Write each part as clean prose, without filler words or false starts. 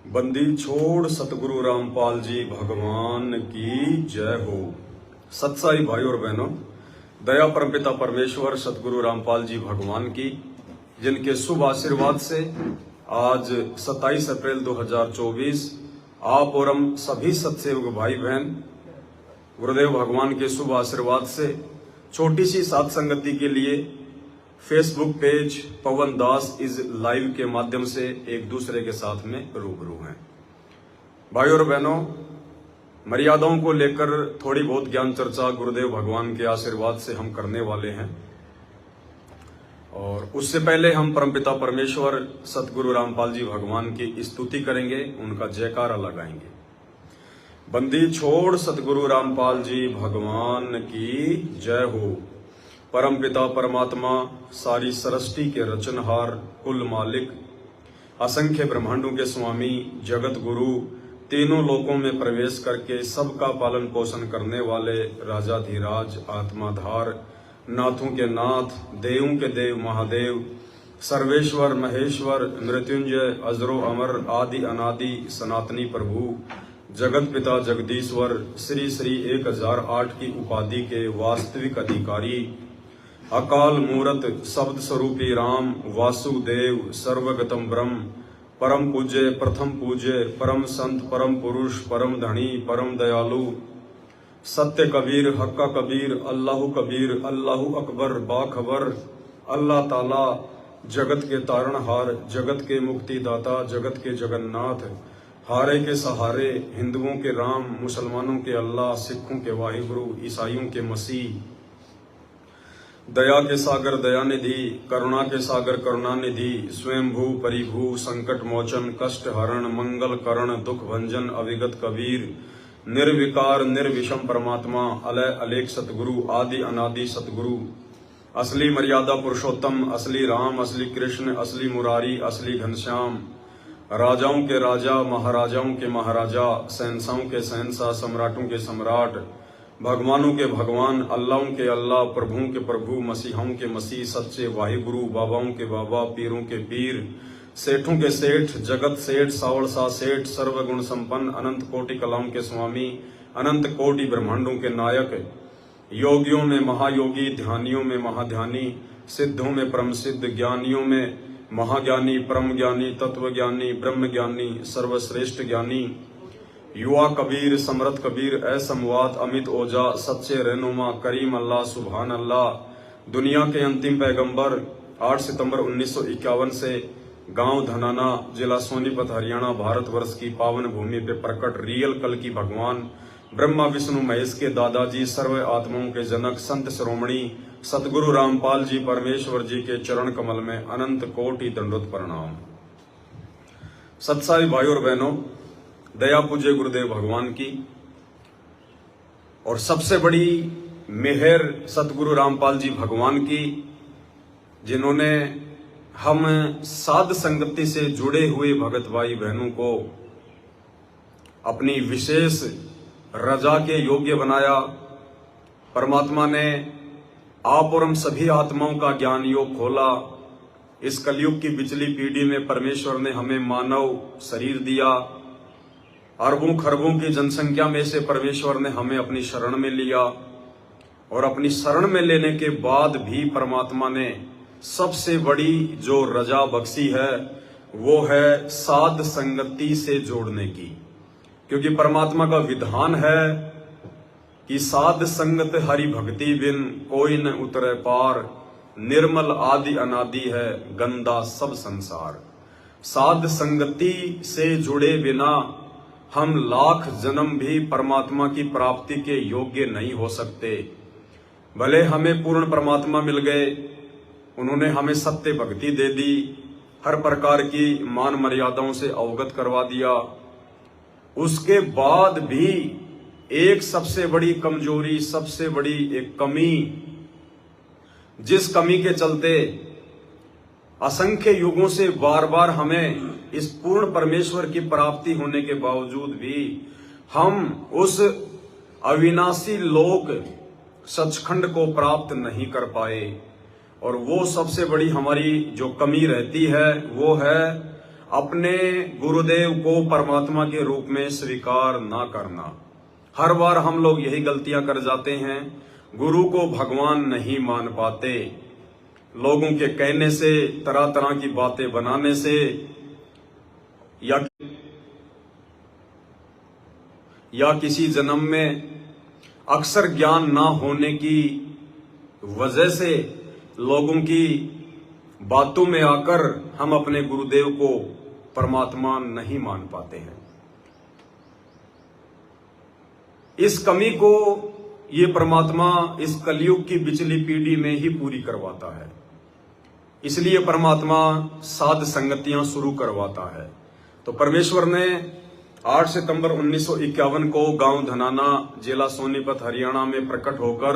बंदी छोड़ सतगुरु रामपाल जी भगवान की जय हो। सत्साई भाई और बहनों, दया परमपिता परमेश्वर सतगुरु रामपाल जी भगवान की, जिनके शुभ आशीर्वाद से आज 27 अप्रैल 2024 आप और हम सभी सत्सेवक भाई बहन गुरुदेव भगवान के शुभ आशीर्वाद से छोटी सी सात संगति के लिए Facebook page Pawan Das is live के माध्यम से एक दूसरे के साथ में रूबरू हैं। भाई और बहनों, मर्यादाओं को लेकर थोड़ी बहुत ज्ञान चर्चा गुरुदेव भगवान के आशीर्वाद से हम करने वाले हैं, और उससे पहले हम परमपिता परमेश्वर सतगुरु रामपाल जी भगवान की स्तुति करेंगे, उनका जयकारा लगाएंगे। बंदी छोड़ सतगुरु रामपाल जी भगवान की जय हो। परमपिता परमात्मा सारी सृष्टि के रचनहार, कुल मालिक, असंख्य ब्रह्मांडों के स्वामी, जगत गुरु, तीनों लोकों में प्रवेश करके सबका पालन पोषण करने वाले राजाधिराज, आत्माधार, नाथों के नाथ, देवों के देव महादेव, सर्वेश्वर महेश्वर, मृत्युंजय, अजरो अमर, आदि अनादि सनातनी प्रभु, जगत पिता जगदीश्वर, श्री श्री 1008 की उपाधि के वास्तविक अधिकारी, अकाल मूरत शब्द स्वरूपी राम, वासुदेव, सर्वगतम ब्रह्म, परम पूज्य, प्रथम पूज्य, परम संत, परम पुरुष, परम धनी, परम दयालु, सत्य कबीर, हक्का कबीर, अल्लाहु कबीर, अल्लाहु अकबर, बाखबर, अल्लाह ताला, जगत के तारणहार, जगत के मुक्तिदाता, जगत के जगन्नाथ, हारे के सहारे, हिंदुओं के राम, मुसलमानों के अल्लाह, सिखों के वाहिगुरु, ईसाइयों के मसीह, दया के सागर दयानिधि, करुणा के सागर करुणानिधि, स्वयंभू परिभू, संकट मोचन, कष्ट हरण, मंगल करण, दुख भंजन, अविगत कबीर, निर्विकार निर्विषम परमात्मा, अलय अलेख सतगुरु, आदि अनादि सतगुरु, असली मर्यादा पुरुषोत्तम, असली राम, असली कृष्ण, असली मुरारी, असली घनश्याम, राजाओं के राजा, महाराजाओं के महाराजा, शहंशाहों के शहंशाह, सम्राटों के सम्राट, भगवानों के भगवान, अल्लाहों के अल्लाह, प्रभुओं के प्रभु, मसीहों के मसीह, सच्चे वाहिगुरु, बाबाओं के बाबा, पीरों के पीर, सेठों के सेठ, जगत सेठ, सावड़ सा सेठ, सर्वगुण संपन्न, अनंत कोटि कलाओं के स्वामी, अनंत कोटि ब्रह्मांडों के नायक, योगियों में महायोगी, ध्यानियों में महाध्यानी, सिद्धों में परम सिद्ध, ज्ञानियों में महाज्ञानी, परम ज्ञानी, तत्व ज्ञानी, ब्रह्म ज्ञानी, सर्वश्रेष्ठ ज्ञानी, युवा कबीर, समरथ कबीर, असमवात, अमित ओजा, सच्चे रहनुमा, करीम अल्लाह, सुभान अल्लाह, दुनिया के अंतिम पैगंबर, 8 सितंबर 1951 से गांव धनाना, जिला सोनीपत, हरियाणा, भारतवर्ष की पावन भूमि पे प्रकट रियल कल की भगवान, ब्रह्मा विष्णु महेश के दादाजी, सर्व आत्माओं के जनक, संत श्रोमणी सतगुरु रामपाल जी परमेश्वर जी के चरण कमल में अनंत कोटि दंडोत प्रणाम। सत्साई भाई और बहनों, दया पूज्य गुरुदेव भगवान की और सबसे बड़ी मेहर सतगुरु रामपाल जी भगवान की, जिन्होंने हम साध संगति से जुड़े हुए भगत भाई बहनों को अपनी विशेष रजा के योग्य बनाया। परमात्मा ने आप और हम सभी आत्माओं का ज्ञान योग खोला। इस कलयुग की बिचली पीढ़ी में परमेश्वर ने हमें मानव शरीर दिया। अरबों खरबों की जनसंख्या में से परमेश्वर ने हमें अपनी शरण में लिया, और अपनी शरण में लेने के बाद भी परमात्मा ने सबसे बड़ी जो रजा बख्शी है वो है साध संगति से जोड़ने की, क्योंकि परमात्मा का विधान है कि साध संगत हरि भक्ति बिन कोई न उतरे पार, निर्मल आदि अनादि है गंदा सब संसार। साध संगति से जुड़े बिना हम लाख जन्म भी परमात्मा की प्राप्ति के योग्य नहीं हो सकते। भले हमें पूर्ण परमात्मा मिल गए, उन्होंने हमें सत्य भक्ति दे दी, हर प्रकार की मान मर्यादाओं से अवगत करवा दिया, उसके बाद भी एक सबसे बड़ी कमजोरी, सबसे बड़ी एक कमी, जिस कमी के चलते असंख्य युगों से बार बार हमें इस पूर्ण परमेश्वर की प्राप्ति होने के बावजूद भी हम उस अविनाशी लोक सचखंड को प्राप्त नहीं कर पाए। और वो सबसे बड़ी हमारी जो कमी रहती है वो है अपने गुरुदेव को परमात्मा के रूप में स्वीकार ना करना। हर बार हम लोग यही गलतियां कर जाते हैं, गुरु को भगवान नहीं मान पाते। लोगों के कहने से, तरह तरह की बातें बनाने से या किसी जन्म में अक्सर ज्ञान ना होने की वजह से लोगों की बातों में आकर हम अपने गुरुदेव को परमात्मा नहीं मान पाते हैं। इस कमी को ये परमात्मा इस कलयुग की बिचली पीढ़ी में ही पूरी करवाता है। इसलिए परमात्मा साध संगतियां शुरू करवाता है। तो परमेश्वर ने 8 सितंबर 1951 को गांव धनाना, जिला सोनीपत, हरियाणा में प्रकट होकर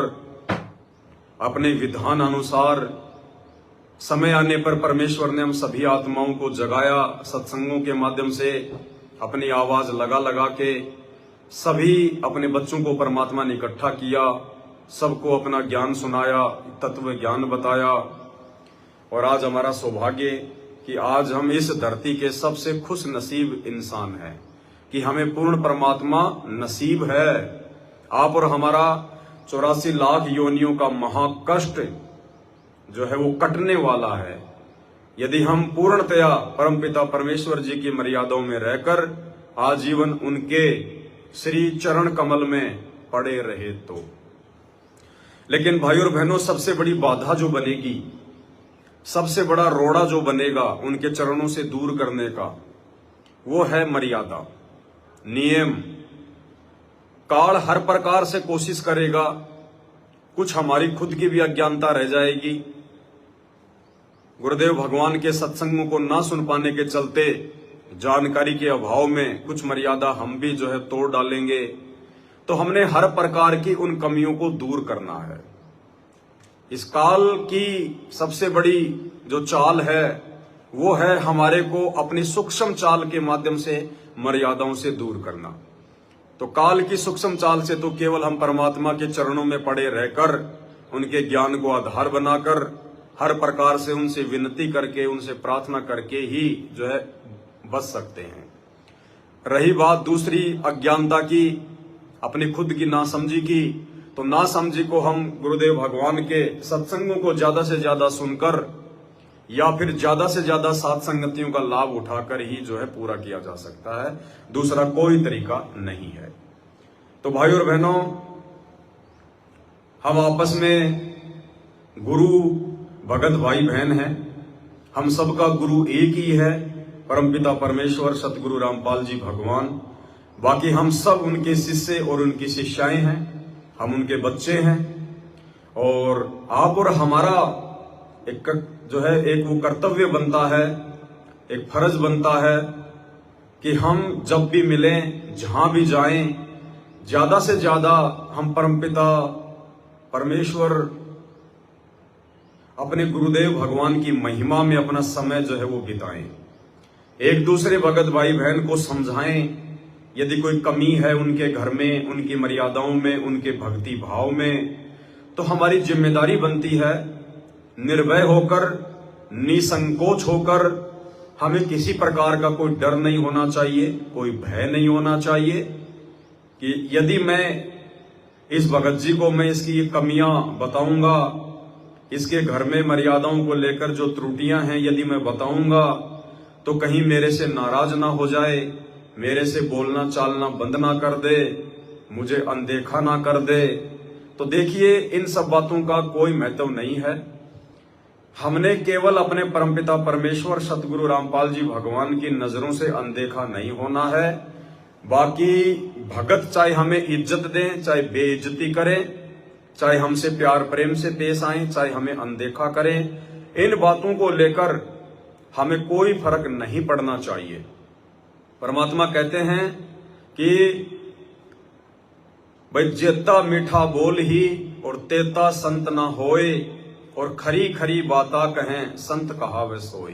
अपने विधान अनुसार समय आने पर परमेश्वर ने हम सभी आत्माओं को जगाया। सत्संगों के माध्यम से अपनी आवाज लगा लगा के सभी अपने बच्चों को परमात्मा ने इकट्ठा किया, सबको अपना ज्ञान सुनाया, तत्व ज्ञान बताया। और आज हमारा सौभाग्य कि आज हम इस धरती के सबसे खुश नसीब इंसान हैं कि हमें पूर्ण परमात्मा नसीब है। आप और हमारा 84 लाख योनियों का महाकष्ट जो है वो कटने वाला है यदि हम पूर्णतया परमपिता परमेश्वर जी की मर्यादाओं में रहकर आजीवन उनके श्री चरण कमल में पड़े रहे तो। लेकिन भाई और बहनों, सबसे बड़ी बाधा जो बनेगी, सबसे बड़ा रोड़ा जो बनेगा उनके चरणों से दूर करने का, वो है मर्यादा, नियम। काल हर प्रकार से कोशिश करेगा, कुछ हमारी खुद की भी अज्ञानता रह जाएगी। गुरुदेव भगवान के सत्संगों को ना सुन पाने के चलते, जानकारी के अभाव में कुछ मर्यादा हम भी जो है तोड़ डालेंगे। तो हमने हर प्रकार की उन कमियों को दूर करना है। इस काल की सबसे बड़ी जो चाल है वो है हमारे को अपनी सूक्ष्म चाल के माध्यम से मर्यादाओं से दूर करना। तो काल की सूक्ष्म चाल से तो केवल हम परमात्मा के चरणों में पड़े रहकर उनके ज्ञान को आधार बनाकर हर प्रकार से उनसे विनती करके, उनसे प्रार्थना करके ही जो है बच सकते हैं। रही बात दूसरी अज्ञानता की, अपनी खुद की नासमझी की, तो नासमझी को हम गुरुदेव भगवान के सत्संगों को ज्यादा से ज्यादा सुनकर या फिर ज्यादा से ज्यादा साथ संगतियों का लाभ उठाकर ही जो है पूरा किया जा सकता है। दूसरा कोई तरीका नहीं है। तो भाई और बहनों, हम आपस में गुरु भगत भाई बहन हैं। हम सबका गुरु एक ही है, परमपिता परमेश्वर सतगुरु रामपाल जी भगवान। बाकी हम सब उनके शिष्य और उनकी शिष्याएं हैं, हम उनके बच्चे हैं। और आप और हमारा एक जो है एक वो कर्तव्य बनता है, एक फर्ज बनता है कि हम जब भी मिलें, जहां भी जाएं, ज्यादा से ज्यादा हम परमपिता परमेश्वर अपने गुरुदेव भगवान की महिमा में अपना समय जो है वो बिताएं। एक दूसरे भगत भाई बहन को समझाएं, यदि कोई कमी है उनके घर में, उनकी मर्यादाओं में, उनके भक्ति भाव में, तो हमारी जिम्मेदारी बनती है निर्भय होकर, निसंकोच होकर। हमें किसी प्रकार का कोई डर नहीं होना चाहिए, कोई भय नहीं होना चाहिए कि यदि मैं इस भगत जी को मैं इसकी ये कमियां बताऊंगा, इसके घर में मर्यादाओं को लेकर जो त्रुटियां हैं यदि मैं बताऊंगा, तो कहीं मेरे से नाराज ना हो जाए, मेरे से बोलना चालना बंद ना कर दे, मुझे अनदेखा ना कर दे। तो देखिए, इन सब बातों का कोई महत्व नहीं है। हमने केवल अपने परमपिता परमेश्वर सतगुरु रामपाल जी भगवान की नजरों से अनदेखा नहीं होना है। बाकी भगत चाहे हमें इज्जत दें, चाहे बेइज्जती करें, चाहे हमसे प्यार प्रेम से पेश आए, चाहे हमें अनदेखा करें, इन बातों को लेकर हमें कोई फर्क नहीं पड़ना चाहिए। परमात्मा कहते हैं कि भाई जेता मीठा बोल ही और तेता संत ना होए, और खरी खरी बाता कहें संत कहावे सोए।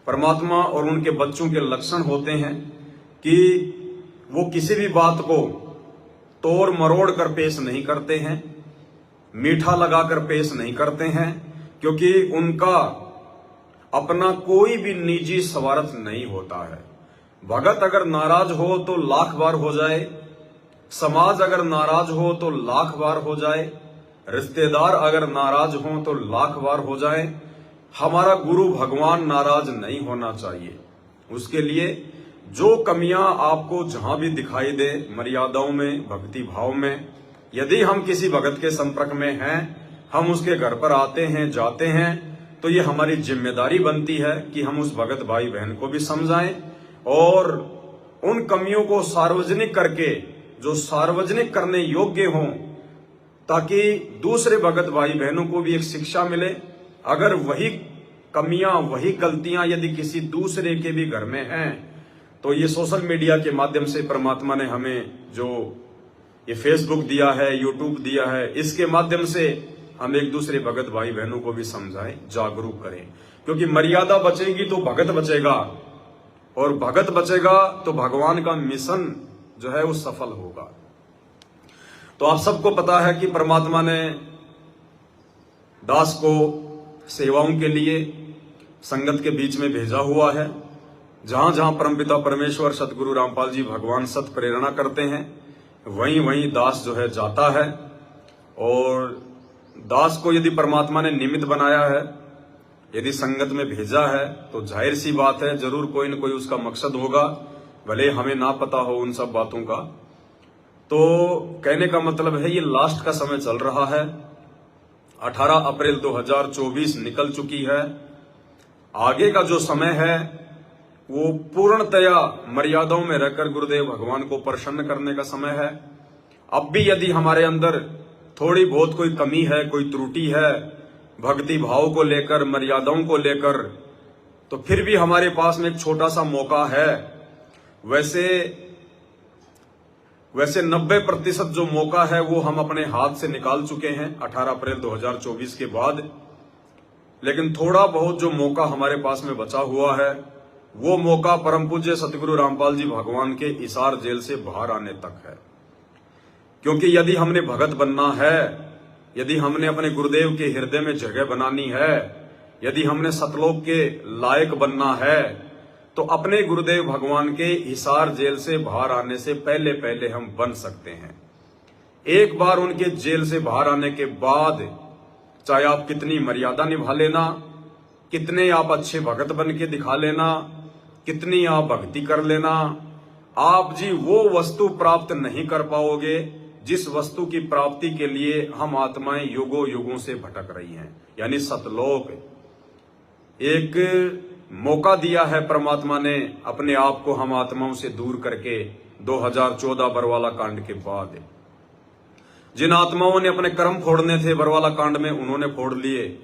परमात्मा और उनके बच्चों के लक्षण होते हैं कि वो किसी भी बात को तोड़ मरोड़ कर पेश नहीं करते हैं, मीठा लगाकर पेश नहीं करते हैं, क्योंकि उनका अपना कोई भी निजी स्वार्थ नहीं होता है। भगत अगर नाराज हो तो लाख बार हो जाए, समाज अगर नाराज हो तो लाख बार हो जाए, रिश्तेदार अगर नाराज हो तो लाख बार हो जाए, हमारा गुरु भगवान नाराज नहीं होना चाहिए। उसके लिए जो कमियां आपको जहां भी दिखाई दे, मर्यादाओं में, भक्ति भाव में, यदि हम किसी भगत के संपर्क में हैं, हम उसके घर पर आते हैं, जाते हैं, तो ये हमारी जिम्मेदारी बनती है कि हम उस भगत भाई बहन को भी समझाएं और उन कमियों को सार्वजनिक करके, जो सार्वजनिक करने योग्य हों, ताकि दूसरे भगत भाई बहनों को भी एक शिक्षा मिले। अगर वही कमियां, वही गलतियां यदि किसी दूसरे के भी घर में हैं, तो ये सोशल मीडिया के माध्यम से परमात्मा ने हमें जो ये फेसबुक दिया है, यूट्यूब दिया है, इसके माध्यम से हम एक दूसरे भगत भाई बहनों को भी समझाएं, जागरूक करें। क्योंकि मर्यादा बचेगी तो भगत बचेगा, और भगत बचेगा तो भगवान का मिशन जो है वो सफल होगा। तो आप सबको पता है कि परमात्मा ने दास को सेवाओं के लिए संगत के बीच में भेजा हुआ है। जहां जहां परमपिता परमेश्वर सतगुरु रामपाल जी भगवान सत प्रेरणा करते हैं, वहीं वहीं दास जो है जाता है। और दास को यदि परमात्मा ने निमित्त बनाया है, यदि संगत में भेजा है, तो जाहिर सी बात है जरूर कोई न कोई उसका मकसद होगा, भले हमें ना पता हो उन सब बातों का। तो कहने का मतलब है ये लास्ट का समय चल रहा है। 18 अप्रैल 2024 निकल चुकी है। आगे का जो समय है वो पूर्णतया मर्यादाओं में रहकर गुरुदेव भगवान को प्रसन्न करने का समय है। अब भी यदि हमारे अंदर थोड़ी बहुत कोई कमी है, कोई त्रुटि है भक्ति भाव को लेकर, मर्यादाओं को लेकर, तो फिर भी हमारे पास में एक छोटा सा मौका है। वैसे 90% जो मौका है वो हम अपने हाथ से निकाल चुके हैं 18 अप्रैल 2024 के बाद। लेकिन थोड़ा बहुत जो मौका हमारे पास में बचा हुआ है, वो मौका परम पूज्य सतगुरु रामपाल जी भगवान के हिसार जेल से बाहर आने तक है। क्योंकि यदि हमने भगत बनना है, यदि हमने अपने गुरुदेव के हृदय में जगह बनानी है, यदि हमने सतलोक के लायक बनना है, तो अपने गुरुदेव भगवान के हिसार जेल से बाहर आने से पहले पहले हम बन सकते हैं। एक बार उनके जेल से बाहर आने के बाद, चाहे आप कितनी मर्यादा निभा लेना, कितने आप अच्छे भगत बन के दिखा लेना, कितनी आप भक्ति कर लेना, आप जी वो वस्तु प्राप्त नहीं कर पाओगे जिस वस्तु की प्राप्ति के लिए हम आत्माएं युगों युगों से भटक रही हैं, यानी सतलोक। एक मौका दिया है परमात्मा ने अपने आप को हम आत्माओं से दूर करके 2014 बरवाला कांड के बाद। जिन आत्माओं ने अपने कर्म फोड़ने थे बरवाला कांड में, उन्होंने फोड़ लिए,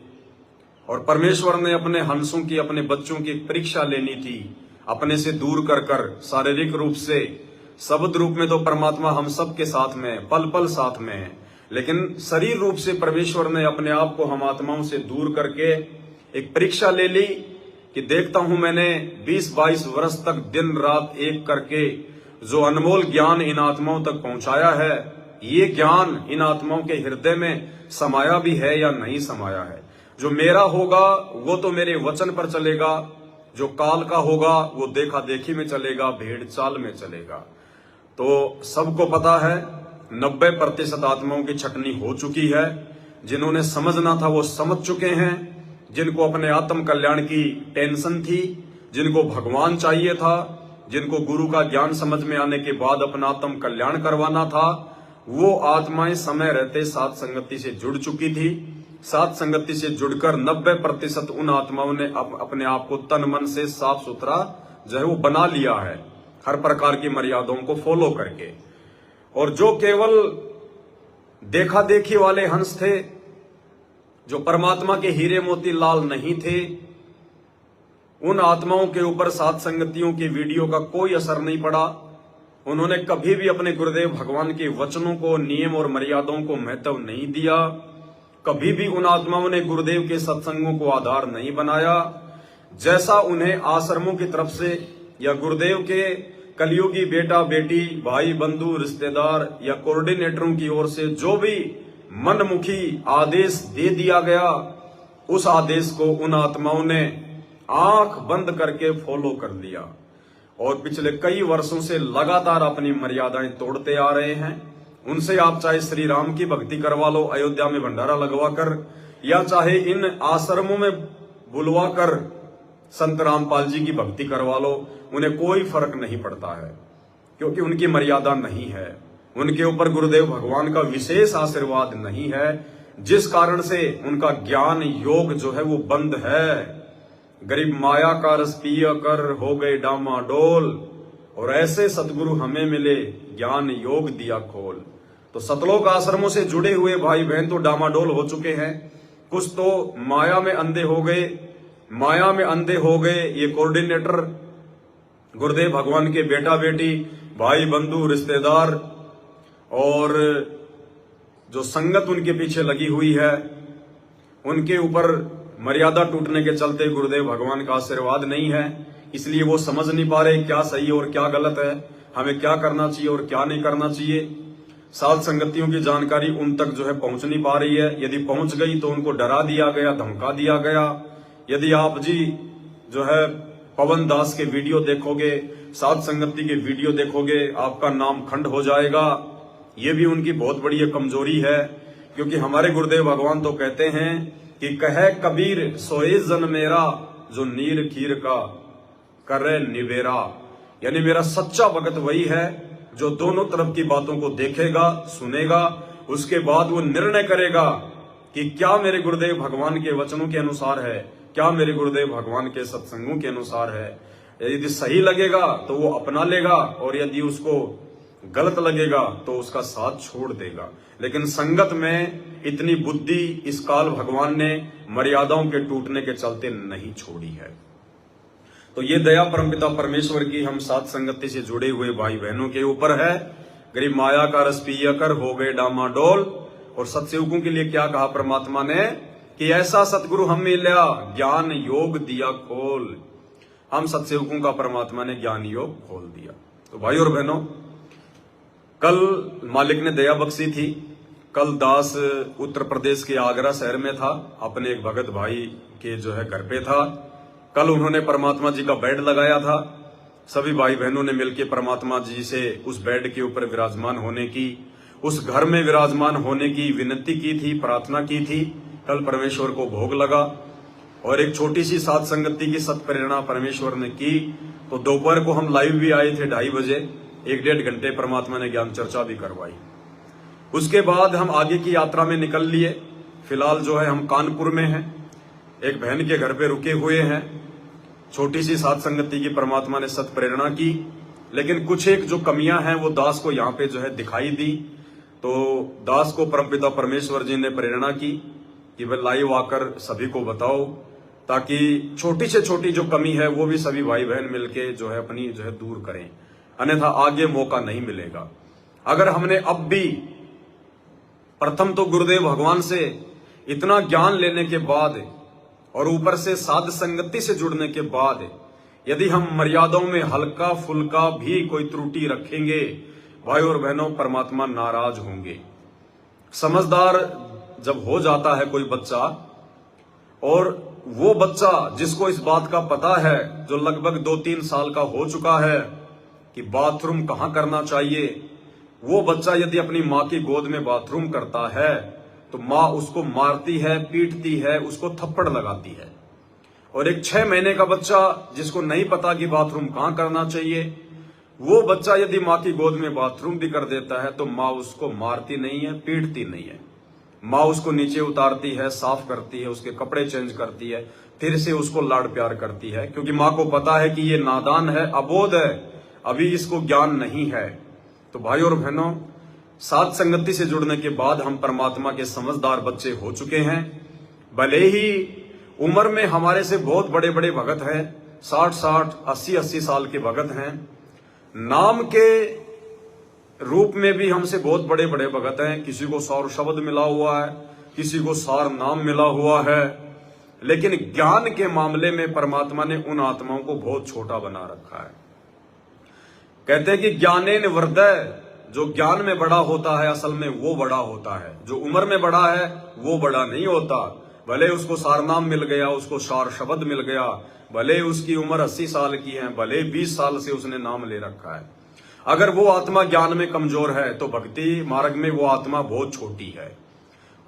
और परमेश्वर ने अपने हंसों की, अपने बच्चों की परीक्षा लेनी थी, अपने से दूर कर कर शारीरिक रूप से। शब्द रूप में तो परमात्मा हम सब के साथ में, पल पल साथ में है, लेकिन शरीर रूप से परमेश्वर ने अपने आप को हम आत्माओं से दूर करके एक परीक्षा ले ली कि देखता हूं मैंने 20-22 वर्ष तक दिन रात एक करके जो अनमोल ज्ञान इन आत्माओं तक पहुंचाया है, ये ज्ञान इन आत्माओं के हृदय में समाया भी है या नहीं समाया है। जो मेरा होगा वो तो मेरे वचन पर चलेगा, जो काल का होगा वो देखा देखी में चलेगा, भेड़ चाल में चलेगा। तो सबको पता है 90% आत्माओं की छटनी हो चुकी है। जिन्होंने समझना था वो समझ चुके हैं, जिनको अपने आत्म कल्याण की टेंशन थी, जिनको भगवान चाहिए था, जिनको गुरु का ज्ञान समझ में आने के बाद अपना आत्म कल्याण करवाना था, वो आत्माएं समय रहते सात संगति से जुड़ चुकी थी। सात संगति से जुड़कर 90% उन आत्माओं ने अपने आप को तन मन से साफ सुथरा जो है वो बना लिया है, हर प्रकार की मर्यादाओं को फॉलो करके। और जो केवल देखा देखी वाले हंस थे, जो परमात्मा के हीरे मोती लाल नहीं थे, उन आत्माओं के ऊपर सात संगतियों की वीडियो का कोई असर नहीं पड़ा। उन्होंने कभी भी अपने गुरुदेव भगवान के वचनों को, नियम और मर्यादाओं को महत्व नहीं दिया। कभी भी उन आत्माओं ने गुरुदेव के सत्संगों को आधार नहीं बनाया। जैसा उन्हें आश्रमों की तरफ से या गुरुदेव के कलयुगी बेटा बेटी, भाई बंधु, रिश्तेदार या कोऑर्डिनेटरों की ओर से जो भी मनमुखी आदेश दे दिया गया, उस आदेश को उन आत्माओं ने आंख बंद करके फॉलो कर लिया और पिछले कई वर्षों से लगातार अपनी मर्यादाएं तोड़ते आ रहे हैं। उनसे आप चाहे श्री राम की भक्ति करवा लो अयोध्या में भंडारा लगवा कर, या चाहे इन आश्रमों में बुलवा कर संत रामपाल जी की भक्ति करवा लो, उन्हें कोई फर्क नहीं पड़ता है, क्योंकि उनकी मर्यादा नहीं है। उनके ऊपर गुरुदेव भगवान का विशेष आशीर्वाद नहीं है, जिस कारण से उनका ज्ञान योग जो है वो बंद है। गरीब माया का रस पिया कर हो गए डामाडोल, और ऐसे सतगुरु हमें मिले ज्ञान योग दिया खोल। तो सतलोक आश्रमों से जुड़े हुए भाई बहन तो डामाडोल हो चुके हैं, कुछ तो माया में अंधे हो गए। माया में अंधे हो गए ये कोऑर्डिनेटर, गुरुदेव भगवान के बेटा बेटी, भाई बंधु रिश्तेदार, और जो संगत उनके पीछे लगी हुई है, उनके ऊपर मर्यादा टूटने के चलते गुरुदेव भगवान का आशीर्वाद नहीं है। इसलिए वो समझ नहीं पा रहे क्या सही और क्या गलत है, हमें क्या करना चाहिए और क्या नहीं करना चाहिए। साध संगतियों की जानकारी उन तक जो है पहुंच नहीं पा रही है। यदि पहुंच गई तो उनको डरा दिया गया, धमका दिया गया। यदि आप जी जो है पवन दास के वीडियो देखोगे, साध संगति के वीडियो देखोगे, आपका नाम खंड हो जाएगा। ये भी उनकी बहुत बड़ी कमजोरी है, क्योंकि हमारे गुरुदेव भगवान तो कहते हैं कि कहे कबीर सोए जन मेरा, जो नीर खीर का करे निवेरा। यानी मेरा सच्चा भगत वही है जो दोनों तरफ की बातों को देखेगा, सुनेगा, उसके बाद वो निर्णय करेगा कि क्या मेरे गुरुदेव भगवान के वचनों के अनुसार है, क्या मेरे गुरुदेव भगवान के सत्संगों के अनुसार है। यदि सही लगेगा तो वो अपना लेगा, और यदि उसको गलत लगेगा तो उसका साथ छोड़ देगा। लेकिन संगत में इतनी बुद्धि इस काल भगवान ने मर्यादाओं के टूटने के चलते नहीं छोड़ी है। तो ये दया परमपिता परमेश्वर की हम साथ संगति से जुड़े हुए भाई बहनों के ऊपर है। गरीब माया का रस पिया कर हो गए डामाडोल। और सत्सेवकों के लिए क्या कहा परमात्मा ने कि ऐसा सतगुरु हम मिला ज्ञान योग दिया खोल। हम सत्सेवकों का परमात्मा ने ज्ञान योग खोल दिया। तो भाई और बहनों, कल मालिक ने दया बख्शी थी। कल दास उत्तर प्रदेश के आगरा शहर में था, अपने एक भगत भाई के जो है घर पे था। कल उन्होंने परमात्मा जी का बेड लगाया था। सभी भाई बहनों ने मिलकर परमात्मा जी से उस बेड के ऊपर विराजमान होने की, उस घर में विराजमान होने की विनती की थी, प्रार्थना की थी। कल परमेश्वर को भोग लगा और एक छोटी सी साध संगति की सत्प्रेरणा परमेश्वर ने की। तो दोपहर को हम लाइव भी आए थे 2:30 बजे, 1-1.5 घंटे परमात्मा ने ज्ञान चर्चा भी करवाई। उसके बाद हम आगे की यात्रा में निकल लिए। फिलहाल जो है हम कानपुर में हैं, एक बहन के घर पे रुके हुए हैं। छोटी सी साध संगति की परमात्मा ने सत्प्रेरणा की, लेकिन कुछ एक जो कमियां हैं वो दास को यहाँ पे जो है दिखाई दी। तो दास को परमपिता परमेश्वर जी ने प्रेरणा की कि वह लाइव आकर सभी को बताओ, ताकि छोटी से छोटी जो कमी है वो भी सभी भाई बहन मिलके जो है अपनी जो है दूर करें, अन्यथा आगे मौका नहीं मिलेगा। अगर हमने अब भी प्रथम तो गुरुदेव भगवान से इतना ज्ञान लेने के बाद और ऊपर से साध संगति से जुड़ने के बाद यदि हम मर्यादाओं में हल्का फुल्का भी कोई त्रुटि रखेंगे, भाई और बहनों, परमात्मा नाराज होंगे। समझदार जब हो जाता है कोई बच्चा, और वो बच्चा जिसको इस बात का पता है, जो लगभग 2-3 साल का हो चुका है कि बाथरूम कहां करना चाहिए, वो बच्चा यदि अपनी माँ की गोद में बाथरूम करता है तो माँ उसको मारती है, पीटती है, उसको थप्पड़ लगाती है। और एक 6 महीने का बच्चा जिसको नहीं पता कि बाथरूम कहां करना चाहिए, वो बच्चा यदि माँ की गोद में बाथरूम भी कर देता है तो माँ उसको मारती नहीं है, पीटती नहीं है। माँ उसको नीचे उतारती है, साफ करती है, उसके कपड़े चेंज करती है, फिर से उसको लाड़ प्यार करती है, क्योंकि माँ को पता है कि ये नादान है, अबोध है, अभी इसको ज्ञान नहीं है। तो भाई और बहनों, साध संगति से जुड़ने के बाद हम परमात्मा के समझदार बच्चे हो चुके हैं। भले ही उम्र में हमारे से बहुत बड़े बड़े भगत हैं, 60-60, 80-80 साल के भगत हैं। नाम के रूप में भी हमसे बहुत बड़े बड़े भगत हैं। किसी को 100 शब्द मिला हुआ है, किसी को 100 नाम मिला हुआ है, लेकिन ज्ञान के मामले में परमात्मा ने उन आत्माओं को बहुत छोटा बना रखा है। कहते हैं कि ज्ञानेन वर्धय, जो ज्ञान में बड़ा होता है असल में वो बड़ा होता है, जो उम्र में बड़ा है वो बड़ा नहीं होता। भले उसको सारनाम मिल गया, उसको सार शब्द मिल गया, भले उसकी उम्र 80 साल की है, भले 20 साल से उसने नाम ले रखा है, अगर वो आत्मा ज्ञान में कमजोर है तो भक्ति मार्ग में वो आत्मा बहुत छोटी है।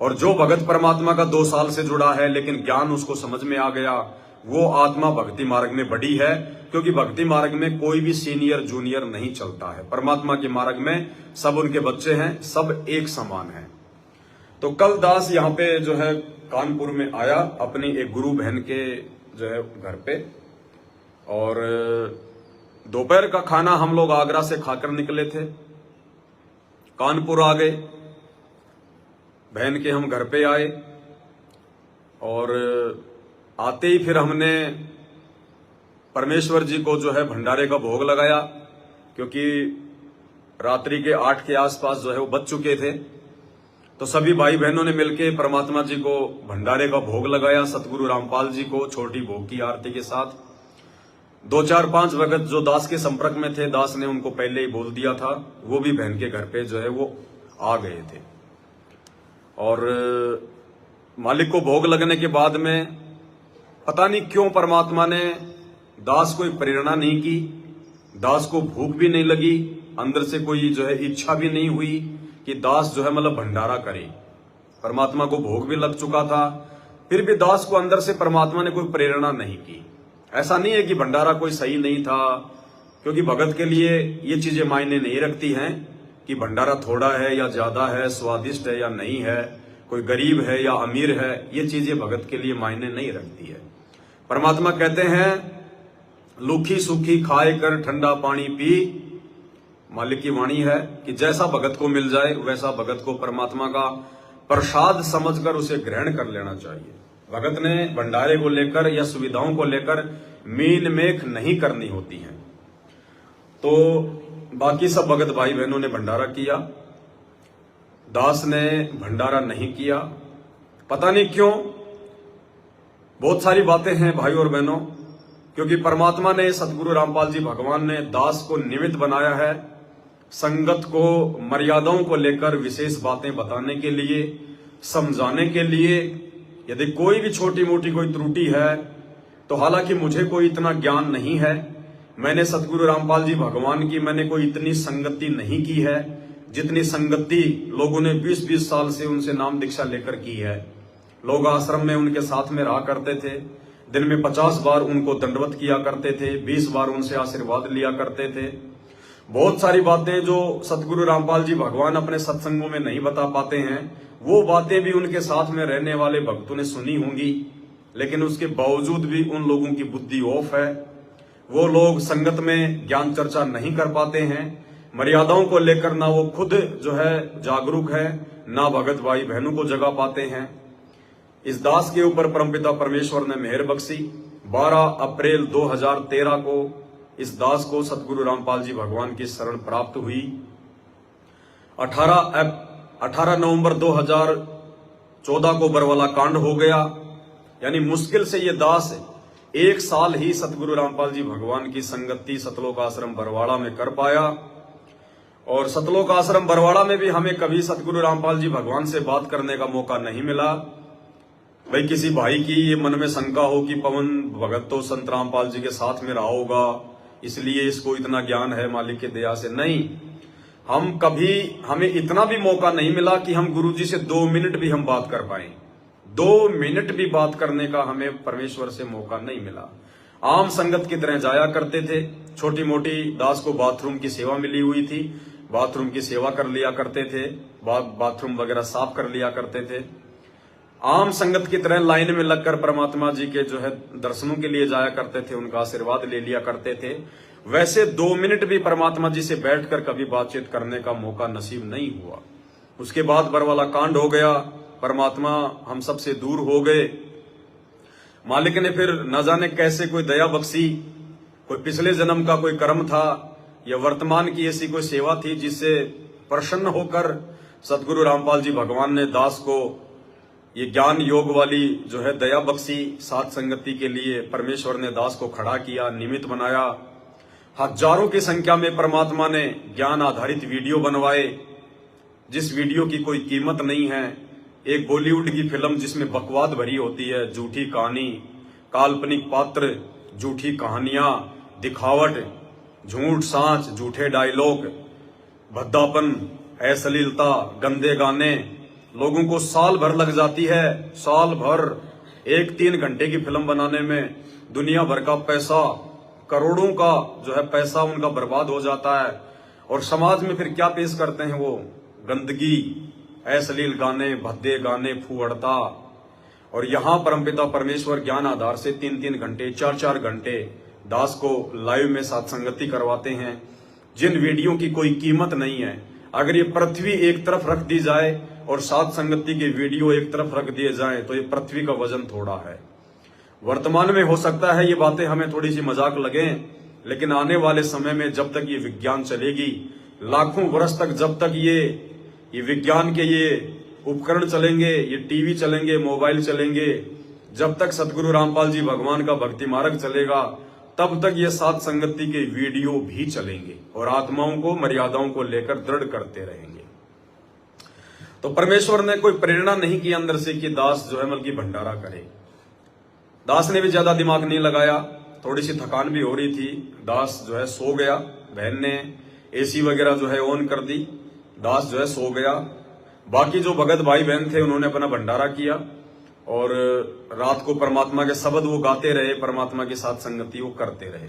और जो भगत परमात्मा का 2 साल से जुड़ा है लेकिन ज्ञान उसको समझ में आ गया, वो आत्मा भक्ति मार्ग में बड़ी है, क्योंकि भक्ति मार्ग में कोई भी सीनियर जूनियर नहीं चलता है। परमात्मा के मार्ग में सब उनके बच्चे हैं, सब एक समान हैं। तो कल दास यहाँ पे जो है कानपुर में आया अपनी एक गुरु बहन के जो है घर पे, और दोपहर का खाना हम लोग आगरा से खाकर निकले थे, कानपुर आ गए, बहन के हम घर पे आए, और आते ही फिर हमने परमेश्वर जी को जो है भंडारे का भोग लगाया, क्योंकि रात्रि के 8 के आसपास जो है वो बज चुके थे। तो सभी भाई बहनों ने मिलकर परमात्मा जी को भंडारे का भोग लगाया, सतगुरु रामपाल जी को छोटी भोग की आरती के साथ। 2, 4, 5 भगत जो दास के संपर्क में थे, दास ने उनको पहले ही बोल दिया था, वो भी बहन के घर पे जो है वो आ गए थे। और मालिक को भोग लगने के बाद में पता नहीं क्यों परमात्मा ने दास को प्रेरणा नहीं की, दास को भूख भी नहीं लगी, अंदर से कोई जो है इच्छा भी नहीं हुई कि दास जो है मतलब भंडारा करे। परमात्मा को भोग भी लग चुका था, फिर भी दास को अंदर से परमात्मा ने कोई प्रेरणा नहीं की। ऐसा नहीं है कि भंडारा कोई सही नहीं था, क्योंकि भगत के लिए ये चीजें मायने नहीं रखती हैं कि भंडारा थोड़ा है या ज्यादा है, स्वादिष्ट है या नहीं है, कोई गरीब है या अमीर है, ये चीजें भगत के लिए मायने नहीं रखती है। परमात्मा कहते हैं लूखी सूखी खाए कर ठंडा पानी पी, मालिक की वाणी है कि जैसा भगत को मिल जाए वैसा भगत को परमात्मा का प्रसाद समझकर उसे ग्रहण कर लेना चाहिए। भगत ने भंडारे को लेकर या सुविधाओं को लेकर मीन मेख नहीं करनी होती है। तो बाकी सब भगत भाई बहनों ने भंडारा किया, दास ने भंडारा नहीं किया, पता नहीं क्यों। बहुत सारी बातें हैं भाई और बहनों, क्योंकि परमात्मा ने, सतगुरु रामपाल जी भगवान ने दास को निमित्त बनाया है संगत को मर्यादाओं को लेकर विशेष बातें बताने के लिए, समझाने के लिए। यदि कोई भी छोटी मोटी कोई त्रुटि है तो हालांकि मुझे कोई इतना ज्ञान नहीं है, मैंने सतगुरु रामपाल जी भगवान की मैंने कोई इतनी संगति नहीं की है जितनी संगति लोगों ने 20-20 साल से उनसे नाम दीक्षा लेकर की है। लोग आश्रम में उनके साथ में रहा करते थे, दिन में 50 बार उनको दंडवत किया करते थे, 20 बार उनसे आशीर्वाद लिया करते थे। बहुत सारी बातें जो सतगुरु रामपाल जी भगवान अपने सत्संगों में नहीं बता पाते हैं, वो बातें भी उनके साथ में रहने वाले भक्तों ने सुनी होंगी, लेकिन उसके बावजूद भी उन लोगों की बुद्धि ऑफ है। वो लोग संगत में ज्ञान चर्चा नहीं कर पाते हैं, मर्यादाओं को लेकर ना वो खुद जो है जागरूक है, ना भगत भाई बहनों को जगा पाते हैं। इस दास के ऊपर परमपिता परमेश्वर ने मेहर बख्शी। 12 अप्रैल 2013 को इस दास को सतगुरु रामपाल जी भगवान की शरण प्राप्त हुई। 18 नवंबर 2014 को बरवाला कांड हो गया, यानी मुश्किल से ये दास 1 साल ही सतगुरु रामपाल जी भगवान की संगति सतलोक आश्रम बरवाड़ा में कर पाया। और सतलोक आश्रम बरवाड़ा में भी हमें कभी सतगुरु रामपाल जी भगवान से बात करने का मौका नहीं मिला। भाई किसी भाई की ये मन में शंका हो कि पवन भगत तो संत रामपाल जी के साथ में रहा होगा, इसलिए इसको इतना ज्ञान है मालिक की दया से, नहीं। हमें इतना भी मौका नहीं मिला कि हम गुरुजी से 2 मिनट भी हम बात कर पाए। 2 मिनट भी बात करने का हमें परमेश्वर से मौका नहीं मिला। आम संगत की तरह जाया करते थे, छोटी मोटी दास को बाथरूम की सेवा मिली हुई थी, बाथरूम की सेवा कर लिया करते थे, बाथरूम वगैरह साफ कर लिया करते थे। आम संगत की तरह लाइन में लगकर परमात्मा जी के जो है दर्शनों के लिए जाया करते थे, उनका आशीर्वाद ले लिया करते थे। वैसे 2 मिनट भी परमात्मा जी से बैठकर कभी बातचीत करने का मौका नसीब नहीं हुआ। उसके बाद बरवाला कांड हो गया, परमात्मा हम सबसे दूर हो गए। मालिक ने फिर न जाने कैसे कोई दया बख्शी, कोई पिछले जन्म का कोई कर्म था या वर्तमान की ऐसी कोई सेवा थी जिससे प्रसन्न होकर सतगुरु रामपाल जी भगवान ने दास को ये ज्ञान योग वाली जो है दया बख्शी। साथ संगति के लिए परमेश्वर ने दास को खड़ा किया, निमित्त बनाया। हजारों की संख्या में परमात्मा ने ज्ञान आधारित वीडियो बनवाए, जिस वीडियो की कोई कीमत नहीं है। एक बॉलीवुड की फिल्म जिसमें बकवाद भरी होती है, झूठी कहानी, काल्पनिक पात्र, झूठी कहानियां, दिखावट, झूठ सांच, झूठे डायलॉग, भद्दापन, अश्लीलता, गंदे गाने, लोगों को साल भर लग जाती है। साल भर 1-3 घंटे की फिल्म बनाने में दुनिया भर का पैसा, करोड़ों का जो है पैसा उनका बर्बाद हो जाता है। और समाज में फिर क्या पेश करते हैं वो? गंदगी, अश्लील गाने, भद्दे गाने, फूहड़ता। और यहां परमपिता परमेश्वर ज्ञान आधार से 3-3 घंटे, 4-4 घंटे दास को लाइव में सत्संगति करवाते हैं, जिन वीडियो की कोई कीमत नहीं है। अगर ये पृथ्वी एक तरफ रख दी जाए और सत्संगति के वीडियो एक तरफ रख दिए जाएं तो ये पृथ्वी का वजन थोड़ा है। वर्तमान में हो सकता है ये बातें हमें थोड़ी सी मजाक लगें, लेकिन आने वाले समय में जब तक ये विज्ञान चलेगी, लाखों वर्ष तक जब तक ये विज्ञान के ये उपकरण चलेंगे, ये टीवी चलेंगे, मोबाइल चलेंगे, जब तक सतगुरु रामपाल जी भगवान का भक्ति मार्ग चलेगा, तब तक ये सात संगति के वीडियो भी चलेंगे और आत्माओं को, मर्यादाओं को लेकर दृढ़ करते रहेंगे। तो परमेश्वर ने कोई प्रेरणा नहीं की अंदर से कि दास जो है बल्कि भंडारा करे। दास ने भी ज्यादा दिमाग नहीं लगाया, थोड़ी सी थकान भी हो रही थी, दास जो है सो गया। बहन ने एसी वगैरह जो है ऑन कर दी, दास जो है सो गया। बाकी जो भगत भाई बहन थे उन्होंने अपना भंडारा किया और रात को परमात्मा के शब्द वो गाते रहे, परमात्मा के साथ संगति वो करते रहे।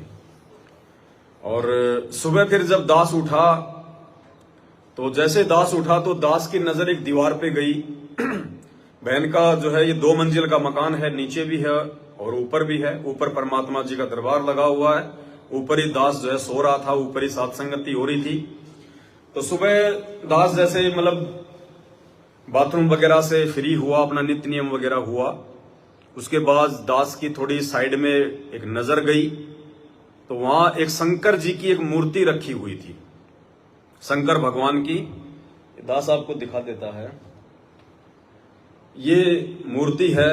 और सुबह फिर जब दास उठा तो जैसे दास उठा तो दास की नजर एक दीवार पे गई। बहन का जो है ये 2 मंजिल का मकान है, नीचे भी है और ऊपर भी है। ऊपर परमात्मा जी का दरबार लगा हुआ है, ऊपर ही दास जो है सो रहा था, ऊपर ही सत्संगति हो रही थी। तो सुबह दास जैसे मतलब बाथरूम वगैरह से फ्री हुआ, अपना नित्य नियम वगैरह हुआ, उसके बाद दास की थोड़ी साइड में एक नजर गई तो वहां एक शंकर जी की एक मूर्ति रखी हुई थी, शंकर भगवान की। दास आपको दिखा देता है, ये मूर्ति है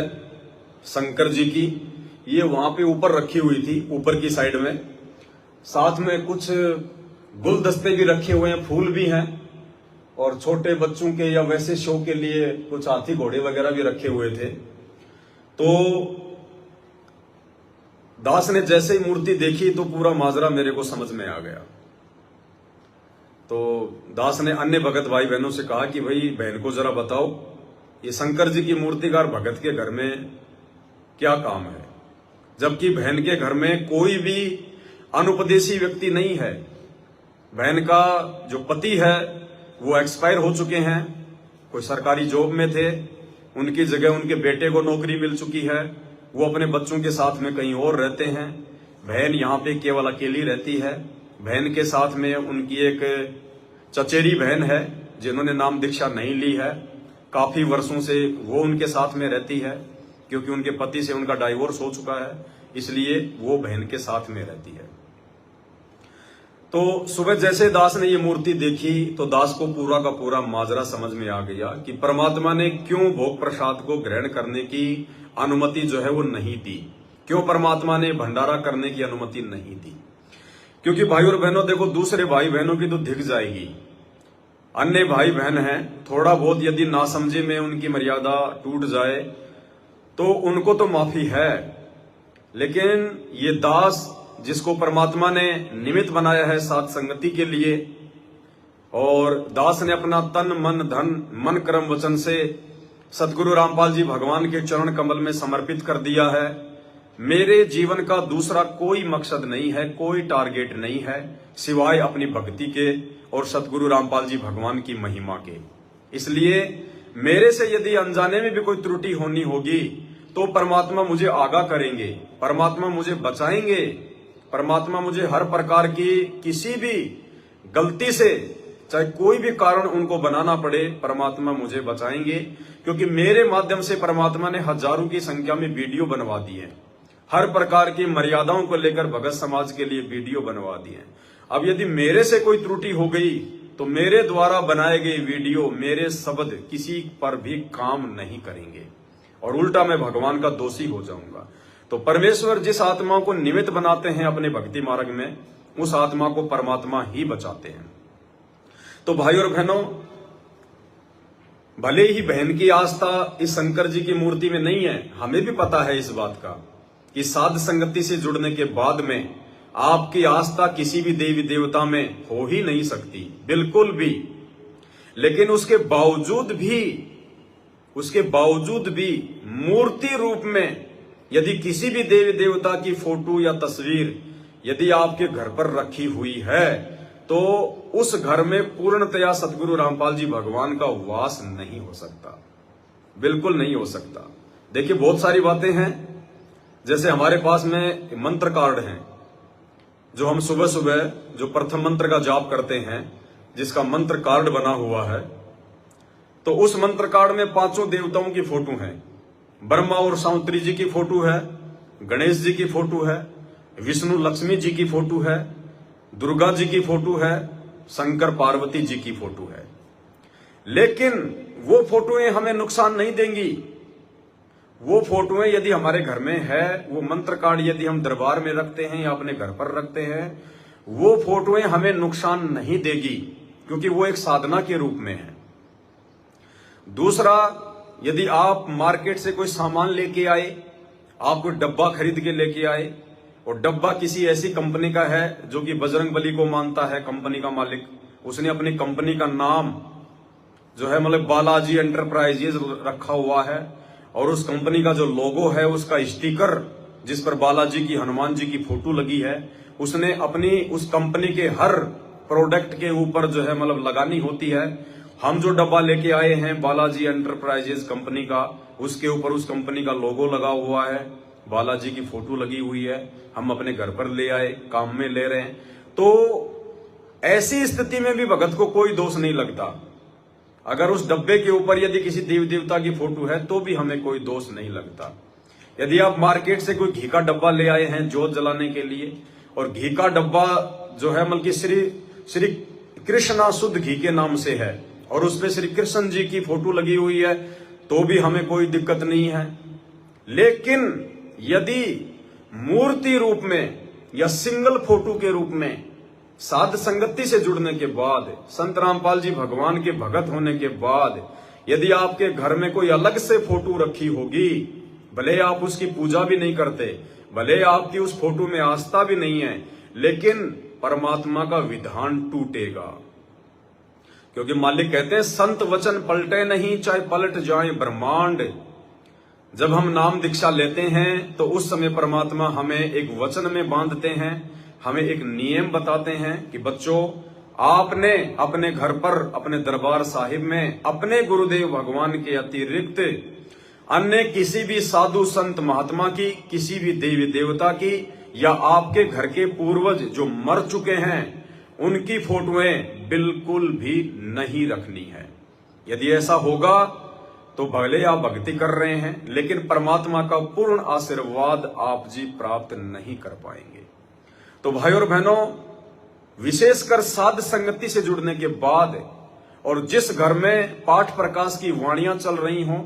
शंकर जी की, ये वहां पे ऊपर रखी हुई थी, ऊपर की साइड में। साथ में कुछ गुलदस्ते भी रखे हुए हैं, फूल भी हैं और छोटे बच्चों के या वैसे शो के लिए कुछ हाथी घोड़े वगैरह भी रखे हुए थे। तो दास ने जैसे ही मूर्ति देखी तो पूरा माजरा मेरे को समझ में आ गया। तो दास ने अन्य भगत भाई बहनों से कहा कि भाई बहन को जरा बताओ, ये शंकर जी की मूर्तिकार भगत के घर में क्या काम है, जबकि बहन के घर में कोई भी अनुपदेशी व्यक्ति नहीं है। बहन का जो पति है वो एक्सपायर हो चुके हैं, कोई सरकारी जॉब में थे, उनकी जगह उनके बेटे को नौकरी मिल चुकी है, वो अपने बच्चों के साथ में कहीं और रहते हैं। बहन यहाँ पे केवल अकेली रहती है। बहन के साथ में उनकी एक चचेरी बहन है जिन्होंने नाम दीक्षा नहीं ली है, काफी वर्षों से वो उनके साथ में रहती है, क्योंकि उनके पति से उनका डाइवोर्स हो चुका है, इसलिए वो बहन के साथ में रहती है। तो सुबह जैसे दास ने ये मूर्ति देखी तो दास को पूरा का पूरा माजरा समझ में आ गया कि परमात्मा ने क्यों भोग प्रसाद को ग्रहण करने की अनुमति जो है वो नहीं दी, क्यों परमात्मा ने भंडारा करने की अनुमति नहीं दी। क्योंकि भाई और बहनों देखो, दूसरे भाई बहनों की तो धिक जाएगी, अन्य भाई बहन हैं, थोड़ा बहुत यदि नासमझी में उनकी मर्यादा टूट जाए तो उनको तो माफी है, लेकिन ये दास जिसको परमात्मा ने निमित्त बनाया है साथ संगति के लिए, और दास ने अपना तन मन धन मन कर्म वचन से सतगुरु रामपाल जी भगवान के चरण कमल में समर्पित कर दिया है। मेरे जीवन का दूसरा कोई मकसद नहीं है, कोई टारगेट नहीं है सिवाय अपनी भक्ति के और सतगुरु रामपाल जी भगवान की महिमा के। इसलिए मेरे से यदि अनजाने में भी कोई त्रुटि होनी होगी तो परमात्मा मुझे आगाह करेंगे, परमात्मा मुझे बचाएंगे, परमात्मा मुझे हर प्रकार की किसी भी गलती से, चाहे कोई भी कारण उनको बनाना पड़े, परमात्मा मुझे बचाएंगे। क्योंकि मेरे माध्यम से परमात्मा ने हजारों की संख्या में वीडियो बनवा दिए, हर प्रकार की मर्यादाओं को लेकर भगत समाज के लिए वीडियो बनवा दिए। अब यदि मेरे से कोई त्रुटि हो गई तो मेरे द्वारा बनाए गए वीडियो, मेरे शब्द किसी पर भी काम नहीं करेंगे और उल्टा मैं भगवान का दोषी हो जाऊंगा। तो परमेश्वर जिस आत्मा को निमित्त बनाते हैं अपने भक्ति मार्ग में, उस आत्मा को परमात्मा ही बचाते हैं। तो भाई और बहनों, भले ही बहन की आस्था इस शंकर जी की मूर्ति में नहीं है, हमें भी पता है इस बात का कि साध संगति से जुड़ने के बाद में आपकी आस्था किसी भी देवी देवता में हो ही नहीं सकती, बिल्कुल भी। लेकिन उसके बावजूद भी मूर्ति रूप में यदि किसी भी देवी देवता की फोटो या तस्वीर यदि आपके घर पर रखी हुई है तो उस घर में पूर्णतया सतगुरु रामपाल जी भगवान का वास नहीं हो सकता, बिल्कुल नहीं हो सकता। देखिए बहुत सारी बातें हैं, जैसे हमारे पास में मंत्र कार्ड हैं जो हम सुबह सुबह जो प्रथम मंत्र का जाप करते हैं, जिसका मंत्र कार्ड बना हुआ है, तो उस मंत्र कार्ड में 5 देवताओं की फोटो है। ब्रह्मा और सावित्री जी की फोटो है, गणेश जी की फोटो है, विष्णु लक्ष्मी जी की फोटो है, दुर्गा जी की फोटो है, शंकर पार्वती जी की फोटो है। लेकिन वो फोटोएं हमें नुकसान नहीं देंगी। वो फोटोएं यदि हमारे घर में है, वो मंत्र कार्ड यदि हम दरबार में रखते हैं या अपने घर पर रखते हैं, वो फोटोएं हमें नुकसान नहीं देगी, क्योंकि वो एक साधना के रूप में है। दूसरा, यदि आप मार्केट से कोई सामान लेके आए, आप कोई डब्बा खरीद के लेके आए और डब्बा किसी ऐसी कंपनी का है जो कि बजरंगबली को मानता है, कंपनी का मालिक, उसने अपनी कंपनी का नाम जो है मतलब बालाजी एंटरप्राइजेज रखा हुआ है, और उस कंपनी का जो लोगो है, उसका स्टिकर जिस पर बालाजी की, हनुमान जी की फोटो लगी है, उसने अपनी उस कंपनी के हर प्रोडक्ट के ऊपर जो है मतलब लगानी होती है। हम जो डब्बा लेके आए हैं बालाजी एंटरप्राइजेज कंपनी का, उसके ऊपर उस कंपनी का लोगो लगा हुआ है, बालाजी की फोटो लगी हुई है, हम अपने घर पर ले आए, काम में ले रहे हैं। तो ऐसी स्थिति में भी भगत को कोई दोष नहीं लगता। अगर उस डब्बे के ऊपर यदि किसी देवी देवता की फोटो है तो भी हमें कोई दोष नहीं लगता। यदि आप मार्केट से कोई घी का डब्बा ले आए हैं जोत जलाने के लिए, और घी का डब्बा जो है मतलब कि श्री कृष्णा शुद्ध घी के नाम से है और उसमें श्री कृष्ण जी की फोटो लगी हुई है, तो भी हमें कोई दिक्कत नहीं है। लेकिन यदि मूर्ति रूप में या सिंगल फोटो के रूप में साध संगति से जुड़ने के बाद, संत रामपाल जी भगवान के भगत होने के बाद यदि आपके घर में कोई अलग से फोटो रखी होगी, भले आप उसकी पूजा भी नहीं करते, भले आपकी उस फोटो में आस्था भी नहीं है, लेकिन परमात्मा का विधान टूटेगा। क्योंकि मालिक कहते हैं संत वचन पलटे नहीं, चाहे पलट जाए ब्रह्मांड। जब हम नाम दीक्षा लेते हैं तो उस समय परमात्मा हमें एक वचन में बांधते हैं, हमें एक नियम बताते हैं कि बच्चों, आपने अपने घर पर, अपने दरबार साहिब में अपने गुरुदेव भगवान के अतिरिक्त अन्य किसी भी साधु संत महात्मा की, किसी भी देवी देवता की, या आपके घर के पूर्वज जो मर चुके हैं उनकी फोटोएं बिल्कुल भी नहीं रखनी है। यदि ऐसा होगा तो भले आप भक्ति कर रहे हैं, लेकिन परमात्मा का पूर्ण आशीर्वाद आप जी प्राप्त नहीं कर पाएंगे। तो भाई और बहनों, विशेषकर साध संगति से जुड़ने के बाद, और जिस घर में पाठ प्रकाश की वाणियां चल रही हों,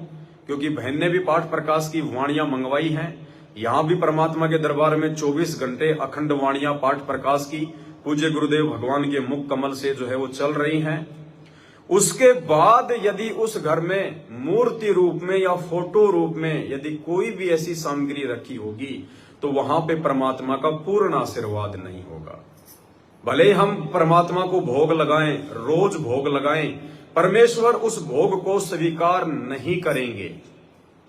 क्योंकि बहन ने भी पाठ प्रकाश की वाणियां मंगवाई हैं, यहां भी परमात्मा के दरबार में 24 घंटे अखंड वाणियां पाठ प्रकाश की पूज्य गुरुदेव भगवान के मुख कमल से जो है वो चल रही हैं। उसके बाद यदि उस घर में मूर्ति रूप में या फोटो रूप में यदि कोई भी ऐसी सामग्री रखी होगी तो वहां पे परमात्मा का पूर्ण आशीर्वाद नहीं होगा। भले हम परमात्मा को भोग लगाएं, रोज भोग लगाएं, परमेश्वर उस भोग को स्वीकार नहीं करेंगे,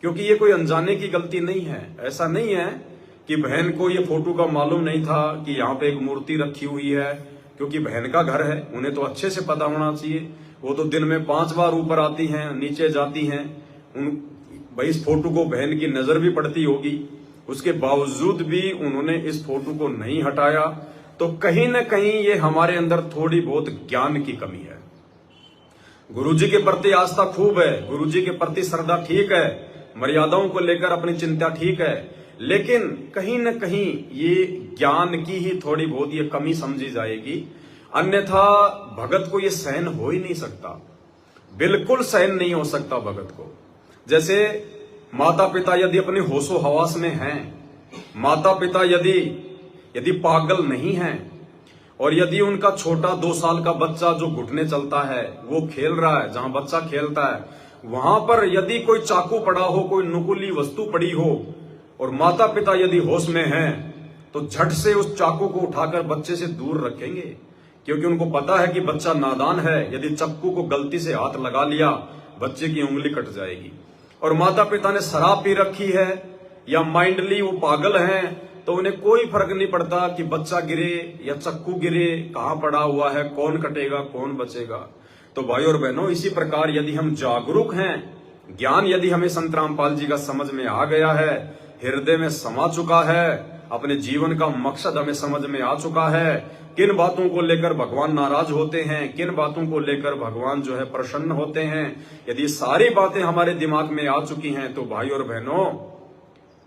क्योंकि ये कोई अनजाने की गलती नहीं है। ऐसा नहीं है कि बहन को ये फोटो का मालूम नहीं था कि यहाँ पे एक मूर्ति रखी हुई है, क्योंकि बहन का घर है, उन्हें तो अच्छे से पता होना चाहिए। वो तो दिन में 5 बार ऊपर आती हैं, नीचे जाती हैं, भाई इस फोटो को बहन की नजर भी पड़ती होगी, उसके बावजूद भी उन्होंने इस फोटो को नहीं हटाया। तो कहीं ना कहीं ये हमारे अंदर थोड़ी बहुत ज्ञान की कमी है। गुरुजी के प्रति आस्था खूब है, गुरुजी के प्रति श्रद्धा ठीक है, मर्यादाओं को लेकर अपनी चिंता ठीक है, लेकिन कहीं न कहीं ये ज्ञान की ही थोड़ी बहुत ये कमी समझी जाएगी। अन्यथा भगत को ये सहन हो ही नहीं सकता, बिल्कुल सहन नहीं हो सकता भगत को। जैसे माता पिता यदि अपने होशो हवास में हैं, माता पिता यदि पागल नहीं हैं, और यदि उनका छोटा 2 साल का बच्चा जो घुटने चलता है वो खेल रहा है, जहां बच्चा खेलता है वहां पर यदि कोई चाकू पड़ा हो, कोई नुकीली वस्तु पड़ी हो और माता पिता यदि होश में हैं तो झट से उस चाकू को उठाकर बच्चे से दूर रखेंगे, क्योंकि उनको पता है कि बच्चा नादान है। यदि चाकू को गलती से हाथ लगा लिया बच्चे की उंगली कट जाएगी। और माता पिता ने शराब पी रखी है या माइंडली वो पागल हैं तो उन्हें कोई फर्क नहीं पड़ता कि बच्चा गिरे या चक्कू गिरे, कहां पड़ा हुआ है, कौन कटेगा कौन बचेगा। तो भाई और बहनों, इसी प्रकार यदि हम जागरूक हैं, ज्ञान यदि हमें संत रामपाल जी का समझ में आ गया है, हृदय में समा चुका है, अपने जीवन का मकसद हमें समझ में आ चुका है, किन बातों को लेकर भगवान नाराज होते हैं, किन बातों को लेकर भगवान जो है प्रसन्न होते हैं, यदि सारी बातें हमारे दिमाग में आ चुकी हैं तो भाई और बहनों,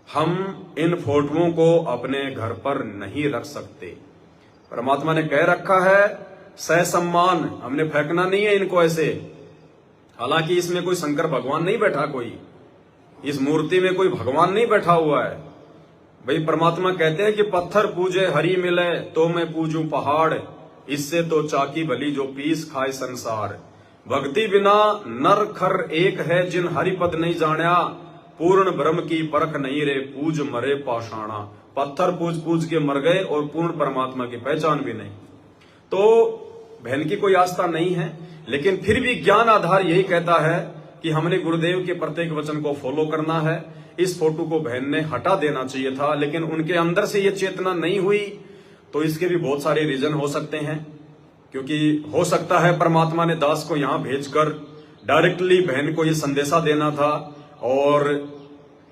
हम इन फोटोओं को अपने घर पर नहीं रख सकते। परमात्मा ने कह रखा है सहसम्मान, हमने फेंकना नहीं है इनको ऐसे। हालांकि इसमें कोई शंकर भगवान नहीं बैठा, कोई इस मूर्ति में कोई भगवान नहीं बैठा हुआ है। भाई परमात्मा कहते हैं कि पत्थर पूजे हरि मिले तो मैं पूजूं पहाड़, इससे तो चाकी भली जो पीस खाए संसार। भक्ति बिना नर खर एक है, जिन हरि पद नहीं जाना, पूर्ण ब्रह्म की परख नहीं रे, पूज मरे पाषाणा। पत्थर पूज पूज के मर गए और पूर्ण परमात्मा की पहचान भी नहीं। तो बहन की कोई आस्था नहीं है, लेकिन फिर भी ज्ञान आधार यही कहता है कि हमने गुरुदेव के प्रत्येक वचन को फॉलो करना है। इस फोटो को बहन ने हटा देना चाहिए था, लेकिन उनके अंदर से ये चेतना नहीं हुई। तो इसके भी बहुत सारे रीजन हो सकते हैं, क्योंकि हो सकता है परमात्मा ने दास को यहां भेजकर डायरेक्टली बहन को ये संदेशा देना था, और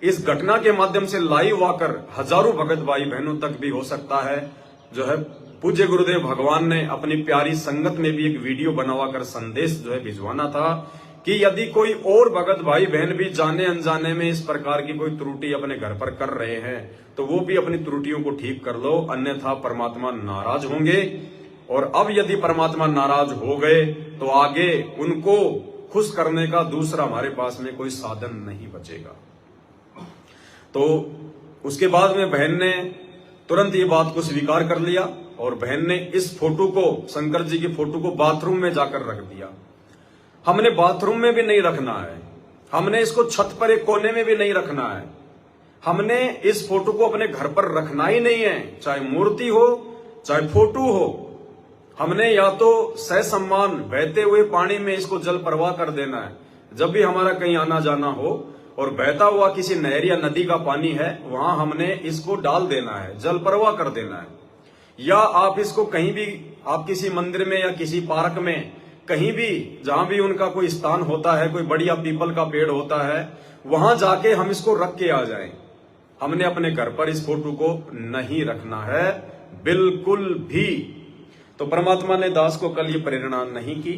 इस घटना के माध्यम से लाइव आकर हजारों भगत भाई बहनों तक भी हो सकता है जो है पूज्य गुरुदेव भगवान ने अपनी प्यारी संगत में भी एक वीडियो बनवाकर संदेश जो है भिजवाना था कि यदि कोई और भगत भाई बहन भी जाने अनजाने में इस प्रकार की कोई त्रुटि अपने घर पर कर रहे हैं तो वो भी अपनी त्रुटियों को ठीक कर लो, अन्यथा परमात्मा नाराज होंगे। और अब यदि परमात्मा नाराज हो गए तो आगे उनको खुश करने का दूसरा हमारे पास में कोई साधन नहीं बचेगा। तो उसके बाद में बहन ने तुरंत ये बात को स्वीकार कर लिया और बहन ने इस फोटो को, शंकर जी की फोटो को बाथरूम में जाकर रख दिया। हमने बाथरूम में भी नहीं रखना है, हमने इसको छत पर एक कोने में भी नहीं रखना है, हमने इस फोटो को अपने घर पर रखना ही नहीं है, चाहे मूर्ति हो चाहे फोटो हो। हमने या तो सहसम्मान बहते हुए पानी में इसको जल प्रवाह कर देना है। जब भी हमारा कहीं आना जाना हो और बहता हुआ किसी नहर या नदी का पानी है, वहां हमने इसको डाल देना है, जल प्रवाह कर देना है। या आप इसको कहीं भी, आप किसी मंदिर में या किसी पार्क में, कहीं भी जहां भी उनका कोई स्थान होता है, कोई बढ़िया पीपल का पेड़ होता है, वहां जाके हम इसको रख के आ जाएं। हमने अपने घर पर इस फोटो को नहीं रखना है बिल्कुल भी। तो परमात्मा ने दास को कल ये प्रेरणा नहीं की,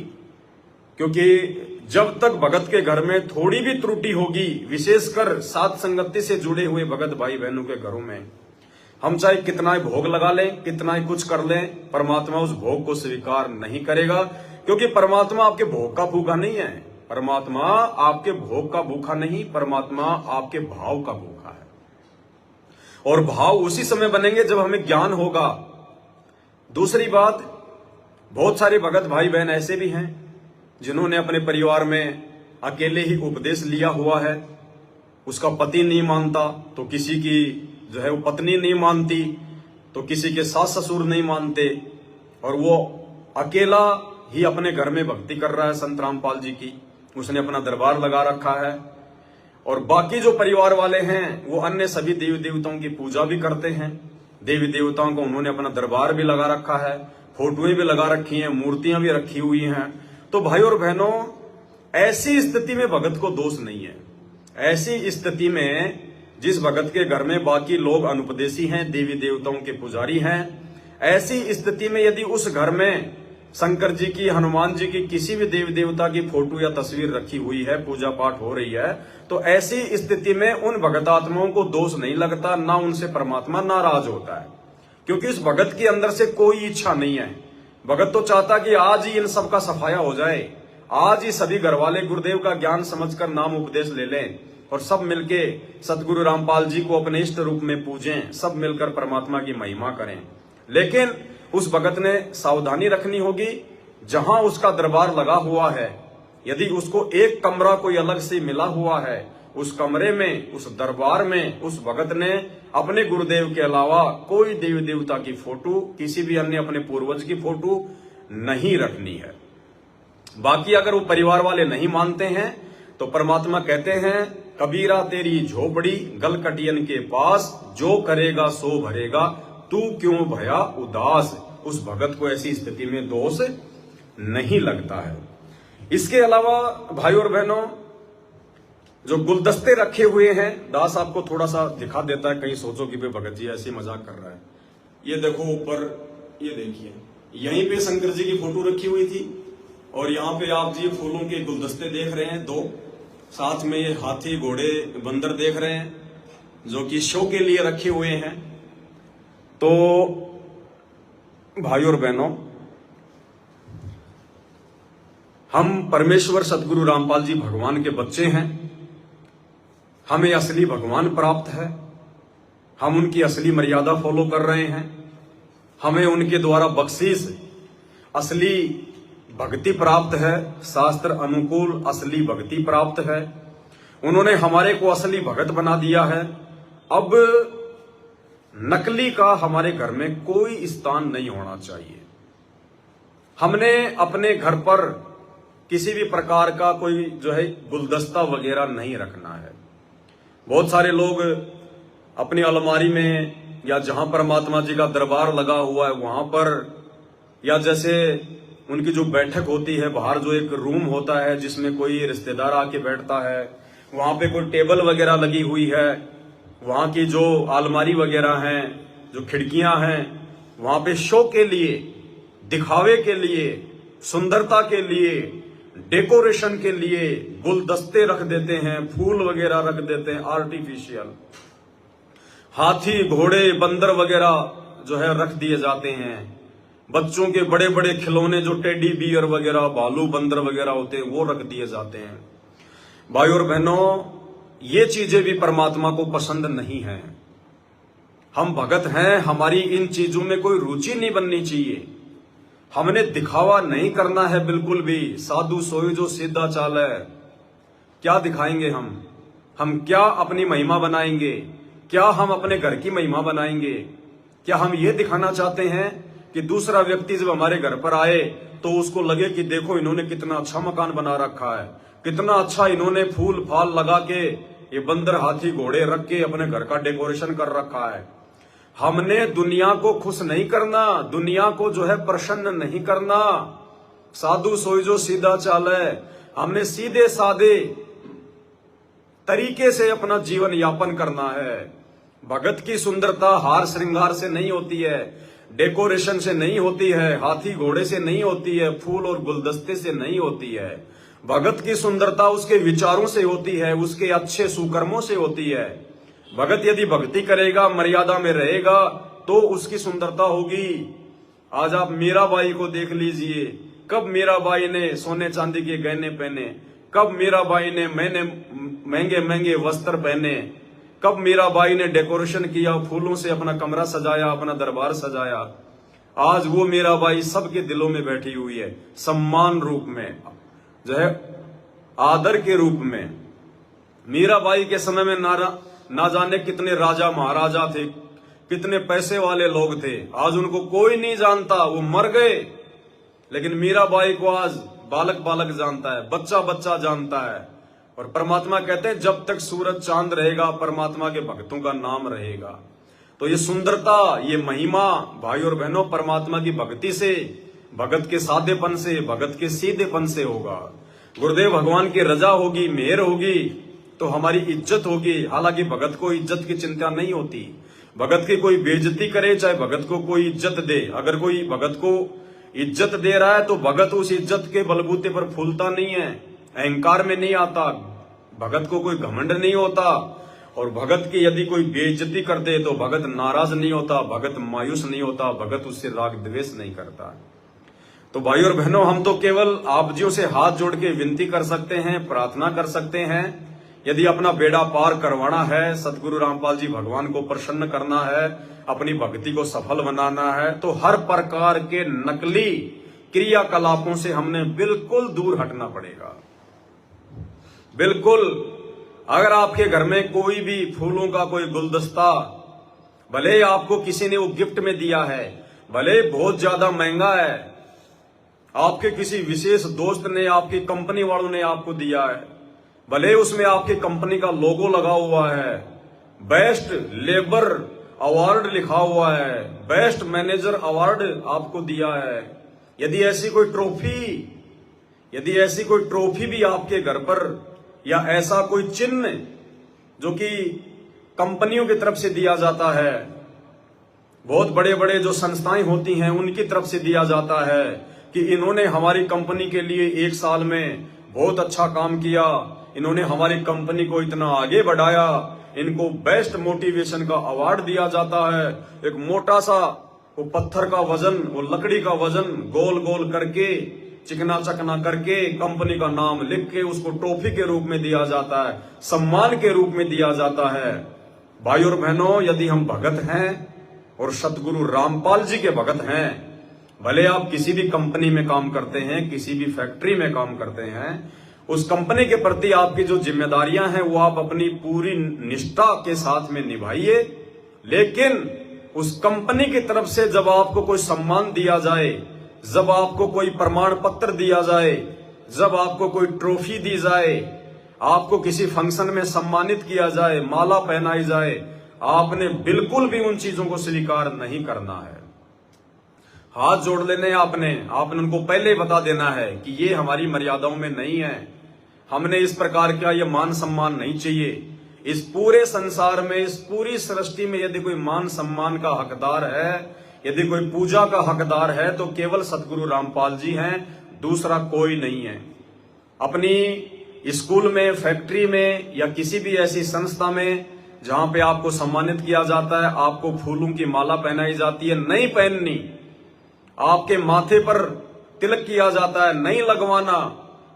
क्योंकि जब तक भगत के घर में थोड़ी भी त्रुटि होगी, विशेषकर साथ संगति से जुड़े हुए भगत भाई बहनों के घरों में, हम चाहे कितना ही भोग लगा लें, कितना ही कुछ कर लें, परमात्मा उस भोग को स्वीकार नहीं करेगा। क्योंकि परमात्मा आपके भोग का भूखा नहीं है, परमात्मा आपके भोग का भूखा नहीं, परमात्मा आपके भाव का भूखा है। और भाव उसी समय बनेंगे जब हमें ज्ञान होगा। दूसरी बात, बहुत सारे भगत भाई बहन ऐसे भी हैं जिन्होंने अपने परिवार में अकेले ही उपदेश लिया हुआ है। उसका पति नहीं मानता तो किसी की जो है वो पत्नी नहीं मानती, तो किसी के सास ससुर नहीं मानते, और वो अकेला ही अपने घर में भक्ति कर रहा है संत रामपाल जी की। उसने अपना दरबार लगा रखा है, और बाकी जो परिवार वाले हैं वो अन्य सभी देवी देवताओं की पूजा भी करते हैं। देवी देवताओं को उन्होंने अपना दरबार भी लगा रखा है, फोटोएं भी लगा रखी हैं, मूर्तियां भी रखी हुई हैं। तो भाई और बहनों, ऐसी स्थिति में भगत को दोष नहीं है। ऐसी स्थिति में जिस भगत के घर में बाकी लोग अनुपदेशी हैं, देवी देवताओं के पुजारी हैं, ऐसी स्थिति में यदि उस घर में शंकर जी की, हनुमान जी की, किसी भी देवी देवता की फोटो या तस्वीर रखी हुई है, पूजा पाठ हो रही है, तो ऐसी स्थिति में उन भगत आत्माओं को दोष नहीं लगता, ना उनसे परमात्मा नाराज होता है। क्योंकि उस भगत के अंदर से कोई इच्छा नहीं है। भगत तो चाहता कि आज ही इन सब का सफाया हो जाए, आज ही सभी घर वाले गुरुदेव का ज्ञान समझकर नाम उपदेश ले लें और सब मिलके सतगुरु रामपाल जी को अपने इष्ट रूप में पूजें, सब मिलकर परमात्मा की महिमा करें। लेकिन उस भगत ने सावधानी रखनी होगी, जहां उसका दरबार लगा हुआ है यदि उसको एक कमरा कोई अलग से मिला हुआ है, उस कमरे में, उस दरबार में उस भगत ने अपने गुरुदेव के अलावा कोई देवी देवता की फोटो, किसी भी अन्य अपने पूर्वज की फोटो नहीं रखनी है। बाकी अगर वो परिवार वाले नहीं मानते हैं तो परमात्मा कहते हैं, कबीरा तेरी झोपड़ी गलकटियन के पास, जो करेगा सो भरेगा, तू क्यों भया उदास। उस भगत को ऐसी स्थिति में दोष नहीं लगता है। इसके अलावा भाई और बहनों, जो गुलदस्ते रखे हुए हैं, दास आपको थोड़ा सा दिखा देता है, कहीं सोचो कि भगत जी ऐसे मजाक कर रहा है। ये देखो ऊपर, ये देखिए, यहीं पे शंकर जी की फोटो रखी हुई थी और यहाँ पे आप जी फूलों के गुलदस्ते देख रहे हैं 2, साथ में ये हाथी घोड़े बंदर देख रहे हैं जो कि शो के लिए रखे हुए हैं। तो भाई और बहनों, हम परमेश्वर सदगुरु रामपाल जी भगवान के बच्चे हैं, हमें असली भगवान प्राप्त है, हम उनकी असली मर्यादा फॉलो कर रहे हैं, हमें उनके द्वारा बख्शीश असली भक्ति प्राप्त है, शास्त्र अनुकूल असली भक्ति प्राप्त है। उन्होंने हमारे को असली भगत बना दिया है। अब नकली का हमारे घर में कोई स्थान नहीं होना चाहिए। हमने अपने घर पर किसी भी प्रकार का कोई जो है गुलदस्ता वगैरह नहीं रखना है। बहुत सारे लोग अपनी अलमारी में, या जहां परमात्मा जी का दरबार लगा हुआ है वहां पर, या जैसे उनकी जो बैठक होती है बाहर, जो एक रूम होता है जिसमें कोई रिश्तेदार आके बैठता है, वहां पे कोई टेबल वगैरह लगी हुई है, वहां की जो अलमारी वगैरह हैं, जो खिड़कियां हैं, वहां पे शो के लिए, दिखावे के लिए, सुंदरता के लिए, डेकोरेशन के लिए गुलदस्ते रख देते हैं, फूल वगैरह रख देते हैं आर्टिफिशियल, हाथी घोड़े बंदर वगैरह जो है रख दिए जाते हैं। बच्चों के बड़े बड़े खिलौने जो टेडी बियर वगैरह, भालू बंदर वगैरह होते हैं, वो रख दिए जाते हैं। भाई और बहनों, ये चीजें भी परमात्मा को पसंद नहीं है। हम भगत हैं, हमारी इन चीजों में कोई रुचि नहीं बननी चाहिए। हमने दिखावा नहीं करना है बिल्कुल भी। साधु सोई जो सीधा चाल है, क्या दिखाएंगे हम क्या अपनी महिमा बनाएंगे? क्या हम अपने घर की महिमा बनाएंगे? क्या हम ये दिखाना चाहते हैं कि दूसरा व्यक्ति जब हमारे घर पर आए तो उसको लगे कि देखो इन्होंने कितना अच्छा मकान बना रखा है, कितना अच्छा इन्होंने फूल फाल लगा के, ये बंदर हाथी घोड़े रख के अपने घर का डेकोरेशन कर रखा है। हमने दुनिया को खुश नहीं करना, दुनिया को जो है प्रसन्न नहीं करना। साधु सोई जो सीधा चाल है, हमने सीधे साधे तरीके से अपना जीवन यापन करना है। भगत की सुंदरता हार श्रृंगार से नहीं होती है, डेकोरेशन से नहीं होती है, हाथी घोड़े से नहीं होती है, फूल और गुलदस्ते से नहीं होती है। भगत की सुंदरता उसके विचारों से होती है, उसके अच्छे सुकर्मों से होती है। भगत यदि भक्ति करेगा, मर्यादा में रहेगा, तो उसकी सुंदरता होगी। आज आप मीराबाई को देख लीजिए, कब मीराबाई ने सोने चांदी के गहने पहने, कब मीराबाई ने महंगे महंगे वस्त्र पहने, कब मीराबाई ने डेकोरेशन किया, फूलों से अपना कमरा सजाया, अपना दरबार सजाया। आज वो मीराबाई सबके दिलों में बैठी हुई है, सम्मान रूप में, जो है आदर के रूप में। मीराबाई के समय में ना जाने कितने राजा महाराजा थे, कितने पैसे वाले लोग थे, आज उनको कोई नहीं जानता, वो मर गए। लेकिन मीराबाई को आज बालक बालक जानता है, बच्चा बच्चा जानता है। और परमात्मा कहते हैं जब तक सूरज चांद रहेगा, परमात्मा के भक्तों का नाम रहेगा। तो ये सुंदरता, ये महिमा भाई और बहनों परमात्मा की भक्ति से, भगत के सादेपन से, भगत के सीधेपन से होगा। गुरुदेव भगवान की रजा होगी, मेहर होगी तो हमारी इज्जत होगी। हालांकि भगत को इज्जत की चिंता नहीं होती। भगत की कोई बेइज्जती करे, चाहे भगत को कोई इज्जत दे, अगर कोई भगत को इज्जत दे रहा है तो भगत उस इज्जत के बलबूते पर फूलता नहीं है, अहंकार में नहीं आता, भगत को कोई घमंड नहीं होता। और भगत की यदि कोई बेइज्जती कर दे तो भगत नाराज नहीं होता, भगत मायूस नहीं होता, भगत उससे राग द्वेष नहीं करता। तो भाई और बहनों, हम तो केवल आप जियों से हाथ जोड़ के विनती कर सकते हैं, प्रार्थना कर सकते हैं। यदि अपना बेड़ा पार करवाना है, सदगुरु रामपाल जी भगवान को प्रसन्न करना है, अपनी भक्ति को सफल बनाना है, तो हर प्रकार के नकली क्रियाकलापों से हमने बिल्कुल दूर हटना पड़ेगा। बिल्कुल, अगर आपके घर में कोई भी फूलों का कोई गुलदस्ता, भले ही आपको किसी ने वो गिफ्ट में दिया है, भले ही बहुत ज्यादा महंगा है, आपके किसी विशेष दोस्त ने, आपकी कंपनी वालों ने आपको दिया है, भले ही उसमें आपकी कंपनी का लोगो लगा हुआ है, बेस्ट लेबर अवार्ड लिखा हुआ है, बेस्ट मैनेजर अवार्ड आपको दिया है, यदि ऐसी कोई ट्रॉफी भी आपके घर पर, या ऐसा कोई चिन्ह जो कि कंपनियों की तरफ से दिया जाता है, बहुत बड़े बड़े जो संस्थाएं होती हैं उनकी तरफ से दिया जाता है कि इन्होंने हमारी कंपनी के लिए 1 साल में बहुत अच्छा काम किया, इन्होंने हमारी कंपनी को इतना आगे बढ़ाया, इनको बेस्ट मोटिवेशन का अवार्ड दिया जाता है। एक मोटा सा वो पत्थर का वजन, वो लकड़ी का वजन गोल गोल करके, चिकना चकना करके, कंपनी का नाम लिख के उसको ट्रॉफी के रूप में दिया जाता है, सम्मान के रूप में दिया जाता है। भाई और बहनों, यदि हम भगत हैं और सतगुरु रामपाल जी के भगत हैं, भले आप किसी भी कंपनी में काम करते हैं, किसी भी फैक्ट्री में काम करते हैं, उस कंपनी के प्रति आपकी जो जिम्मेदारियां हैं वो आप अपनी पूरी निष्ठा के साथ में निभाइए। लेकिन उस कंपनी की तरफ से जब आपको कोई सम्मान दिया जाए, जब आपको कोई प्रमाण पत्र दिया जाए, जब आपको कोई ट्रॉफी दी जाए, आपको किसी फंक्शन में सम्मानित किया जाए, माला पहनाई जाए, आपने बिल्कुल भी उन चीजों को स्वीकार नहीं करना है। हाथ जोड़ लेने आपने उनको पहले बता देना है कि ये हमारी मर्यादाओं में नहीं है, हमने इस प्रकार का ये मान सम्मान नहीं चाहिए। इस पूरे संसार में, इस पूरी सृष्टि में यदि कोई मान सम्मान का हकदार है, यदि कोई पूजा का हकदार है, तो केवल सतगुरु रामपाल जी हैं, दूसरा कोई नहीं है। अपनी स्कूल में, फैक्ट्री में या किसी भी ऐसी संस्था में जहां पे आपको सम्मानित किया जाता है, आपको फूलों की माला पहनाई जाती है, नहीं पहननी, आपके माथे पर तिलक किया जाता है, नहीं लगवाना,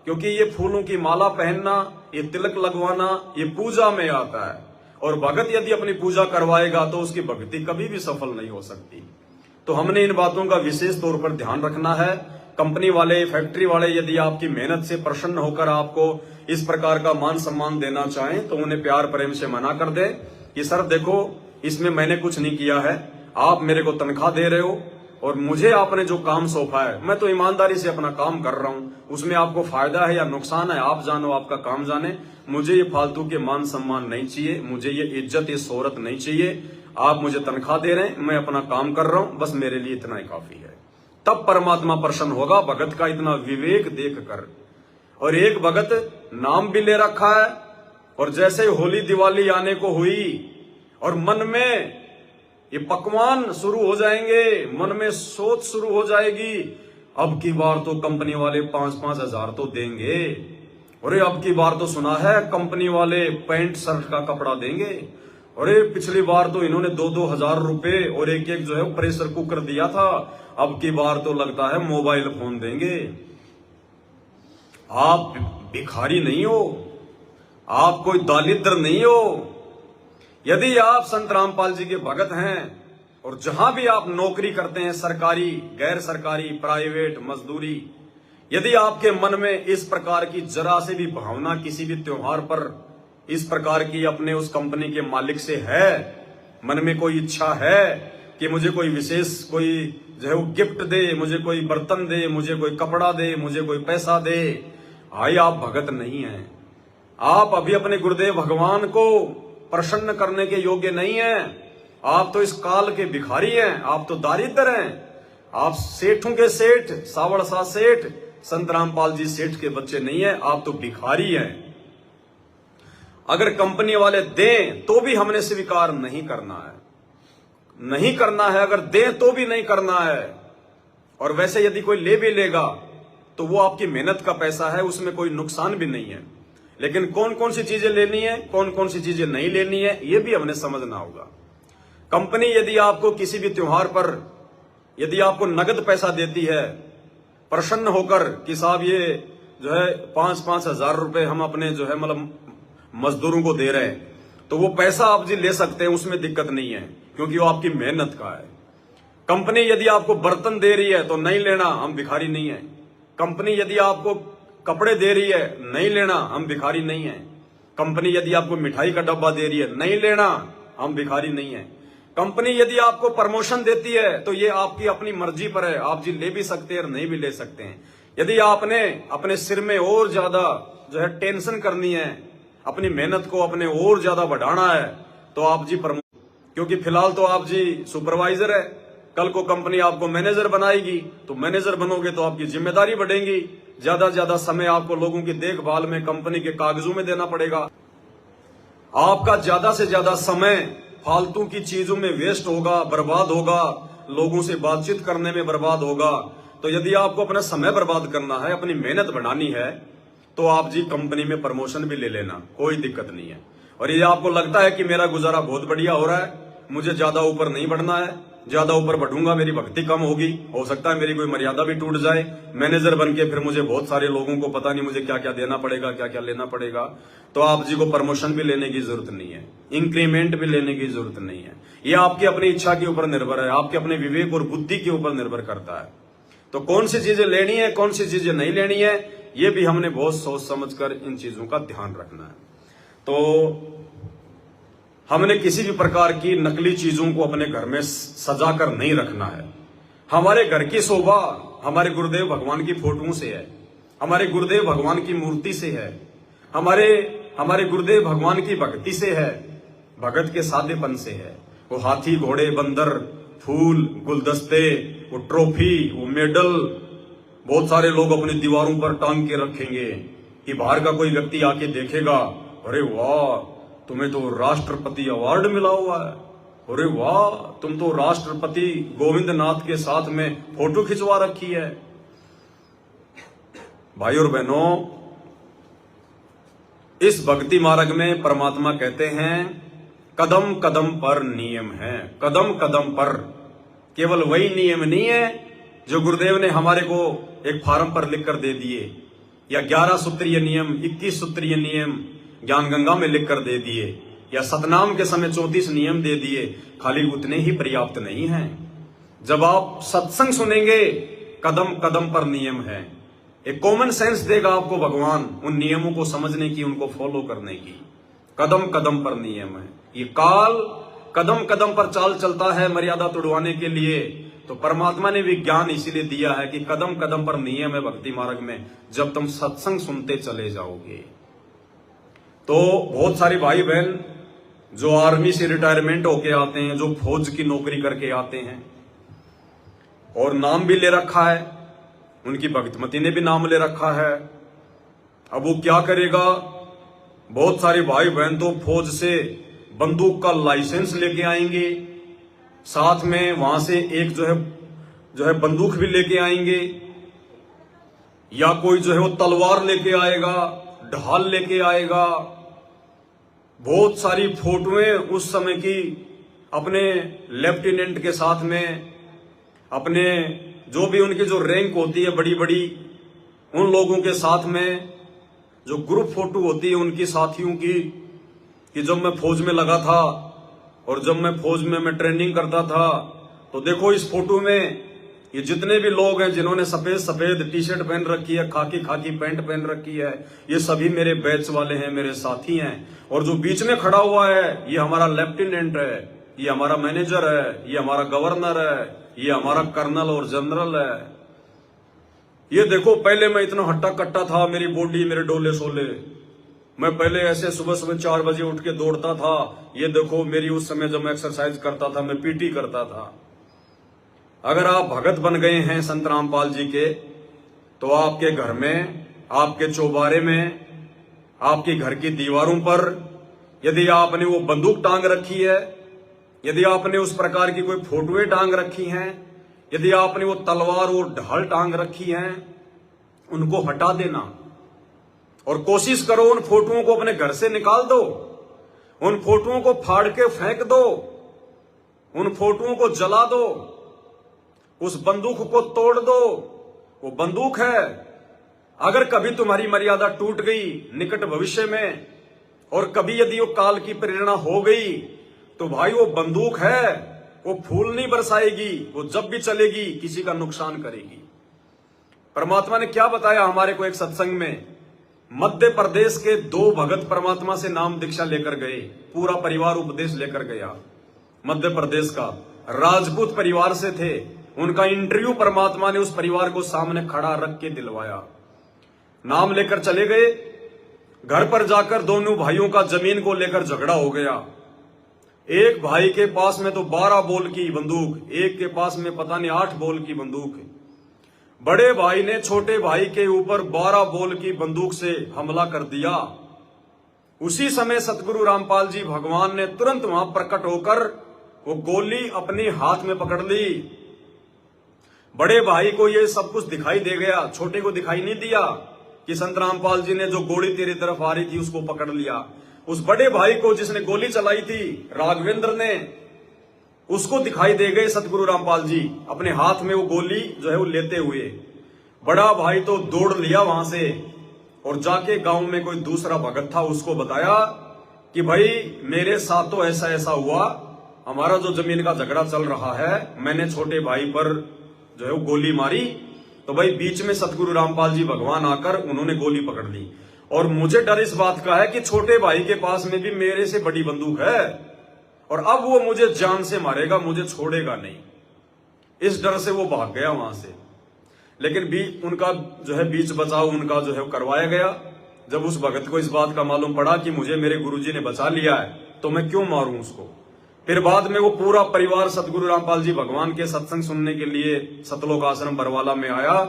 क्योंकि ये फूलों की माला पहनना, ये तिलक लगवाना, ये पूजा में आता है। और भगत यदि अपनी पूजा करवाएगा तो उसकी भक्ति कभी भी सफल नहीं हो सकती। तो हमने इन बातों का विशेष तौर पर ध्यान रखना है। कंपनी वाले, फैक्ट्री वाले यदि आपकी मेहनत से प्रसन्न होकर आपको इस प्रकार का मान सम्मान देना चाहें तो उन्हें प्यार प्रेम से मना कर दे कि सर देखो, इसमें मैंने कुछ नहीं किया है, आप मेरे को तनख्वाह दे रहे हो और मुझे आपने जो काम सौंपा है, मैं तो ईमानदारी से अपना काम कर रहा हूं, उसमें आपको फायदा है या नुकसान है आप जानो, आपका काम जाने, मुझे ये फालतू के मान सम्मान नहीं चाहिए, मुझे ये इज्जत, ये शोहरत नहीं चाहिए, आप मुझे तनख्वाह दे रहे हैं, मैं अपना काम कर रहा हूं, बस मेरे लिए इतना ही काफी है। तब परमात्मा प्रसन्न होगा भगत का इतना विवेक देख कर। और एक भगत नाम भी ले रखा है, और जैसे होली दिवाली आने को हुई और मन में ये पकवान शुरू हो जाएंगे, मन में सोच शुरू हो जाएगी, अब की बार तो कंपनी वाले 5-5 हजार तो देंगे, अरे अब की बार तो सुना है कंपनी वाले पैंट शर्ट का कपड़ा देंगे, अरे पिछली बार तो इन्होंने 2-2 हजार रुपए और एक जो है प्रेशर कुकर दिया था, अब की बार तो लगता है मोबाइल फोन देंगे। आप भिखारी नहीं हो, आप कोई दलिद्र नहीं हो। यदि आप संत रामपाल जी के भगत हैं और जहां भी आप नौकरी करते हैं, सरकारी, गैर सरकारी, प्राइवेट, मजदूरी, यदि आपके मन में इस प्रकार की जरा से भी भावना किसी भी त्योहार पर इस प्रकार की अपने उस कंपनी के मालिक से है, मन में कोई इच्छा है कि मुझे कोई विशेष कोई जो है वो गिफ्ट दे, मुझे कोई बर्तन दे, मुझे कोई कपड़ा दे, मुझे कोई पैसा दे, भाई आप भगत नहीं हैं। आप अभी अपने गुरुदेव भगवान को प्रसन्न करने के योग्य नहीं हैं। आप तो इस काल के भिखारी हैं, आप तो दारिद्र हैं, आप सेठों के सेठ, सावड़ सा सेठ, संत रामपाल जी सेठ के बच्चे नहीं हैं, आप तो भिखारी हैं। अगर कंपनी वाले दें तो भी हमने स्वीकार नहीं करना है, नहीं करना है, अगर दें तो भी नहीं करना है। और वैसे यदि कोई ले भी लेगा तो वो आपकी मेहनत का पैसा है, उसमें कोई नुकसान भी नहीं है। लेकिन कौन कौन सी चीजें लेनी है, कौन कौन सी चीजें नहीं लेनी है, ये भी हमने समझना होगा। कंपनी यदि आपको किसी भी त्योहार पर यदि आपको नगद पैसा देती है, प्रसन्न होकर कि साहब ये जो है 5-5 हजार रुपए हम अपने जो है मतलब मजदूरों को दे रहे हैं, तो वो पैसा आप जी ले सकते हैं, उसमें दिक्कत नहीं है, क्योंकि वो आपकी मेहनत का है। कंपनी यदि आपको बर्तन दे रही है तो नहीं लेना, हम भिखारी नहीं है। कंपनी यदि आपको कपड़े दे रही है, नहीं लेना, हम भिखारी नहीं है। कंपनी यदि आपको मिठाई का डब्बा दे रही है, नहीं लेना, हम भिखारी नहीं है। कंपनी यदि आपको प्रमोशन देती है तो ये आपकी अपनी मर्जी पर है, आप जी ले भी सकते हैं और नहीं भी ले सकते हैं। यदि आपने अपने सिर में और ज्यादा जो है टेंशन करनी है, अपनी मेहनत को अपने और ज्यादा बढ़ाना है, तो आप जी क्योंकि फिलहाल तो आप जी सुपरवाइजर है, कल को कंपनी आपको मैनेजर बनाएगी, तो मैनेजर बनोगे तो आपकी जिम्मेदारी बढ़ेगी, ज्यादा समय आपको लोगों की देखभाल में, कंपनी के कागजों में देना पड़ेगा। आपका ज्यादा से ज्यादा समय फालतू की चीजों में वेस्ट होगा, बर्बाद होगा, लोगों से बातचीत करने में बर्बाद होगा। तो यदि आपको अपना समय बर्बाद करना है, अपनी मेहनत बढ़ानी है, तो आप जी कंपनी में प्रमोशन भी ले लेना, कोई दिक्कत नहीं है। और ये आपको लगता है कि मेरा गुजारा बहुत बढ़िया हो रहा है, मुझे ज्यादा ऊपर नहीं बढ़ना है, ज्यादा ऊपर बढ़ूंगा मेरी भक्ति कम होगी, हो सकता है मेरी कोई मर्यादा भी टूट जाए, मैनेजर बन के फिर मुझे बहुत सारे लोगों को पता नहीं मुझे क्या क्या देना पड़ेगा, क्या क्या लेना पड़ेगा, तो आप जी को प्रमोशन भी लेने की जरूरत नहीं है, इंक्रीमेंट भी लेने की जरूरत नहीं है। ये आपकी अपनी इच्छा के ऊपर निर्भर है, आपके अपने विवेक और बुद्धि के ऊपर निर्भर करता है। तो कौन सी चीजें लेनी है, कौन सी चीजें नहीं लेनी है, ये भी हमने बहुत सोच समझकर इन चीजों का ध्यान रखना है। तो हमने किसी भी प्रकार की नकली चीजों को अपने घर में सजाकर नहीं रखना है। हमारे घर की शोभा हमारे गुरुदेव भगवान की फोटोओं से है, हमारे गुरुदेव भगवान की मूर्ति से है, हमारे गुरुदेव भगवान की भक्ति से है, भगत के सादेपन से है। वो हाथी, घोड़े, बंदर, फूल, गुलदस्ते, वो ट्रॉफी, वो मेडल बहुत सारे लोग अपनी दीवारों पर टांग के रखेंगे कि बाहर का कोई व्यक्ति आके देखेगा, अरे वाह तुम्हें तो राष्ट्रपति अवार्ड मिला हुआ है, अरे वाह तुम तो राष्ट्रपति गोविंद नाथ के साथ में फोटो खिंचवा रखी है। भाई और बहनों, इस भक्ति मार्ग में परमात्मा कहते हैं कदम कदम पर नियम है, कदम कदम पर। केवल वही नियम नहीं है जो गुरुदेव ने हमारे को एक फार्म पर लिखकर दे दिए, या 11 सूत्रीय नियम, 21 सूत्रीय नियम ज्ञान गंगा में लिखकर दे दिए, या सतनाम के समय 34 नियम दे दिए, खाली उतने ही पर्याप्त नहीं है। जब आप सत्संग सुनेंगे, कदम कदम पर नियम है, एक कॉमन सेंस देगा आपको भगवान उन नियमों को समझने की, उनको फॉलो करने की। कदम कदम पर नियम है। ये काल कदम कदम पर चाल चलता है मर्यादा तोड़वाने के लिए, तो परमात्मा ने भी ज्ञान इसीलिए दिया है कि कदम कदम पर नियम है भक्ति मार्ग में, जब तुम सत्संग सुनते चले जाओगे। तो बहुत सारे भाई बहन जो आर्मी से रिटायरमेंट होके आते हैं, जो फौज की नौकरी करके आते हैं और नाम भी ले रखा है, उनकी भक्तमती ने भी नाम ले रखा है, अब वो क्या करेगा? बहुत सारे भाई बहन तो फौज से बंदूक का लाइसेंस लेके आएंगे, साथ में वहां से एक जो है बंदूक भी लेके आएंगे, या कोई जो है वो तलवार लेके आएगा, ढाल लेके आएगा। बहुत सारी फोटोएं उस समय की अपने लेफ्टिनेंट के साथ में, अपने जो भी उनकी जो रैंक होती है बड़ी बड़ी, उन लोगों के साथ में जो ग्रुप फोटो होती है उनकी साथियों की, कि जब मैं फौज में लगा था और जब मैं फौज में मैं ट्रेनिंग करता था, तो देखो इस फोटो में ये जितने भी लोग हैं जिन्होंने सफेद सफेद टी शर्ट पहन रखी है, खाकी खाकी पैंट पहन रखी है, ये सभी मेरे बैच वाले हैं, मेरे साथी हैं। और जो बीच में खड़ा हुआ है ये हमारा लेफ्टिनेंट है, ये हमारा मैनेजर है, ये हमारा गवर्नर है, ये हमारा कर्नल और जनरल है। ये देखो पहले मैं इतना हट्टा कट्टा था, मेरी बॉडी, मेरे डोले शोले, मैं पहले ऐसे सुबह सुबह 4 बजे उठ के दौड़ता था, ये देखो मेरी उस समय जब मैं एक्सरसाइज करता था, मैं पीटी करता था। अगर आप भगत बन गए हैं संत रामपाल जी के, तो आपके घर में, आपके चौबारे में, आपके घर की दीवारों पर यदि आपने वो बंदूक टांग रखी है, यदि आपने उस प्रकार की कोई फोटोएं टांग रखी हैं, यदि आपने वो तलवार और ढाल टांग रखी हैं, उनको हटा देना और कोशिश करो उन फोटोओं को अपने घर से निकाल दो, उन फोटोओं को फाड़ के फेंक दो, उन फोटोओं को जला दो, उस बंदूक को तोड़ दो। वो बंदूक है, अगर कभी तुम्हारी मर्यादा टूट गई निकट भविष्य में, और कभी यदि वो काल की प्रेरणा हो गई, तो भाई वो बंदूक है, वो फूल नहीं बरसाएगी, वो जब भी चलेगी किसी का नुकसान करेगी। परमात्मा ने क्या बताया हमारे को एक सत्संग में, मध्य प्रदेश के 2 भगत परमात्मा से नाम दीक्षा लेकर गए, पूरा परिवार उपदेश लेकर गया। मध्य प्रदेश का राजपूत परिवार से थे, उनका इंटरव्यू परमात्मा ने उस परिवार को सामने खड़ा रख के दिलवाया। नाम लेकर चले गए, घर पर जाकर दोनों भाइयों का जमीन को लेकर झगड़ा हो गया। एक भाई के पास में तो 12 बोल की बंदूक, एक के पास में पता नहीं 8 बोल की बंदूक। बड़े भाई ने छोटे भाई के ऊपर 12 बोल की बंदूक से हमला कर दिया। उसी समय सतगुरु रामपाल जी भगवान ने तुरंत वहां प्रकट होकर वो गोली अपने हाथ में पकड़ ली। बड़े भाई को ये सब कुछ दिखाई दे गया, छोटे को दिखाई नहीं दिया कि संत रामपाल जी ने जो गोली तेरी तरफ आ रही थी उसको पकड़ लिया। उस बड़े भाई को जिसने गोली चलाई थी राघवेंद्र ने, उसको दिखाई दे गए सतगुरु रामपाल जी अपने हाथ में वो गोली जो है वो लेते हुए। बड़ा भाई तो दौड़ लिया वहां से और जाके गांव में कोई दूसरा भगत था उसको बताया कि भाई मेरे साथ तो ऐसा ऐसा हुआ, हमारा जो जमीन का झगड़ा चल रहा है, मैंने छोटे भाई पर जो है वो गोली मारी, तो भाई बीच में सतगुरु रामपाल जी भगवान आकर उन्होंने गोली पकड़ ली। और मुझे डर इस बात का है कि छोटे भाई के पास में भी मेरे से बड़ी बंदूक है और अब वो मुझे जान से मारेगा, मुझे छोड़ेगा नहीं। इस डर से वो भाग गया वहां से। लेकिन उनका जो है बीच बचाव उनका जो है करवाया गया। जब उस भगत को इस बात का मालूम पड़ा कि मुझे मेरे गुरुजी ने बचा लिया है तो मैं क्यों मारूं उसको, फिर बाद में वो पूरा परिवार सतगुरु रामपाल जी भगवान के सत्संग सुनने के लिए सतलोक आश्रम बरवाला में आया।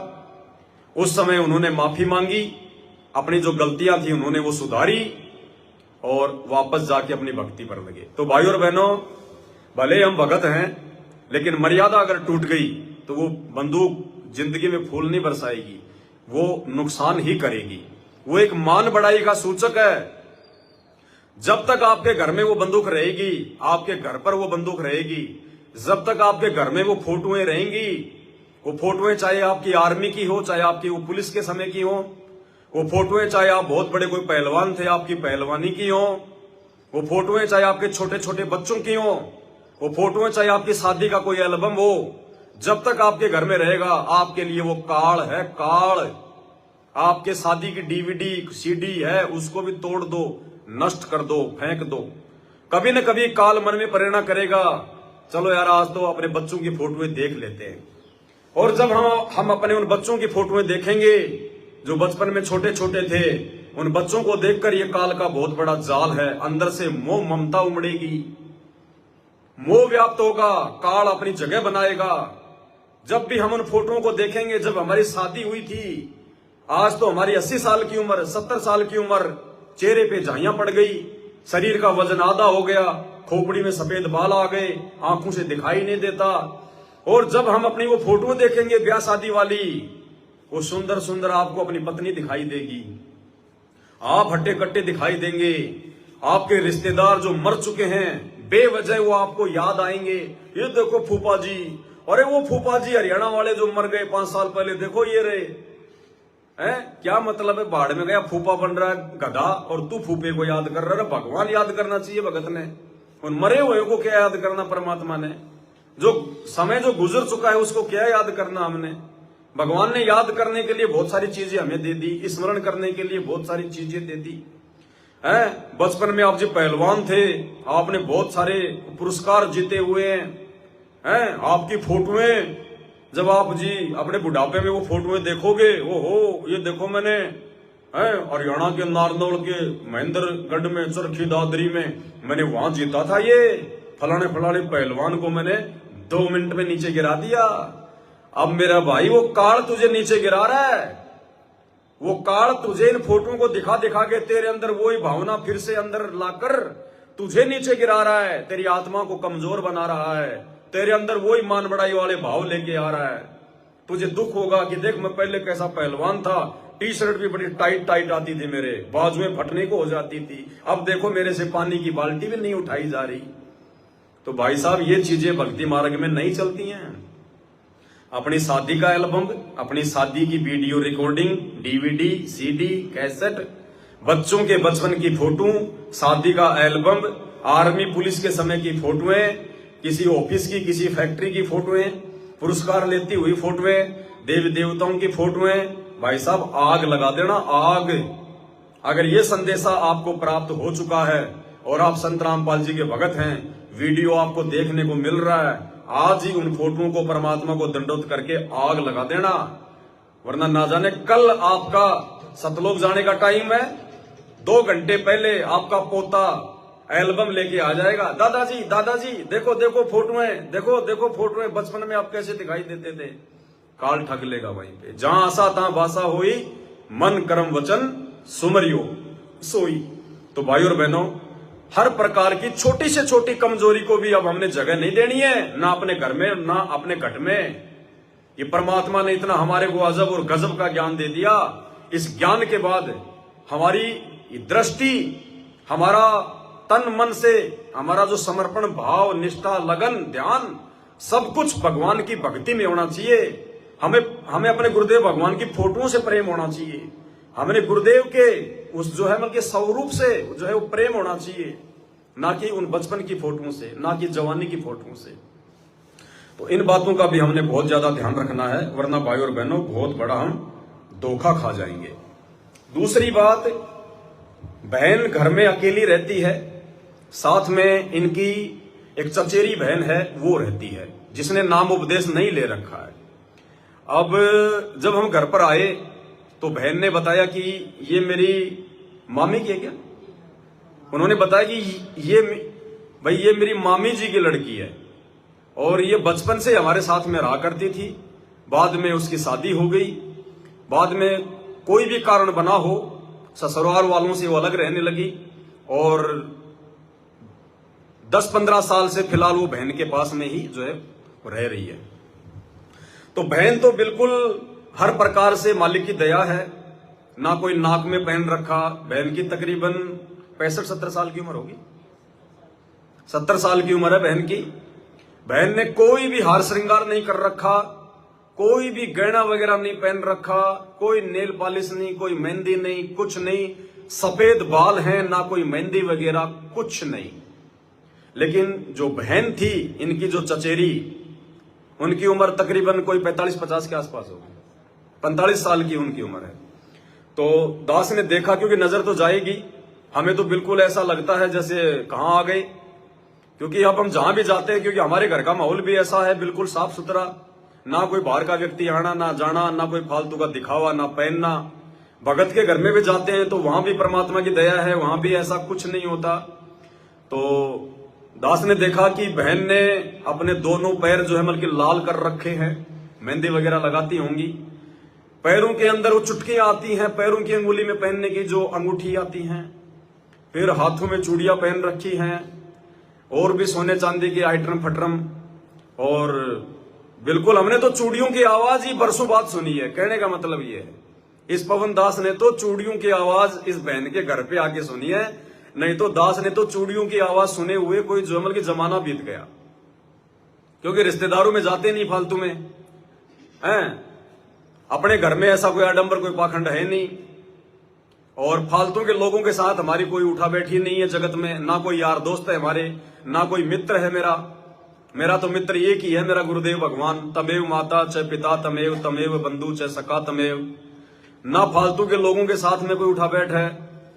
उस समय उन्होंने माफी मांगी, अपनी जो गलतियां थी उन्होंने वो सुधारी और वापस जाके अपनी भक्ति पर लगे। तो भाइयों और बहनों, भले हम भगत हैं लेकिन मर्यादा अगर टूट गई तो वो बंदूक जिंदगी में फूल नहीं बरसाएगी, वो नुकसान ही करेगी। वो एक मान बढ़ाई का सूचक है। जब तक आपके घर में वो बंदूक रहेगी, आपके घर पर वो बंदूक रहेगी, जब तक आपके घर में वो फोटोएं रहेंगी, वो फोटोएं चाहे आपकी आर्मी की हो, चाहे आपकी वो पुलिस के समय की हो, वो फोटोएं चाहे आप बहुत बड़े कोई पहलवान थे आपकी पहलवानी की हो, वो फोटोएं चाहे आपके छोटे छोटे बच्चों की हो, वो फोटोएं चाहे आपकी शादी का कोई एल्बम हो, जब तक आपके घर में रहेगा आपके लिए वो काल है, काल। आपके शादी की डीवीडी सीडी है उसको भी तोड़ दो, नष्ट कर दो, फेंक दो। कभी न कभी काल मन में प्रेरणा करेगा, चलो यार आज तो अपने बच्चों की फोटोएं देख लेते हैं। और जब हम अपने उन बच्चों की फोटोएं देखेंगे जो बचपन में छोटे छोटे थे, उन बच्चों को देखकर ये काल का बहुत बड़ा जाल है, अंदर से मोह ममता उमड़ेगी, मोह व्याप्त होगा, काल अपनी जगह बनाएगा। जब भी हम उन फोटोओं को देखेंगे, जब हमारी शादी हुई थी, आज तो हमारी 80 साल की उम्र, 70 साल की उम्र, चेहरे पे झाइयां पड़ गई, शरीर का वजन आधा हो गया, खोपड़ी में सफेद बाल आ गए, आंखों से दिखाई नहीं देता। और जब हम अपनी वो फोटो देखेंगे ब्याह शादी वाली, वो सुंदर सुंदर आपको अपनी पत्नी दिखाई देगी, आप हट्टे कट्टे दिखाई देंगे, आपके रिश्तेदार जो मर चुके हैं बेवजह वो आपको याद आएंगे। ये देखो फूफा जी, अरे वो फूफा जी हरियाणा वाले जो मर गए 5 साल पहले, देखो ये रहे हैं। क्या मतलब है, बाढ़ में गया फूफा बन रहा है गधा और तू फूफे को याद कर रहा है। भगवान याद करना चाहिए भगत ने, उन मरे हुए को क्या याद करना परमात्मा ने, जो समय जो गुजर चुका है उसको क्या याद करना हमने। भगवान ने याद करने के लिए बहुत सारी चीजें हमें दे दी, स्मरण करने के लिए बहुत सारी चीजें दे दी हैं। बचपन में आप जी पहलवान थे, आपने बहुत सारे पुरस्कार जीते हुए हैं। आपकी फोटोएं जब आप जी अपने बुढ़ापे में वो फोटोएं देखोगे, ओहो ये देखो मैंने हरियाणा के नारनौल के महेंद्रगढ़ में चरखी दादरी में मैंने वहां जीता था, ये फलाने फलाने पहलवान को मैंने 2 मिनट में नीचे गिरा दिया। अब मेरा भाई वो काल तुझे नीचे गिरा रहा है, वो काल तुझे इन फोटो को दिखा दिखा के तेरे अंदर वही भावना फिर से अंदर लाकर तुझे नीचे गिरा रहा है, तेरी आत्मा को कमजोर बना रहा है, तेरे अंदर वही मान बढ़ाई वाले भाव लेके आ रहा है। तुझे दुख होगा कि देख मैं पहले कैसा पहलवान था, टी शर्ट भी बड़ी टाइट टाइट आती थी, मेरे बाजुएं फटने को हो जाती थी, अब देखो मेरे से पानी की बाल्टी भी नहीं उठाई जा रही। तो भाई साहब ये चीजें भक्ति मार्ग में नहीं चलती हैं। अपनी शादी का एल्बम, अपनी शादी की video recording, DVD CD cassette, बच्चों के बचपन की फोटो, शादी का एल्बम, आर्मी पुलिस के समय की फोटोएं, किसी ऑफिस की किसी फैक्ट्री की फोटोएं, पुरस्कार लेती हुई फोटोएं, देवी देवताओं की फोटोएं, भाई साहब आग लगा देना, आग। अगर ये संदेशा आपको प्राप्त हो चुका है और आप संत रामपाल जी के भगत हैं, वीडियो आपको देखने को मिल रहा है, आज ही उन फोटोओं को परमात्मा को दंडोत करके आग लगा देना, वरना ना जाने कल आपका सतलोक जाने का टाइम है, 2 घंटे पहले आपका पोता एल्बम लेके आ जाएगा, दादाजी दादाजी देखो देखो फोटोएं, देखो देखो फोटोएं, बचपन में आप कैसे दिखाई देते थे। काल ठग लेगा वहीं पे। जहां आशा तहां बासा हुई, मन कर्म वचन सुमरियो सोई। तो भाई और बहनों, हर प्रकार की छोटी से छोटी कमजोरी को भी अब हमने जगह नहीं देनी है, ना अपने घर में ना अपने घट में। ये परमात्मा ने इतना हमारे को अजब और गजब का ज्ञान दे दिया। इस ज्ञान के बाद हमारी दृष्टि, हमारा तन मन से, हमारा जो समर्पण भाव, निष्ठा, लगन, ध्यान, सब कुछ भगवान की भक्ति में होना चाहिए। हमें अपने गुरुदेव भगवान की फोटोओं से प्रेम होना चाहिए। हमें गुरुदेव के उस जो है मतलब स्वरूप से जो है वो प्रेम होना चाहिए, ना कि उन बचपन की फोटोओं से, ना कि जवानी की फोटोओं से। तो इन बातों का भी हमने बहुत ज्यादा ध्यान रखना है, वरना भाई और बहनों बहुत बड़ा हम धोखा खा जाएंगे। दूसरी बात, बहन घर में अकेली रहती है, साथ में इनकी एक चचेरी बहन है वो रहती है, जिसने नाम उपदेश नहीं ले रखा है। अब जब हम घर पर आए तो बहन ने बताया कि ये मेरी मामी की है क्या। उन्होंने बताया कि ये मेरी मामी जी की लड़की है और ये बचपन से हमारे साथ में रहा करती थी। बाद में उसकी शादी हो गई, बाद में कोई भी कारण बना हो, ससुराल वालों से वो अलग रहने लगी और 10-15 साल से फिलहाल वो बहन के पास में ही जो है रह रही है। तो बहन तो बिल्कुल हर प्रकार से मालिक की दया है, ना कोई नाक में पहन रखा। बहन की तकरीबन 65-70 साल की उम्र होगी, 70 साल की उम्र है बहन की। बहन ने कोई भी हार श्रृंगार नहीं कर रखा, कोई भी गहना वगैरह नहीं पहन रखा, कोई नेल पॉलिश नहीं, कोई मेहंदी नहीं, कुछ नहीं। सफेद बाल हैं, ना कोई मेहंदी वगैरह, कुछ नहीं। लेकिन जो बहन थी, इनकी जो चचेरी, उनकी उम्र तकरीबन कोई 45-50 के आसपास होगी, 45 साल की उनकी उम्र है। तो दास ने देखा, क्योंकि नजर तो जाएगी, हमें तो बिल्कुल ऐसा लगता है जैसे कहां आ गए, क्योंकि अब हम जहां भी जाते हैं, क्योंकि हमारे घर का माहौल भी ऐसा है, बिल्कुल साफ सुथरा, ना कोई बाहर का व्यक्ति आना ना जाना, ना कोई फालतू का दिखावा, ना पहनना। भगत के घर में भी जाते हैं तो वहां भी परमात्मा की दया है, वहां भी ऐसा कुछ नहीं होता। तो दास ने देखा कि बहन ने अपने दोनों पैर जो है बल्कि लाल कर रखे हैं, मेहंदी वगैरह लगाती होंगी। पैरों के अंदर वो चुटकियां आती हैं, पैरों की अंगुली में पहनने की जो अंगूठी आती हैं, फिर हाथों में चूड़ियां पहन रखी हैं, और भी सोने चांदी के आइटम फटरम। और बिल्कुल हमने तो चूड़ियों की आवाज ही बरसों बाद सुनी है। कहने का मतलब ये है, इस पवन दास ने तो चूड़ियों की आवाज इस बहन के घर पे आके सुनी है, नहीं तो दास ने तो चूड़ियों की आवाज सुने हुए कोई जमल की जमाना बीत गया। क्योंकि रिश्तेदारों में जाते नहीं फालतू में हैं, अपने घर में ऐसा कोई आडंबर, कोई पाखंड है नहीं, और फालतू के लोगों के साथ हमारी कोई उठा बैठी नहीं है जगत में। ना कोई यार दोस्त है हमारे, ना कोई मित्र है मेरा तो मित्र एक ही है, मेरा गुरुदेव भगवान। तमेव माता च पिता तमेव, तमेव बंधु च सखा तमेव। ना फालतू के लोगों के साथ में कोई उठा बैठ है।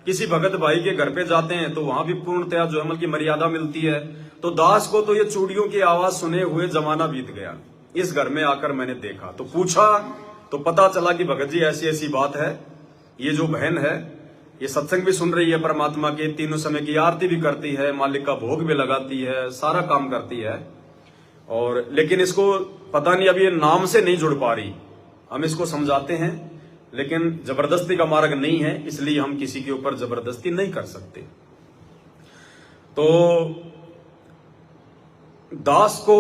किसी भगत भाई के घर पे जाते हैं तो वहां भी पूर्णतया जो अमल की मर्यादा मिलती है। तो दास को तो ये चूड़ियों की आवाज सुने हुए जमाना बीत गया। इस घर में आकर मैंने देखा तो पूछा, तो पता चला कि भगत जी ऐसी ऐसी बात है। ये जो बहन है ये सत्संग भी सुन रही है परमात्मा के, तीनों समय की आरती भी करती है, मालिक का भोग भी लगाती है, सारा काम करती है। और लेकिन इसको पता नहीं अभी ये नाम से नहीं जुड़ पा रही। हम इसको समझाते हैं, लेकिन जबरदस्ती का मार्ग नहीं है, इसलिए हम किसी के ऊपर जबरदस्ती नहीं कर सकते। तो दास को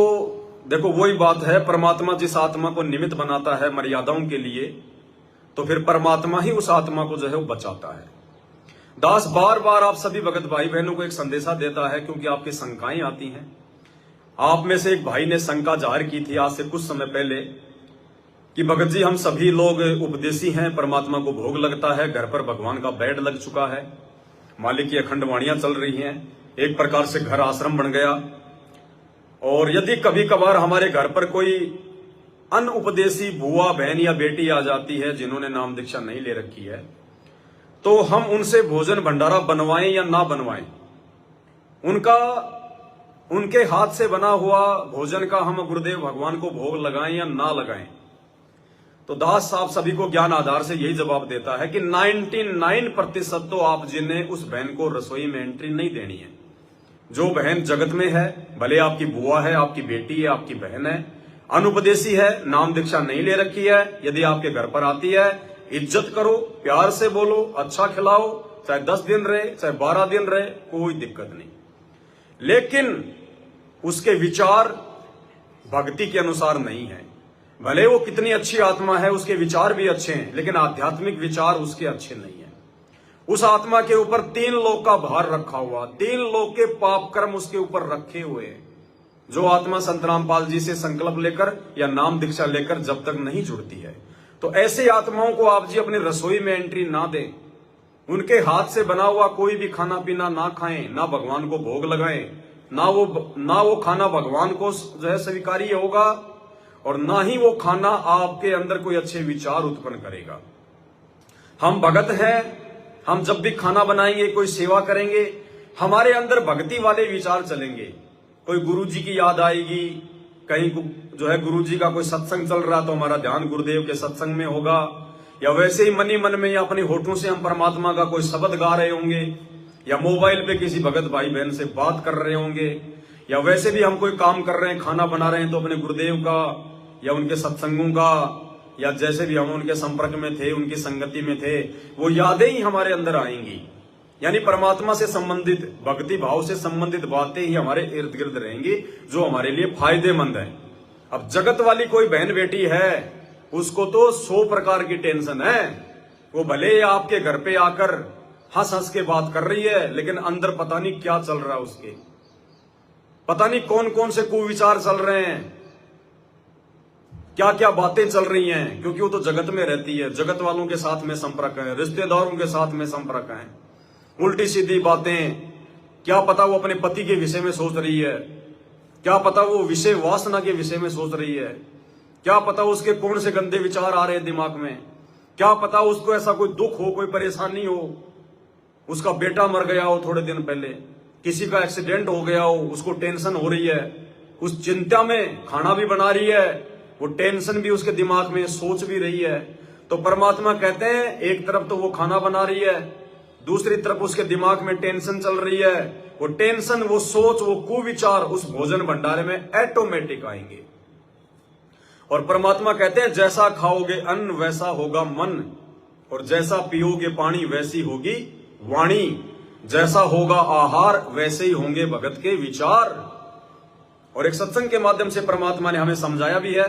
देखो, वही बात है, परमात्मा जिस आत्मा को निमित्त बनाता है मर्यादाओं के लिए, तो फिर परमात्मा ही उस आत्मा को जो है वो बचाता है। दास बार बार आप सभी भगत भाई बहनों को एक संदेशा देता है, क्योंकि आपकी शंकाएं आती हैं। आप में से एक भाई ने शंका जाहिर की थी आज से कुछ समय पहले कि भगत जी हम सभी लोग उपदेशी हैं, परमात्मा को भोग लगता है, घर पर भगवान का बेड लग चुका है, मालिक की अखंड वाणियां चल रही हैं, एक प्रकार से घर आश्रम बन गया। और यदि कभी कभार हमारे घर पर कोई अनउपदेशी बुआ बहन या बेटी आ जाती है जिन्होंने नाम दीक्षा नहीं ले रखी है, तो हम उनसे भोजन भंडारा बनवाएं या ना बनवाएं, उनके हाथ से बना हुआ भोजन का हम गुरुदेव भगवान को भोग लगाएं या ना लगाएं, तो दास साहब सभी को ज्ञान आधार से यही जवाब देता है कि 99% तो आप जिन्हें उस बहन को रसोई में एंट्री नहीं देनी है। जो बहन जगत में है, भले आपकी बुआ है, आपकी बेटी है, आपकी बहन है, अनुपदेशी है, नाम दीक्षा नहीं ले रखी है, यदि आपके घर पर आती है, इज्जत करो, प्यार से बोलो, अच्छा खिलाओ, चाहे 10 दिन रहे, चाहे 12 दिन रहे, कोई दिक्कत नहीं। लेकिन उसके विचार भक्ति के अनुसार नहीं है। भले वो कितनी अच्छी आत्मा है, उसके विचार भी अच्छे हैं, लेकिन आध्यात्मिक विचार उसके अच्छे नहीं है। उस आत्मा के ऊपर 3 लोक का भार रखा हुआ, 3 लोक के पाप कर्म उसके ऊपर रखे हुए हैं। जो आत्मा संत रामपाल जी से संकल्प लेकर या नाम दीक्षा लेकर जब तक नहीं जुड़ती है, तो ऐसे आत्माओं को आप जी अपनी रसोई में एंट्री ना दें। उनके हाथ से बना हुआ कोई भी खाना पीना ना खाएं, ना भगवान को भोग लगाएं, ना वो खाना भगवान को जो है स्वीकार्य होगा, और ना ही वो खाना आपके अंदर कोई अच्छे विचार उत्पन्न करेगा। हम भगत हैं, हम जब भी खाना बनाएंगे, कोई सेवा करेंगे, हमारे अंदर भक्ति वाले विचार चलेंगे। कोई गुरु जी की याद आएगी, कहीं जो है गुरु जी का कोई सत्संग चल रहा तो हमारा ध्यान गुरुदेव के सत्संग में होगा, या वैसे ही मन ही मन में या अपनी होठों से हम परमात्मा का कोई शब्द गा रहे होंगे, या मोबाइल पे किसी भगत भाई बहन से बात कर रहे होंगे, या वैसे भी हम कोई काम कर रहे हैं, खाना बना रहे हैं, तो अपने गुरुदेव का या उनके सत्संगों का, या जैसे भी हम उनके संपर्क में थे, उनकी संगति में थे, वो यादें ही हमारे अंदर आएंगी। यानी परमात्मा से संबंधित, भक्ति भाव से संबंधित बातें ही हमारे इर्द गिर्द रहेंगी, जो हमारे लिए फायदेमंद है। अब जगत वाली कोई बहन बेटी है, उसको तो 100 प्रकार की टेंशन है। वो भले आपके घर पे आकर हंस हंस के बात कर रही है, लेकिन अंदर पता नहीं क्या चल रहा है उसके, पता नहीं कौन कौन से कुविचार चल रहे हैं, क्या क्या बातें चल रही हैं, क्योंकि वो तो जगत में रहती है, जगत वालों के साथ में संपर्क है, रिश्तेदारों के साथ में संपर्क है, उल्टी सीधी बातें। क्या पता वो अपने पति के विषय में सोच रही है, क्या पता वो विषय वासना के विषय में सोच रही है, क्या पता उसके कौन से गंदे विचार आ रहे हैं दिमाग में, क्या पता उसको ऐसा कोई दुख हो, कोई परेशानी हो, उसका बेटा मर गया हो थोड़े दिन पहले, किसी का एक्सीडेंट हो गया हो, उसको टेंशन हो रही है, उस चिंता में खाना भी बना रही है, वो टेंशन भी उसके दिमाग में, सोच भी रही है। तो परमात्मा कहते हैं एक तरफ तो वो खाना बना रही है, दूसरी तरफ उसके दिमाग में टेंशन चल रही है। वो टेंशन, वो सोच, वो कुविचार उस भोजन भंडारे में ऑटोमेटिक आएंगे। और परमात्मा कहते हैं जैसा खाओगे अन्न वैसा होगा मन, और जैसा पियोगे पानी वैसी होगी वाणी, जैसा होगा आहार वैसे ही होंगे भगत के विचार। और एक सत्संग के माध्यम से परमात्मा ने हमें समझाया भी है।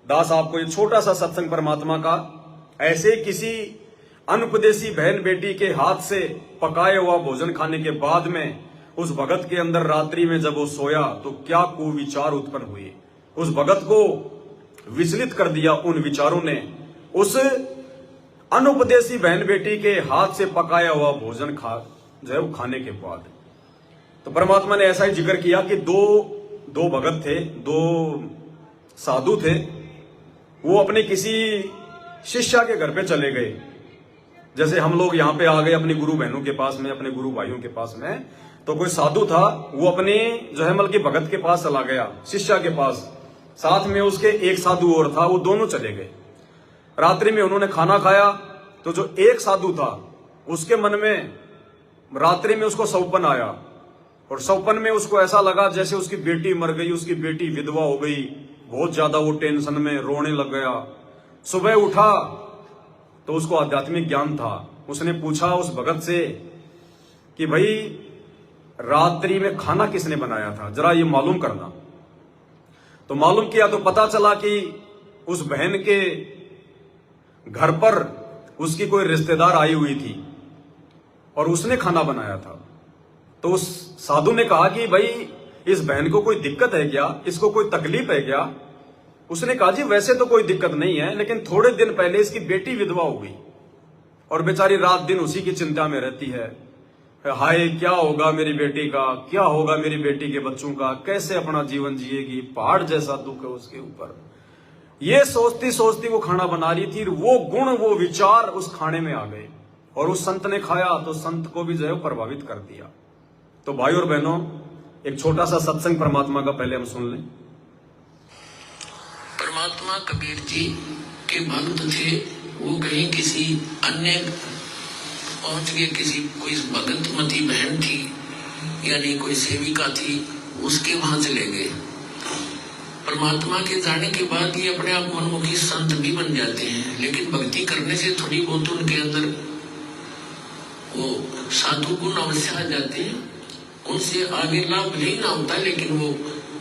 दास आपको एक छोटा सा सत्संग परमात्मा का, ऐसे किसी अनुपदेशी बहन बेटी के हाथ से पकाया हुआ भोजन खाने के बाद में उस भगत के अंदर रात्रि में जब वो सोया तो क्या कुविचार उत्पन्न हुए। उस भगत को विचलित कर दिया उन विचारों ने, उस अनुपदेशी बहन बेटी के हाथ से पकाया हुआ भोजन जो है वो खाने के बाद। तो परमात्मा ने ऐसा ही जिक्र किया कि दो भगत थे, 2 साधु थे, वो अपने किसी शिष्या के घर पे चले गए। जैसे हम लोग यहाँ पे आ गए अपनी गुरु बहनों के पास में, अपने गुरु भाइयों के पास में, तो कोई साधु था, वो अपने जो है मतलब कि भगत के पास चला गया, शिष्या के पास, साथ में उसके एक साधु और था, वो दोनों चले गए। रात्रि में उन्होंने खाना खाया, तो जो एक साधु था उसके मन में रात्रि में उसको सौपन आया, और सौपन में उसको ऐसा लगा जैसे उसकी बेटी मर गई, उसकी बेटी विधवा हो गई, बहुत ज्यादा वो टेंशन में रोने लग गया। सुबह उठा तो उसको आध्यात्मिक ज्ञान था, उसने पूछा उस भगत से कि भाई रात्रि में खाना किसने बनाया था, जरा ये मालूम करना। तो मालूम किया तो पता चला कि उस बहन के घर पर उसकी कोई रिश्तेदार आई हुई थी और उसने खाना बनाया था। तो उस साधु ने कहा कि भाई इस बहन को कोई दिक्कत है क्या, इसको कोई तकलीफ है क्या। उसने कहा जी वैसे तो कोई दिक्कत नहीं है, लेकिन थोड़े दिन पहले इसकी बेटी विधवा हो गई और बेचारी रात दिन उसी की चिंता में रहती है। हाय क्या होगा मेरी बेटी का, क्या होगा मेरी बेटी के बच्चों का, कैसे अपना जीवन जिएगी, पहाड़ जैसा दुख है उसके ऊपर। ये सोचती सोचती वो खाना बना रही थी, वो गुण वो विचार उस खाने में आ गए और उस संत ने खाया तो संत को भी जो है प्रभावित कर दिया। तो भाई और बहनों, एक छोटा सा सत्संग परमात्मा का पहले हम सुन लें। परमात्मा कबीर जी के भक्त थे, वो कहीं किसी अन्य पहुंच गए, किसी कोई भगतमती बहन थी यानी कोई सेविका थी, उसके वहां चले गए। परमात्मा के जाने के बाद ये अपने आप मनमुखी संत भी बन जाते हैं, लेकिन भक्ति करने से थोड़ी बहुत उनके अंदर वो साधु गुण अवश्य आ जाते हैं। उनसे आगे लाभ नहीं ना होता, लेकिन वो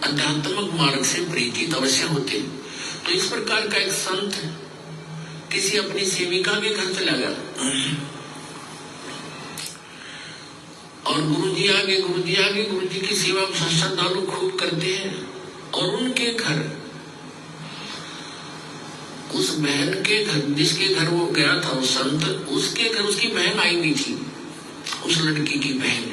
आध्यात्मिक मार्ग से परिचित अवश्य होते हैं। तो इस प्रकार का एक संत किसी अपनी सेविका के घर चला गया और गुरु जी आगे की सेवा श्रद्धालु खूब करते हैं। और उनके घर, उस बहन के घर, जिसके घर वो गया था वो संत, उसके घर उसकी बहन आई हुई थी, उस लड़की की बहन,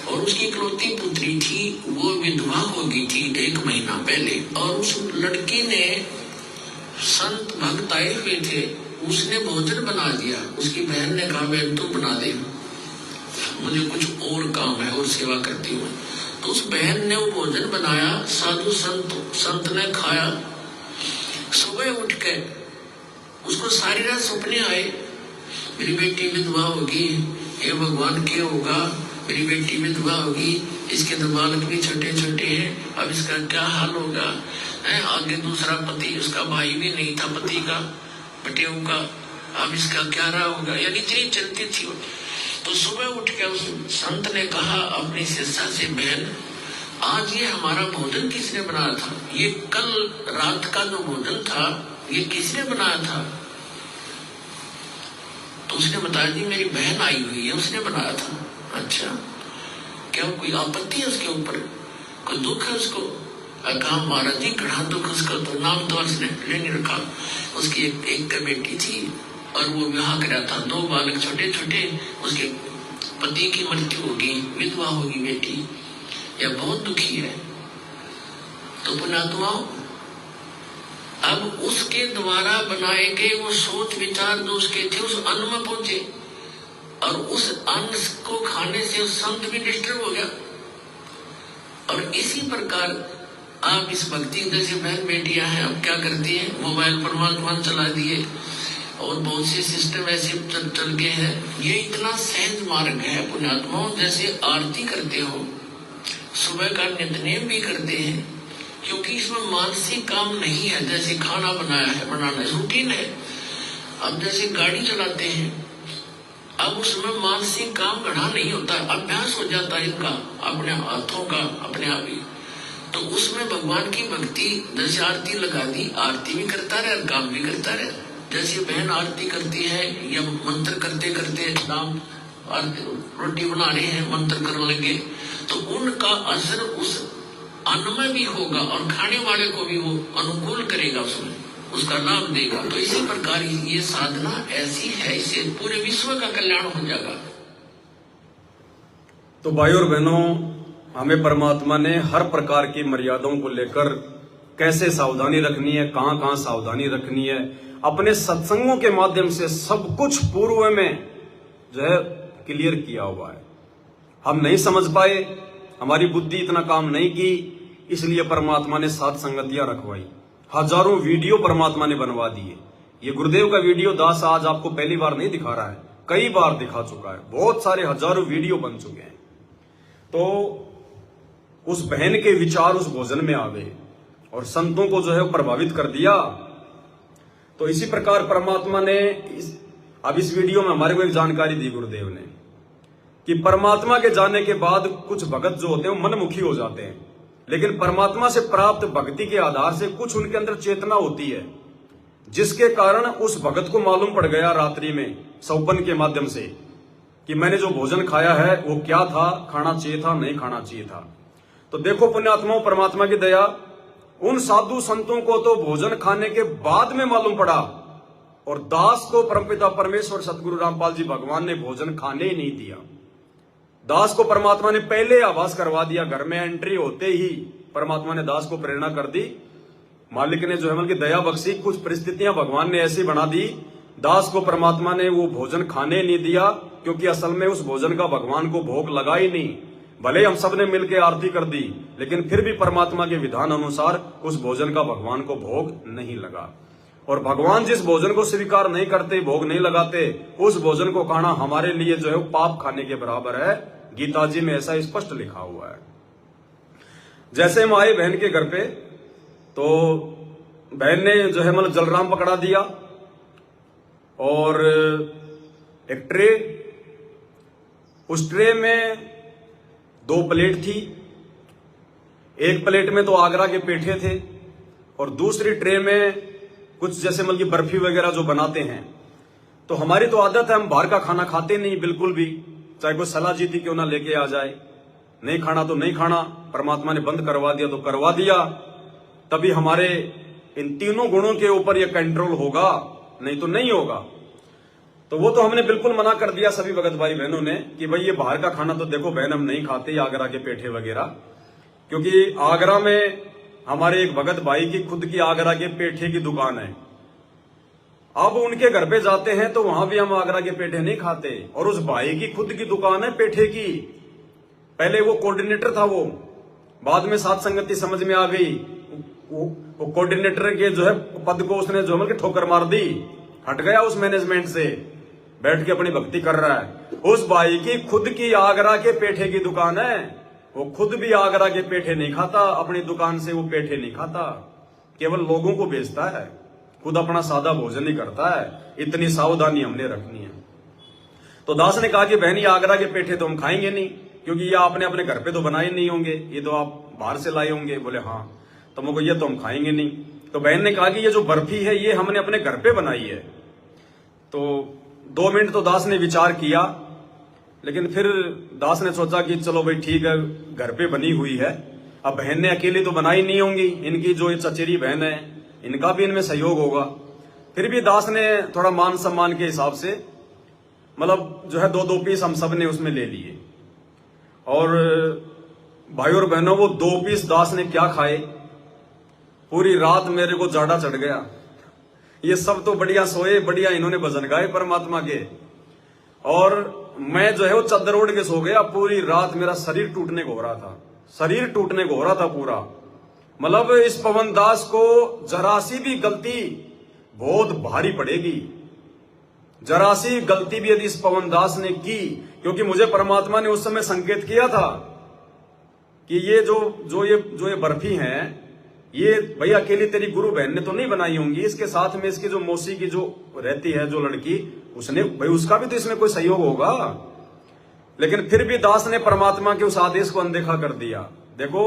और उसकी इकलौती पुत्री थी, वो विधवा हो गई थी 1 महीना पहले। और उस लड़की ने, संत भक्त आए हुए थे, उसने भोजन बना दिया। उसकी बहन ने कहा बहन तू बना दे, मुझे कुछ और काम है और सेवा करती हूँ। तो उस बहन ने वो भोजन बनाया, साधु संत ने खाया। सुबह उठ के उसको सारी रात सपने आए, मेरी बेटी विधवा होगी, ये भगवान क्या होगा, मेरी बेटी विधवा होगी, इसके तो बालक भी छोटे छोटे हैं, अब इसका क्या हाल होगा। आगे दूसरा पति, उसका भाई भी नहीं था पति का, बटेऊ का, अब इसका क्या रहा होगा, यानी इतनी चिंतित थी। तो सुबह उठ के उस संत ने कहा अपनी शिष्या से, बहन आज ये हमारा भोजन किसने बनाया था, ये कल रात का जो भोजन था ये किसने बनाया था। तो उसने बताया जी मेरी बहन आई हुई है, उसने बनाया था। अच्छा, क्या कोई आपत्ति है उसके ऊपर, कोई दुख है उसको? कहा महाराज जी घड़ा दुख उसका, तो नाम तो उसने नहीं रखा। उसकी एक बेटी थी और वो विवाह करा था, 2 बालक छोटे छोटे, उसके पति की मृत्यु होगी, विधवा होगी बेटी, यह बहुत दुखी है। तो पुण्यात्माओं, अब उसके द्वारा बनाए गए वो सोच विचार जो उसके थे उस अन्न में पहुंचे, और उस अन्न को खाने से उस संत भी डिस्टर्ब हो गया। और इसी प्रकार आप इस भक्ति जैसे बहन बेटियां हैं, अब क्या करती हैं, मोबाइल पर परमात्मा चला दिए और बहुत से सिस्टम ऐसे चल गए हैं। ये इतना सहज मार्ग है पुण्यात्माओं, जैसे आरती करते हो, सुबह का नित्यनेम भी करते हैं, क्योंकि इसमें मानसिक काम नहीं है। जैसे खाना बनाना रूटीन है। अब जैसे गाड़ी चलाते हैं, अब उसमें मानसिक काम गढ़ा नहीं होता, अभ्यास हो जाता है इनका, अपने हाथों का अपने आप ही। तो उसमें भगवान की भक्ति, जैसे आरती लगा दी, आरती भी करता रहे और काम भी करता रहे। जैसे बहन आरती करती है या मंत्र करते करते नाम रोटी बना रहे हैं, मंत्र करने लगे, तो उनका असर उस अन्न में भी होगा और खाने वाले को भी वो अनुकूल करेगा, उसमें उसका लाभ देगा। तो इसी प्रकार ये साधना ऐसी है, इससे पूरे विश्व का कल्याण हो जाएगा। तो भाई और बहनों, हमें परमात्मा ने हर प्रकार की मर्यादाओं को लेकर कैसे सावधानी रखनी है, कहां कहां सावधानी रखनी है, अपने सत्संगों के माध्यम से सब कुछ पूर्व में जो है क्लियर किया हुआ है। हम नहीं समझ पाए, हमारी बुद्धि इतना काम नहीं की, इसलिए परमात्मा ने 7 संगतियां रखवाई, हजारों वीडियो परमात्मा ने बनवा दिए। ये गुरुदेव का वीडियो दास आज आपको पहली बार नहीं दिखा रहा है, कई बार दिखा चुका है, बहुत सारे हजारों वीडियो बन चुके हैं। तो उस बहन के विचार उस भोजन में आ गए और संतों को जो है प्रभावित कर दिया। तो इसी प्रकार परमात्मा ने अब इस वीडियो में हमारे को एक जानकारी दी गुरुदेव ने कि परमात्मा के जाने के बाद कुछ भगत जो होते हैं वो मनमुखी हो जाते हैं, लेकिन परमात्मा से प्राप्त भक्ति के आधार से कुछ उनके अंदर चेतना होती है, जिसके कारण उस भगत को मालूम पड़ गया रात्रि में सौपन के माध्यम से कि मैंने जो भोजन खाया है वो क्या था, खाना चाहिए था नहीं खाना चाहिए था। तो देखो पुण्यात्माओं, परमात्मा की दया, उन साधु संतों को तो भोजन खाने के बाद में मालूम पड़ा और दास को परमपिता परमेश्वर सतगुरु रामपाल जी भगवान ने भोजन खाने ही नहीं दिया। दास को परमात्मा ने पहले आभास करवा दिया, घर में एंट्री होते ही परमात्मा ने दास को प्रेरणा कर दी, मालिक ने जो है मतलब दया बख्शी, कुछ परिस्थितियां भगवान ने ऐसी बना दी, दास को परमात्मा ने वो भोजन खाने नहीं दिया, क्योंकि असल में उस भोजन का भगवान को भोग लगा ही नहीं। भले हम सब ने मिलकर आरती कर दी, लेकिन फिर भी परमात्मा के विधान अनुसार उस भोजन का भगवान को भोग नहीं लगा। और भगवान जिस भोजन को स्वीकार नहीं करते, भोग नहीं लगाते, उस भोजन को खाना हमारे लिए जो है पाप खाने के बराबर है। गीता जी में ऐसा स्पष्ट लिखा हुआ है। जैसे हम आए बहन के घर पे, तो बहन ने जो है मतलब जलराम पकड़ा दिया और एक ट्रे, उस ट्रे में 2 प्लेट थी। एक प्लेट में तो आगरा के पेठे थे और दूसरी ट्रे में कुछ जैसे मतलब बर्फी वगैरह जो बनाते हैं। तो हमारी तो आदत है, हम बाहर का खाना खाते नहीं बिल्कुल भी, चाहे कोई सलाह जीती क्यों ना लेके आ जाए। नहीं खाना तो नहीं खाना, परमात्मा ने बंद करवा दिया तो करवा दिया। तभी हमारे इन तीनों गुणों के ऊपर यह कंट्रोल होगा, नहीं तो नहीं होगा। तो वो तो हमने बिल्कुल मना कर दिया सभी भगत भाई बहनों ने कि भाई ये बाहर का खाना तो देखो बहन हम नहीं खाते, आगरा के पेठे वगैरह। क्योंकि आगरा में हमारे एक भगत भाई की खुद की आगरा के पेठे की दुकान है। अब उनके घर पे जाते हैं तो वहां भी हम आगरा के पेठे नहीं खाते, और उस भाई की खुद की दुकान है पेठे की। पहले वो कोऑर्डिनेटर था, वो बाद में साथ संगति समझ में आ गई, वो कोऑर्डिनेटर के जो है पद को उसने जो है ठोकर मार दी, हट गया उस मैनेजमेंट से, बैठ के अपनी भक्ति कर रहा है। उस भाई की खुद की आगरा के पेठे की दुकान है, वो खुद भी आगरा के पेठे नहीं खाता, अपनी दुकान से वो पेठे नहीं खाता, केवल लोगों को बेचता है, खुद अपना सादा भोजन ही करता है। इतनी सावधानी हमने रखनी है। तो दास ने कहा कि बहन ये आगरा के पेठे तो हम खाएंगे नहीं, क्योंकि ये आपने अपने घर पे तो बनाए नहीं होंगे, ये तो आप बाहर से लाए होंगे। बोले हाँ। तो मुझको ये तो हम खाएंगे नहीं। तो बहन ने कहा कि ये जो बर्फी है ये हमने अपने घर पे बनाई है। तो 2 मिनट तो दास ने विचार किया, लेकिन फिर दास ने सोचा कि चलो भाई ठीक है, घर पे बनी हुई है। अब बहन ने अकेली तो बनाई नहीं होंगी, इनकी जो ये चचेरी बहन है इनका भी इनमें सहयोग होगा। फिर भी दास ने थोड़ा मान सम्मान के हिसाब से मतलब जो है 2-2 पीस हम सब ने उसमें ले लिए। और भाई और बहनों वो 2 पीस दास ने क्या खाए, पूरी रात मेरे को जाड़ा चढ़ गया। ये सब तो बढ़िया सोए, बढ़िया इन्होंने भजन गाए परमात्मा के, और मैं जो है वो चादर ओढ़ के सो गया। पूरी रात मेरा शरीर टूटने को हो रहा था, शरीर टूटने को हो रहा था पूरा। मतलब इस पवन दास को जरा सी भी गलती बहुत भारी पड़ेगी, जरा सी गलती भी यदि इस पवन दास ने की, क्योंकि मुझे परमात्मा ने उस समय संकेत किया था कि ये जो ये बर्फी है ये भाई अकेली तेरी गुरु बहन ने तो नहीं बनाई होंगी, इसके साथ में इसकी जो मौसी की जो रहती है जो लड़की, उसने भाई उसका भी तो इसमें कोई सहयोग होगा। लेकिन फिर भी दास ने परमात्मा के उस आदेश को अनदेखा कर दिया। देखो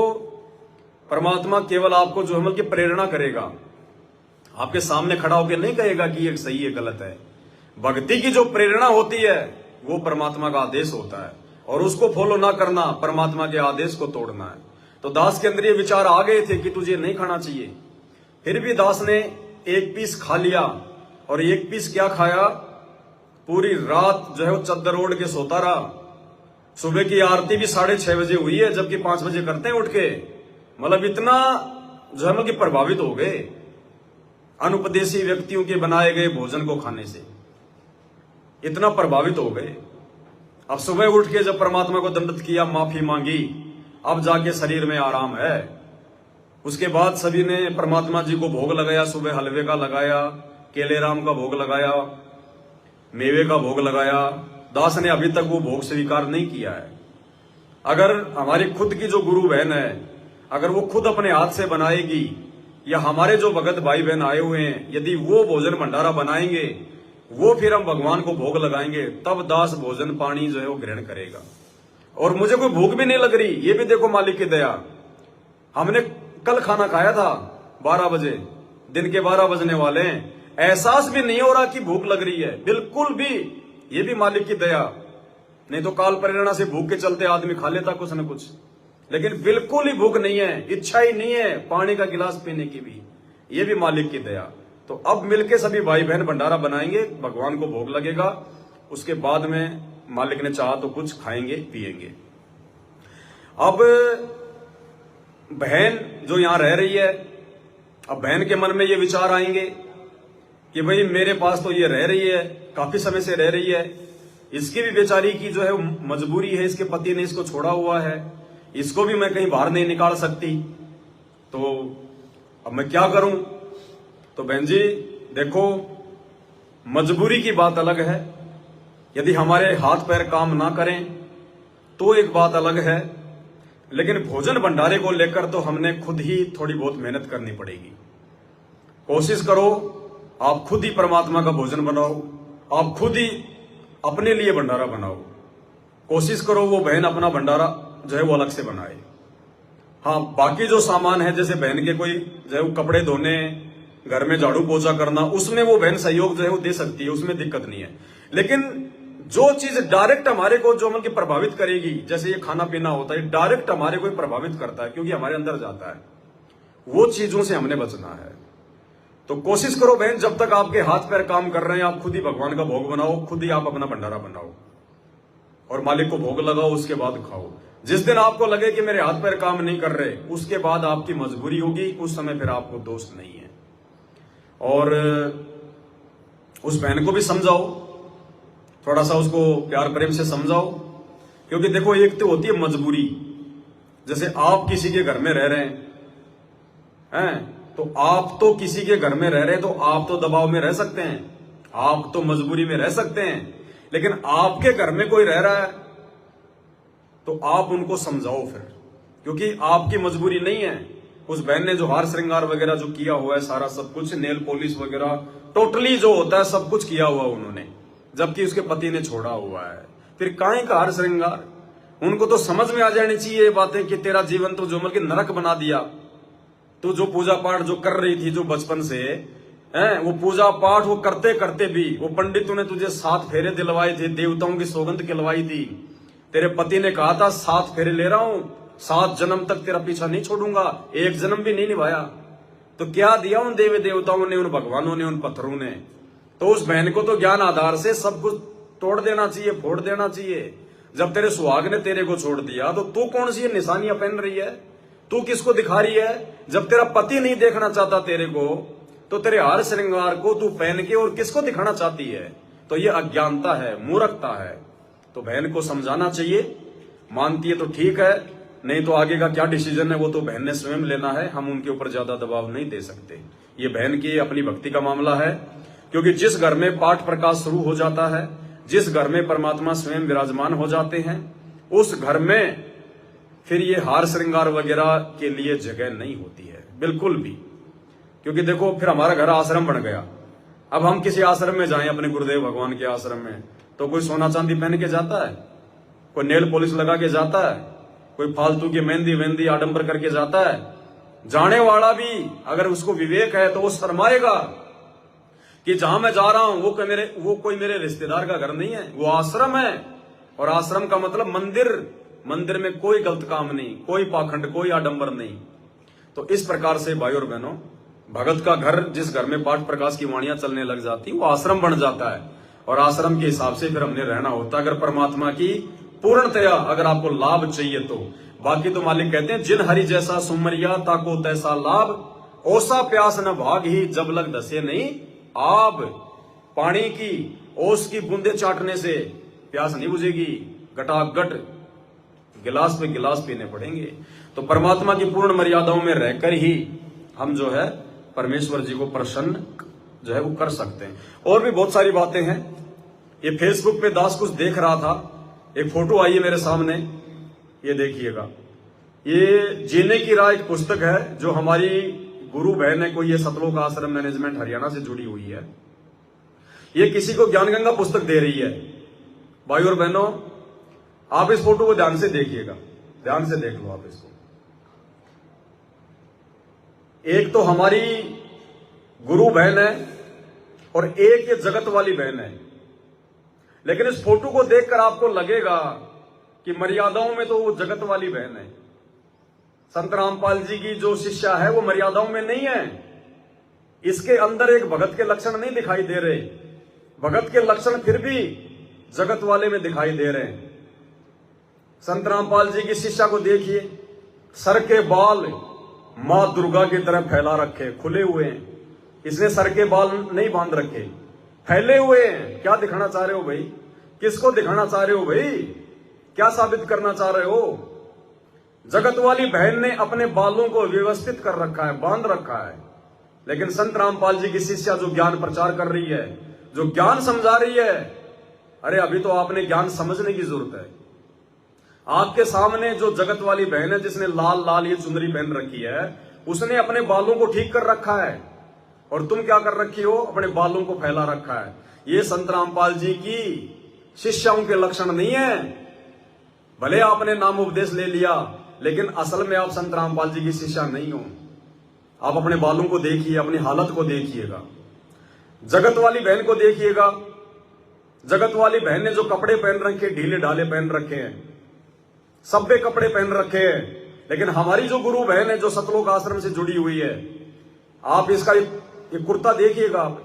परमात्मा केवल आपको जो है कि प्रेरणा करेगा, आपके सामने खड़ा होकर नहीं कहेगा कि ये सही है गलत है। भक्ति की जो प्रेरणा होती है वो परमात्मा का आदेश होता है, और उसको फॉलो ना करना परमात्मा के आदेश को तोड़ना है। तो दास के अंदर ये विचार आ गए थे कि तुझे नहीं खाना चाहिए। फिर भी दास ने 1 पीस खा लिया, और 1 पीस क्या खाया, पूरी रात जो है वो चद्दर ओढ़ के सोता रहा। सुबह की आरती भी 6:30 बजे हुई है, जबकि 5 बजे करते हैं उठ के। मतलब इतना जो है मतलब प्रभावित हो गए अनुपदेशी व्यक्तियों के बनाए गए भोजन को खाने से, इतना प्रभावित हो गए। अब सुबह उठ के जब परमात्मा को दंडवत किया, माफी मांगी, अब जाके शरीर में आराम है। उसके बाद सभी ने परमात्मा जी को भोग लगाया, सुबह हलवे का लगाया, केले राम का भोग लगाया, मेवे का भोग लगाया। दास ने अभी तक वो भोग स्वीकार नहीं किया है। अगर हमारी खुद की जो गुरु बहन है, अगर वो खुद अपने हाथ से बनाएगी, या हमारे जो भगत भाई बहन आए हुए हैं यदि वो भोजन भंडारा बनाएंगे, वो फिर हम भगवान को भोग लगाएंगे, तब दास भोजन पानी जो है वो ग्रहण करेगा। और मुझे कोई भूख भी नहीं लग रही, ये भी देखो मालिक की दया। हमने कल खाना खाया था 12 बजे, दिन के 12 बजने वाले हैं, एहसास भी नहीं हो रहा कि भूख लग रही है बिल्कुल भी। ये भी मालिक की दया, नहीं तो काल प्रेरणा से भूख के चलते आदमी खा लेता कुछ न कुछ, लेकिन बिल्कुल ही भूख नहीं है, इच्छा ही नहीं है पानी का गिलास पीने की भी। ये भी मालिक की दया। तो अब मिलके सभी भाई बहन भंडारा बनाएंगे, भगवान को भोग लगेगा, उसके बाद में मालिक ने चाहा तो कुछ खाएंगे पिएंगे। अब बहन जो यहां रह रही है, अब बहन के मन में ये विचार आएंगे कि भाई मेरे पास तो ये रह रही है, काफी समय से रह रही है, इसकी भी बेचारी की जो है मजबूरी है, इसके पति ने इसको छोड़ा हुआ है, इसको भी मैं कहीं बाहर नहीं निकाल सकती, तो अब मैं क्या करूं। तो बहन जी देखो, मजबूरी की बात अलग है, यदि हमारे हाथ पैर काम ना करें तो एक बात अलग है, लेकिन भोजन भंडारे को लेकर तो हमने खुद ही थोड़ी बहुत मेहनत करनी पड़ेगी। कोशिश करो आप खुद ही परमात्मा का भोजन बनाओ, आप खुद ही अपने लिए भंडारा बनाओ। कोशिश करो वो बहन अपना भंडारा जो है वो अलग से बनाए। हाँ, बाकी जो सामान है, जैसे बहन के कोई जो है वो कपड़े धोने, घर में झाड़ू पोछा करना, उसमें वो बहन सहयोग जो है वो दे सकती है, उसमें दिक्कत नहीं है। लेकिन जो चीज डायरेक्ट हमारे को जो मतलब प्रभावित करेगी, जैसे ये खाना पीना होता है, डायरेक्ट हमारे को प्रभावित करता है क्योंकि हमारे अंदर जाता है, वो चीजों से हमने बचना है। तो कोशिश करो बहन, जब तक आपके हाथ पैर काम कर रहे हैं, आप खुद ही भगवान का भोग बनाओ, खुद ही आप अपना भंडारा बनाओ और मालिक को भोग लगाओ, उसके बाद खाओ। जिस दिन आपको लगे कि मेरे हाथ पैर काम नहीं कर रहे, उसके बाद आपकी मजबूरी होगी, उस समय फिर आपको दोष नहीं है। और उस बहन को भी समझाओ, थोड़ा सा उसको प्यार प्रेम से समझाओ, क्योंकि देखो एक तो होती है मजबूरी, जैसे आप किसी के घर में रह रहे हैं, तो आप तो किसी के घर में रह रहे हैं, तो आप तो दबाव में रह सकते हैं, आप तो मजबूरी में रह सकते हैं, लेकिन आपके घर में कोई रह रहा है तो आप उनको समझाओ फिर, क्योंकि आपकी मजबूरी नहीं है। उस बहन ने जो हार श्रृंगार वगैरह जो किया हुआ है, सारा सब कुछ, नेल पॉलिश वगैरह टोटली जो होता है सब कुछ किया हुआ उन्होंने, जबकि उसके पति ने छोड़ा हुआ है, फिर काहे का हार श्रृंगार। उनको तो समझ में आ जानी चाहिए ये बातें कि तेरा जीवन तो जो मतलब नरक बना दिया। तो जो पूजा पाठ जो कर रही थी, जो बचपन से है, वो पूजा पाठ वो करते करते भी वो पंडितों ने तुझे 7 फेरे दिलवाए थे, देवताओं की सौगंध खिलवाई थी, तेरे पति ने कहा था 7 फेरे ले रहा हूं, 7 जन्म तक तेरा पीछा नहीं छोड़ूंगा, 1 जन्म भी नहीं निभाया। तो क्या दिया उन देवी देवताओं ने, उन भगवानों ने, उन पत्थरों ने। तो उस बहन को तो ज्ञान आधार से सब कुछ तोड़ देना चाहिए, फोड़ देना चाहिए। जब तेरे सुहाग ने तेरे को छोड़ दिया तो तू कौन सी निशानियां पहन रही है, तू किसको दिखा रही है? जब तेरा पति नहीं देखना चाहता तेरे को, तो तेरे हार श्रृंगार को तू पहन के और किसको दिखाना चाहती है? तो ये अज्ञानता है, मूर्खता है। तो बहन को समझाना चाहिए, मानती है तो ठीक है, नहीं तो आगे का क्या डिसीजन है वो तो बहन ने स्वयं लेना है, हम उनके ऊपर ज्यादा दबाव नहीं दे सकते। ये बहन की अपनी भक्ति का मामला है, क्योंकि जिस घर में पाठ प्रकाश शुरू हो जाता है, जिस घर में परमात्मा स्वयं विराजमान हो जाते हैं, उस घर में फिर ये हार श्रृंगार वगैरह के लिए जगह नहीं होती है बिल्कुल भी। क्योंकि देखो फिर हमारा घर आश्रम बन गया, अब हम किसी आश्रम में जाएं, अपने गुरुदेव भगवान के आश्रम में, तो कोई सोना चांदी पहन के जाता है, कोई नेल पॉलिश लगा के जाता है, कोई फालतू की मेहंदी वेंदी आडंबर करके जाता है? जाने वाला भी अगर उसको विवेक है तो वो शर्माएगा कि जहां मैं जा रहा हूं वो कोई मेरे रिश्तेदार का घर नहीं है, वो आश्रम है। और आश्रम का मतलब मंदिर, मंदिर में कोई गलत काम नहीं, कोई पाखंड, कोई आडंबर नहीं। तो इस प्रकार से भाई और बहनों, भगत का घर, जिस घर में पाठ प्रकाश की वाणियां चलने लग जाती, वो आश्रम बन जाता है। और आश्रम के हिसाब से फिर हमने रहना होता है, अगर परमात्मा की पूर्णतया अगर आपको लाभ चाहिए तो। बाकी तो मालिक कहते हैं, जिन हरि जैसा सुमरिया ताको तैसा लाभ, ओसा प्यास न भाग ही जब लग दसे नहीं आब। पानी की ओस की बूंदे चाटने से प्यास नहीं बुझेगी, गटागट गिलास पे गिलास पीने पड़ेंगे। तो परमात्मा की पूर्ण मर्यादाओं में रहकर ही हम जो है परमेश्वर जी को प्रसन्न जो है वो कर सकते हैं। और भी बहुत सारी बातें हैं। ये फेसबुक पे दास कुछ देख रहा था, एक फोटो आई है मेरे सामने, ये देखिएगा। ये जीने की राह एक पुस्तक है जो हमारी गुरु बहन है, कोई ये सतलोक आश्रम मैनेजमेंट हरियाणा से जुड़ी हुई है। ये किसी को ज्ञान गंगा पुस्तक दे रही है। भाई और बहनों, आप इस फोटो को ध्यान से देखिएगा, ध्यान से देख लो आप इसको। एक तो हमारी गुरु बहन है और एक ये जगत वाली बहन है। लेकिन इस फोटो को देखकर आपको लगेगा कि मर्यादाओं में तो वो जगत वाली बहन है। संत रामपाल जी की जो शिष्या है वो मर्यादाओं में नहीं है। इसके अंदर एक भगत के लक्षण नहीं दिखाई दे रहे, भगत के लक्षण फिर भी जगत वाले में दिखाई दे रहे हैं। संत रामपाल जी की शिष्या को देखिए, सर के बाल माँ दुर्गा की तरह फैला रखे, खुले हुए हैं। इसने सर के बाल नहीं बांध रखे, फैले हुए हैं। क्या दिखाना चाह रहे हो भाई? किसको दिखाना चाह रहे हो भाई? क्या साबित करना चाह रहे हो? जगत वाली बहन ने अपने बालों को व्यवस्थित कर रखा है, बांध रखा है। लेकिन संत रामपाल जी की शिष्या जो ज्ञान प्रचार कर रही है, जो ज्ञान समझा रही है, अरे अभी तो आपने ज्ञान समझने की जरूरत है। आपके सामने जो जगत वाली बहन है, जिसने लाल लाल ये चुंदरी पहन रखी है, उसने अपने बालों को ठीक कर रखा है, और तुम क्या कर रखी हो? अपने बालों को फैला रखा है। ये संत रामपाल जी की शिष्याओं के लक्षण नहीं है। भले आपने नाम उपदेश ले लिया, लेकिन असल में आप संत रामपाल जी की शिष्या नहीं हो। आप अपने बालों को देखिए, अपनी हालत को देखिएगा। जगत वाली बहन को देखिएगा। जगत वाली बहन ने जो कपड़े पहन रखे, ढीले ढाले पहन रखे हैं, सभ्य कपड़े पहन रखे हैं। लेकिन हमारी जो गुरु बहन है, जो सतलोक आश्रम से जुड़ी हुई है, आप इसका ये कुर्ता देखिएगा। आप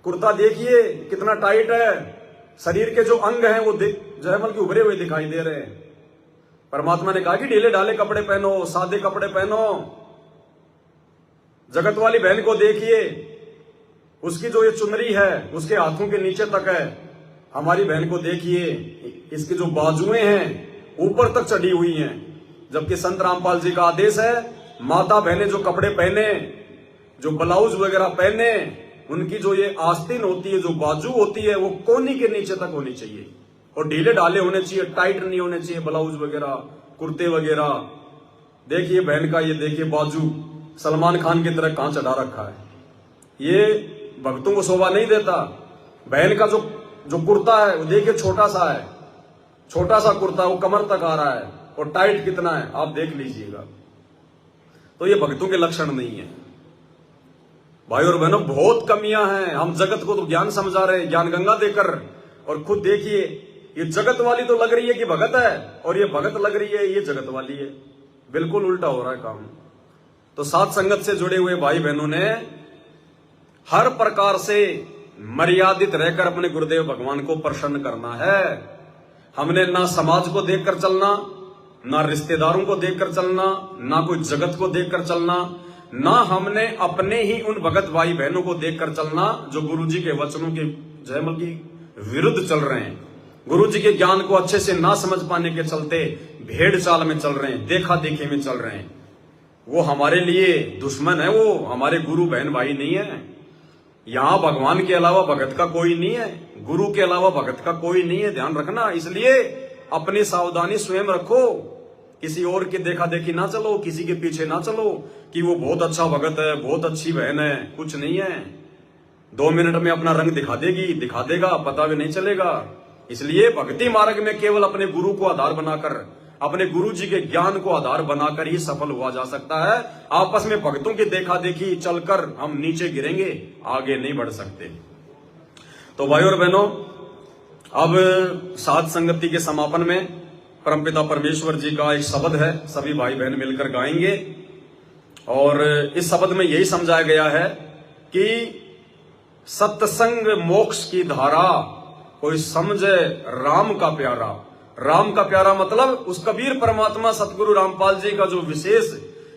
कुर्ता देखिए कितना टाइट है। शरीर के जो अंग हैं वो जो है बल्कि उभरे हुए दिखाई दे रहे हैं। परमात्मा ने कहा कि ढीले ढाले कपड़े पहनो, सादे कपड़े पहनो। जगत वाली बहन को देखिए, उसकी जो ये चुनरी है उसके हाथों के नीचे तक है। हमारी बहन को देखिए, इसकी जो बाजुएं हैं ऊपर तक चढ़ी हुई हैं। जबकि संत रामपाल जी का आदेश है, माता बहनें जो कपड़े पहने, जो ब्लाउज वगैरह पहने, उनकी जो ये आस्तीन होती है, जो बाजू होती है, वो कोहनी के नीचे तक होनी चाहिए, और ढीले ढाले होने चाहिए, टाइट नहीं होने चाहिए ब्लाउज वगैरह, कुर्ते वगैरह। देखिए बहन का, ये देखिए बाजू सलमान खान की तरह कहां चढ़ा रखा है। ये भक्तों को शोभा नहीं देता। बहन का जो कुर्ता है वो देखिए छोटा सा है, छोटा सा कुर्ता, वो कमर तक आ रहा है, और टाइट कितना है आप देख लीजिएगा। तो ये भक्तों के लक्षण नहीं है। भाई और बहनों, बहुत कमियां हैं। हम जगत को तो ज्ञान समझा रहे हैं, ज्ञान गंगा देकर, और खुद देखिए ये जगत वाली तो लग रही है कि भगत है, और ये भगत लग रही है ये जगत वाली है। बिल्कुल उल्टा हो रहा है काम। तो साथ संगत से जुड़े हुए भाई बहनों ने हर प्रकार से मर्यादित रहकर अपने गुरुदेव भगवान को प्रसन्न करना है। हमने ना समाज को देखकर चलना, ना रिश्तेदारों को देखकर चलना, ना कोई जगत को देखकर चलना, ना हमने अपने ही उन भगत भाई बहनों को देखकर चलना जो गुरुजी के वचनों के जयमल की विरुद्ध चल रहे हैं। गुरुजी के ज्ञान को अच्छे से ना समझ पाने के चलते भेड़ चाल में चल रहे हैं, देखा देखी में चल रहे हैं। वो हमारे लिए दुश्मन है, वो हमारे गुरु बहन भाई नहीं है। यहां भगवान के अलावा भगत का कोई नहीं है, गुरु के अलावा भगत का कोई नहीं है, ध्यान रखना। इसलिए अपनी सावधानी स्वयं रखो, किसी और की देखा देखी ना चलो, किसी के पीछे ना चलो कि वो बहुत अच्छा भगत है, बहुत अच्छी बहन है। कुछ नहीं है, 2 मिनट में अपना रंग दिखा देगी, दिखा देगा, पता भी नहीं चलेगा। इसलिए भक्ति मार्ग में केवल अपने गुरु को आधार बनाकर, अपने गुरु जी के ज्ञान को आधार बनाकर ही सफल हुआ जा सकता है। आपस में भक्तों की देखा देखी चलकर हम नीचे गिरेंगे, आगे नहीं बढ़ सकते। तो भाई और बहनों, अब साध संगति के समापन में परमपिता परमेश्वर जी का एक शब्द है, सभी भाई बहन मिलकर गाएंगे। और इस शब्द में यही समझाया गया है कि सत्संग मोक्ष की धारा, कोई समझे राम का प्यारा। राम का प्यारा मतलब उस कबीर परमात्मा सतगुरु रामपाल जी का जो विशेष,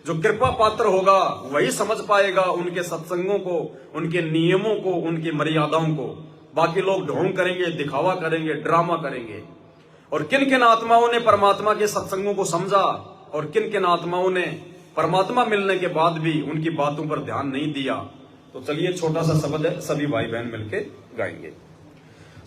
जो कृपा पात्र होगा, वही समझ पाएगा उनके सत्संगों को, उनके नियमों को, उनकी मर्यादाओं को। बाकी लोग ढोंग करेंगे, दिखावा करेंगे, ड्रामा करेंगे। और किन किन आत्माओं ने परमात्मा के सत्संगों को समझा, और किन किन आत्माओं ने परमात्मा मिलने के बाद भी उनकी बातों पर ध्यान नहीं दिया। तो चलिए, छोटा सा शब्द है, सभी भाई बहन मिलके गाएंगे।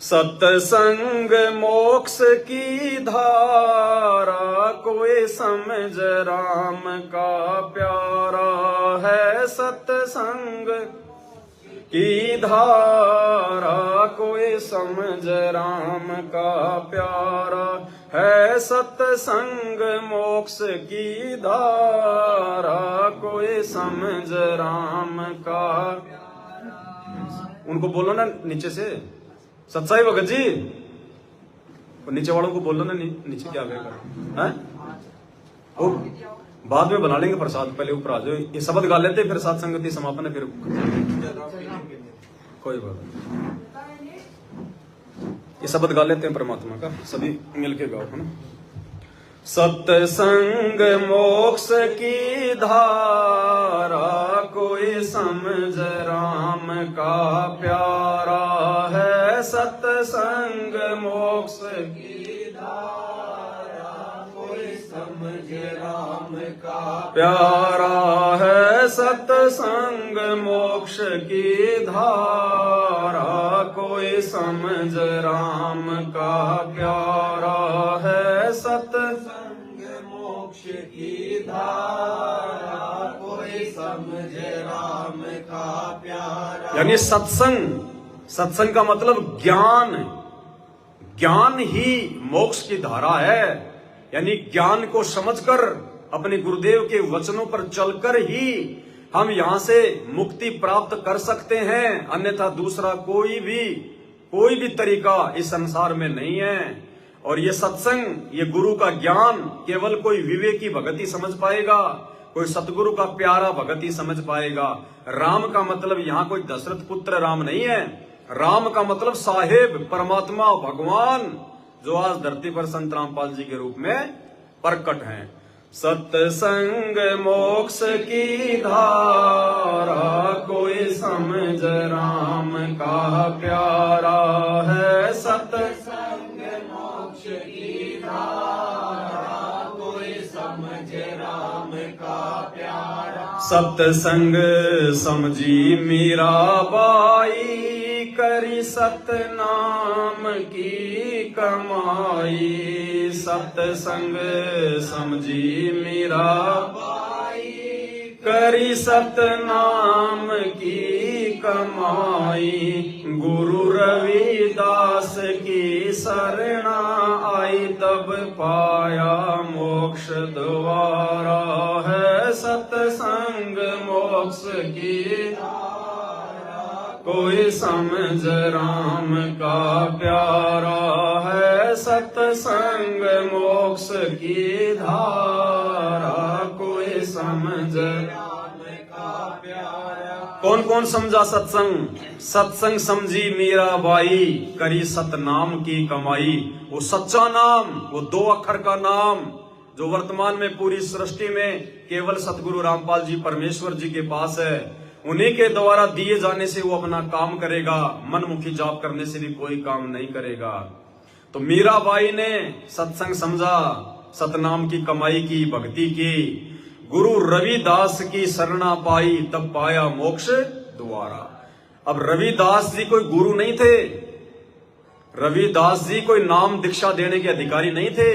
सत्संग मोक्ष की धारा, कोई समझ राम का प्यारा है। सत्संग की धारा, कोई समझ राम का प्यारा है। सत्संग मोक्ष की धारा, कोई समझ राम का। उनको बोलो ना नीचे से, सच्चाई भगत जी, नीचे वालों को बोलो ना, नीचे क्या करेगा है? वो बाद में बना लेंगे प्रसाद, पहले ऊपर आ जाओ। ये शब्द गा लेते फिर साथ संगति समापन है, फिर कोई बात नहीं। ये शब्द गा लेते हैं परमात्मा का, सभी मिलके गाओ, है ना। सत्संग मोक्ष की धारा, कोई समझ राम का प्यारा है। सत्संग मोक्ष की धारा, कोई समझ राम का प्यारा है। सत्संग मोक्ष की धारा, कोई समझ राम का प्यारा है। सत्संग मोक्ष की धारा, कोई समझ राम का प्यारा। यानी सत्संग का मतलब ज्ञान, ज्ञान ही मोक्ष की धारा है। यानी ज्ञान को समझकर, अपने गुरुदेव के वचनों पर चलकर ही हम यहां से मुक्ति प्राप्त कर सकते हैं। अन्यथा दूसरा कोई भी तरीका इस संसार में नहीं है। और ये सत्संग, ये गुरु का ज्ञान केवल कोई विवेकी भगत ही समझ पाएगा, कोई सतगुरु का प्यारा भगत ही समझ पाएगा। राम का मतलब यहाँ कोई दशरथ पुत्र राम नहीं है। राम का मतलब साहेब, परमात्मा, भगवान, जो आज धरती पर संत रामपाल जी के रूप में प्रकट हैं। सत्संग मोक्ष की धारा, कोई समझ राम का प्यारा है। सत्संग मोक्ष की धारा, कोई समझ राम का प्यारा। सत्संग समझी मीराबाई, करी सतनाम की कमाई। सत्संग समझी मीराबाई, करी सतनाम की कमाई। गुरु रविदास की शरणा आई, तब पाया मोक्ष द्वारा है। सत्संग मोक्ष की कोई समझ राम का प्यारा है। सत्संग मोक्ष की धारा, कोई समझ राम का प्यारा। कौन कौन समझा सत्संग? सत्संग समझी मीराबाई, करी सतनाम की कमाई। वो सच्चा नाम, वो 2 अक्षर का नाम जो वर्तमान में पूरी सृष्टि में केवल सतगुरु रामपाल जी परमेश्वर जी के पास है। उन्हीं के द्वारा दिए जाने से वो अपना काम करेगा, मनमुखी जाप करने से भी कोई काम नहीं करेगा। तो मीराबाई ने सत्संग समझा, सतनाम की कमाई की, भक्ति की। गुरु रविदास की शरणा पाई, तब पाया मोक्ष द्वारा। अब रविदास जी कोई गुरु नहीं थे, रविदास जी कोई नाम दीक्षा देने के अधिकारी नहीं थे।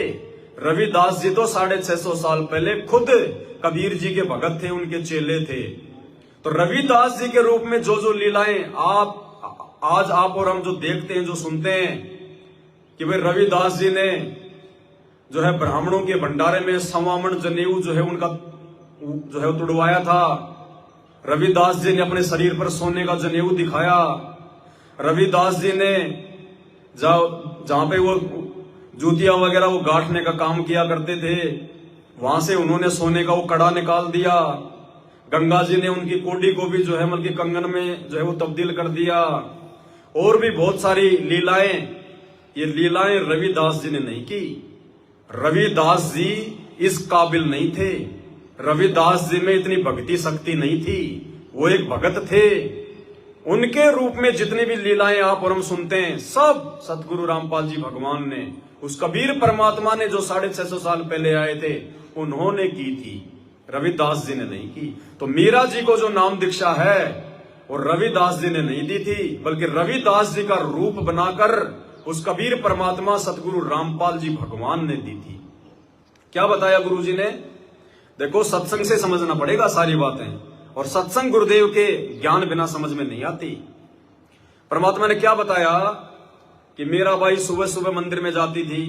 रविदास जी तो 650 साल पहले खुद कबीर जी के भगत थे, उनके चेले थे। तो रविदास जी के रूप में जो लीलाएं आज आप और हम जो देखते हैं, जो सुनते हैं कि भाई रविदास जी ने जो है ब्राह्मणों के भंडारे में सवामण जनेऊ जो है उनका जो है तुड़वाया था। रविदास जी ने अपने शरीर पर सोने का जनेऊ दिखाया। रविदास जी ने जहां पे वो जूतियां वगैरह वो गांठने का काम किया करते थे, वहां से उन्होंने सोने का वो कड़ा निकाल दिया। गंगा जी ने उनकी कोडी को भी जो है मतलब कंगन में जो है वो तब्दील कर दिया। और भी बहुत सारी लीलाएं, ये लीलाएं रविदास जी ने नहीं की। रविदास जी इस काबिल नहीं थे, रविदास जी में इतनी भक्ति शक्ति नहीं थी। वो एक भगत थे। उनके रूप में जितनी भी लीलाएं आप और हम सुनते हैं, सब सतगुरु रामपाल जी भगवान ने, उस कबीर परमात्मा ने जो 650 साल पहले आए थे, उन्होंने की थी, रविदास जी ने नहीं की। तो मीरा जी को जो नाम दीक्षा है वो रविदास जी ने नहीं दी थी, बल्कि रविदास जी का रूप बनाकर उस कबीर परमात्मा सतगुरु रामपाल जी भगवान ने दी थी। क्या बताया गुरु जी ने? देखो, सत्संग से समझना पड़ेगा सारी बातें, और सत्संग गुरुदेव के ज्ञान बिना समझ में नहीं आती। परमात्मा ने क्या बताया कि मीराबाई सुबह सुबह मंदिर में जाती थी।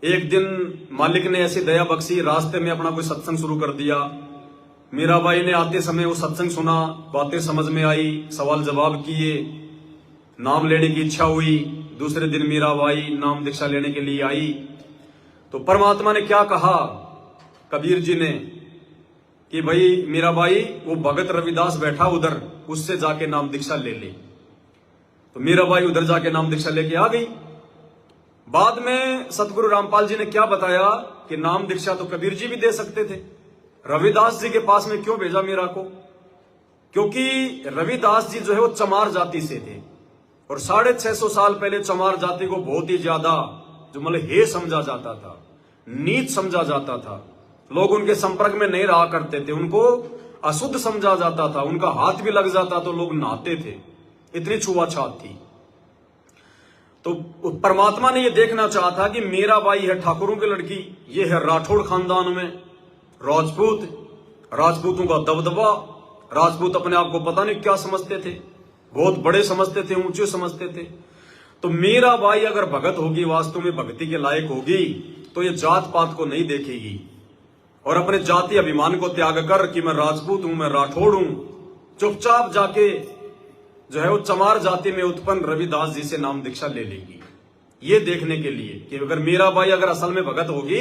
एक दिन मालिक ने ऐसी दया बख्शी, रास्ते में अपना कोई सत्संग शुरू कर दिया। मीराबाई ने आते समय वो सत्संग सुना, बातें समझ में आई, सवाल जवाब किए, नाम लेने की इच्छा हुई। दूसरे दिन मीराबाई नाम दीक्षा लेने के लिए आई। तो परमात्मा ने क्या कहा कबीर जी ने कि भाई मीराबाई, वो भगत रविदास बैठा उधर, उससे जाके नाम दीक्षा ले ले। तो मीराबाई उधर जाके नाम दीक्षा लेके आ गई। बाद में सतगुरु रामपाल जी ने क्या बताया कि नाम दीक्षा तो कबीर जी भी दे सकते थे, रविदास जी के पास में क्यों भेजा मीरा को? क्योंकि रविदास जी जो है वो चमार जाति से थे और 650 साल पहले चमार जाति को बहुत ही ज्यादा जो मतलब हे समझा जाता था, नीच समझा जाता था। लोग उनके संपर्क में नहीं रहा करते थे, उनको अशुद्ध समझा जाता था, उनका हाथ भी लग जाता तो लोग नहाते थे, इतनी छुआछात थी। तो परमात्मा ने यह देखना चाहा था कि मेरा भाई है ठाकुरों की लड़की, ये है राठौड़ खानदान में राजपूत, राजपूतों का दबदबा, राजपूत अपने आप को पता नहीं क्या समझते थे, बहुत बड़े समझते थे, ऊंचे समझते थे। तो मेरा भाई अगर भगत होगी, वास्तव में भक्ति के लायक होगी, तो ये जात पात को नहीं देखेगी और अपने जाति अभिमान को त्याग कर कि मैं राजपूत हूं, मैं राठौड़ हूं, चुपचाप जाके जो है वो चमार जाति में उत्पन्न रविदास जी से नाम दीक्षा ले लेगी। ये देखने के लिए कि अगर मेरा भाई अगर असल में भगत होगी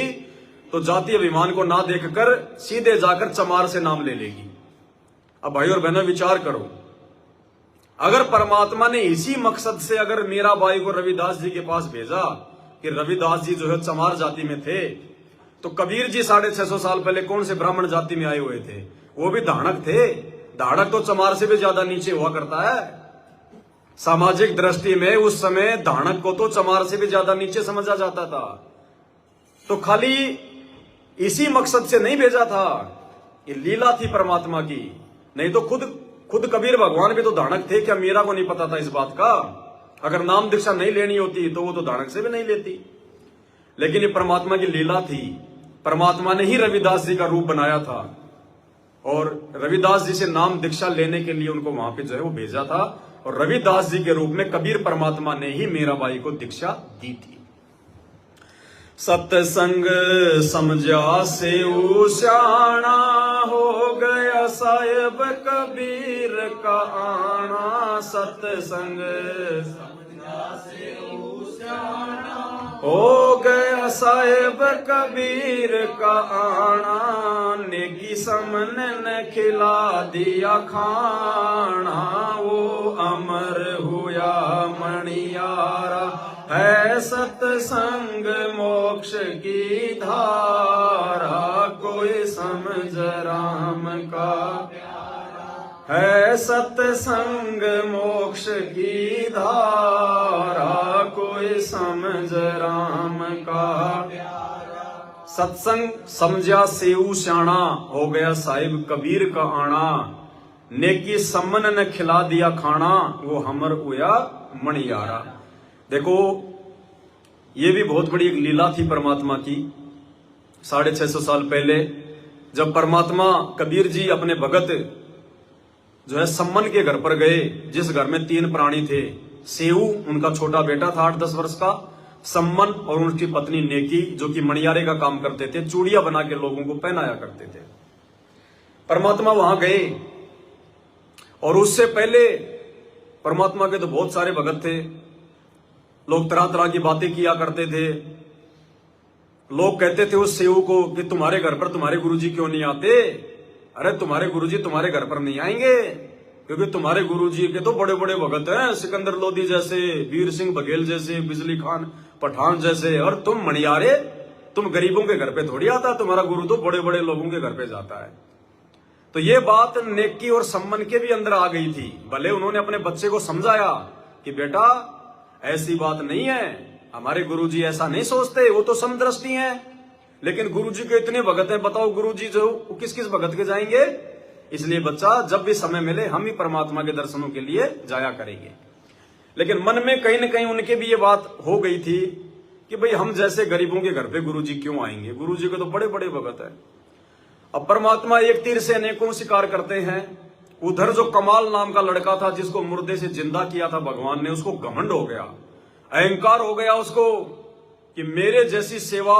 तो जाति अभिमान को ना देखकर सीधे जाकर चमार से नाम ले लेगी। अब भाई और बहनों विचार करो, अगर परमात्मा ने इसी मकसद से अगर मेरा भाई को रविदास जी के पास भेजा कि रविदास जी जो है चमार जाति में थे, तो कबीर जी 650 साल पहले कौन से ब्राह्मण जाति में आए हुए थे? वो भी धाड़क थे। धाड़क तो चमार से भी ज्यादा नीचे हुआ करता है सामाजिक दृष्टि में। उस समय धाड़क को तो चमार से भी ज्यादा नीचे समझा जाता था। तो खाली इसी मकसद से नहीं भेजा था, ये लीला थी परमात्मा की। नहीं तो खुद कबीर भगवान भी तो धाड़क थे, क्या मीरा को नहीं पता था इस बात का? अगर नाम दीक्षा नहीं लेनी होती तो वो तो धाड़क से भी नहीं लेती। लेकिन ये परमात्मा की लीला थी, परमात्मा ने ही रविदास जी का रूप बनाया था और रविदास जी से नाम दीक्षा लेने के लिए उनको वहां पे जो है वो भेजा था। और रविदास जी के रूप में कबीर परमात्मा ने ही मीराबाई को दीक्षा दी थी। सत्संग समझा से उशाना, हो गया साहेब कबीर का आना। सत्संग समझा से उशाना, हो गया साहेब कबीर का आना। नेकी समन ने खिला दिया खाना, वो अमर हुआ मणियारा। है सत्संग मोक्ष की धारा, कोई समझ राम का प्यारा। है सत्संग मोक्ष की धारा, कोई समझ राम का प्यारा। सत्संग समझा सेऊ श्याणा, हो गया साहिब कबीर का आना। नेकी सम्मन ने खिला दिया खाना, वो हमर हुआ मणियारा। देखो ये भी बहुत बड़ी एक लीला थी परमात्मा की। 650 साल पहले जब परमात्मा कबीर जी अपने भगत जो है सम्मन के घर पर गए, जिस घर में 3 प्राणी थे, सेऊ उनका छोटा बेटा था 8-10 वर्ष का, सम्मन और उनकी पत्नी नेकी जो कि मणियारे का काम करते थे, चूड़ियां बना के लोगों को पहनाया करते थे। परमात्मा वहां गए और उससे पहले परमात्मा के तो बहुत सारे भगत थे। लोग तरह तरह की बातें किया करते थे। लोग कहते थे उस सेऊ को कि तुम्हारे घर पर तुम्हारे गुरुजी क्यों नहीं आते? अरे तुम्हारे गुरुजी तुम्हारे घर पर नहीं आएंगे, क्योंकि तुम्हारे गुरुजी के तो बड़े बड़े भगत हैं, सिकंदर लोधी जैसे, वीर सिंह बघेल जैसे, बिजली खान पठान जैसे, और तुम मणियारे, तुम गरीबों के घर पे थोड़ी आता, तुम्हारा गुरु तो बड़े बड़े लोगों के घर पे जाता है। तो ये बात नेकी और सम्मन के भी अंदर आ गई थी। भले उन्होंने अपने बच्चे को समझाया कि बेटा ऐसी बात नहीं है, हमारे गुरुजी ऐसा नहीं सोचते, वो तो समदृष्टि हैं, लेकिन गुरुजी के इतने भगत हैं, बताओ गुरुजी जो किस किस भगत के जाएंगे? इसलिए बच्चा जब भी समय मिले हम ही परमात्मा के दर्शनों के लिए जाया करेंगे। लेकिन मन में कहीं ना कहीं उनके भी ये बात हो गई थी कि भाई हम जैसे गरीबों के घर पे गुरुजी क्यों आएंगे? गुरुजी के तो बड़े बड़े भगत है। अब परमात्मा एक तीर से अनेकों शिकार करते हैं। उधर जो कमाल नाम का लड़का था जिसको मुर्दे से जिंदा किया था भगवान ने, उसको घमंड हो गया, अहंकार हो गया उसको कि मेरे जैसी सेवा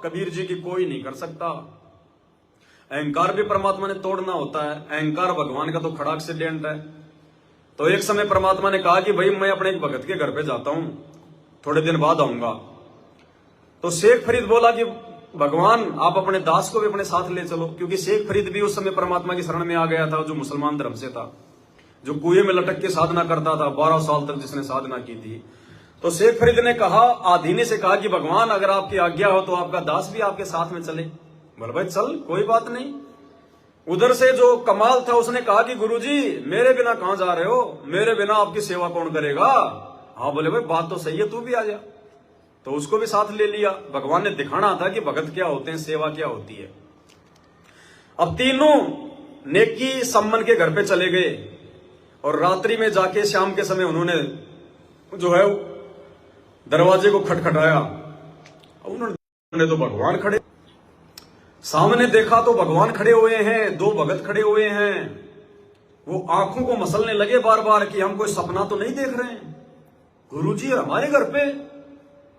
कबीर जी की कोई नहीं कर सकता। अहंकार भी परमात्मा ने तोड़ना होता है, अहंकार भगवान का तो खड़ा एक्सीडेंट है। तो एक समय परमात्मा ने कहा कि भाई मैं अपने एक भगत के घर पे जाता हूं, थोड़े दिन बाद आऊंगा। तो शेख फरीद बोला कि भगवान आप अपने दास को भी अपने साथ ले चलो, क्योंकि शेख फरीद भी उस समय परमात्मा की शरण में आ गया था, जो मुसलमान धर्म से था, जो कुएं में लटक के साधना करता था 12 साल तक जिसने साधना की थी। तो शेख फरीद ने कहा, आधीनी से कहा कि भगवान अगर आपकी आज्ञा हो तो आपका दास भी आपके साथ में चले। बोले भाई चल, कोई बात नहीं। उधर से जो कमाल था उसने कहा कि गुरुजी मेरे बिना कहां जा रहे हो, मेरे बिना आपकी सेवा कौन करेगा। हाँ बोले भाई बात तो सही है, तू भी आ जा। तो उसको भी साथ ले लिया। भगवान ने दिखाना था कि भगत क्या होते हैं, सेवा क्या होती है। अब तीनों नेकी सम्मन के घर पे चले गए और रात्रि में जाके शाम के समय उन्होंने जो है दरवाजे को खटखटाया। उन्होंने तो भगवान खड़े, सामने देखा तो भगवान खड़े हुए हैं, दो भगत खड़े हुए हैं। वो आंखों को मसलने लगे बार बार कि हम कोई सपना तो नहीं देख रहे हैं। गुरुजी हमारे घर पे,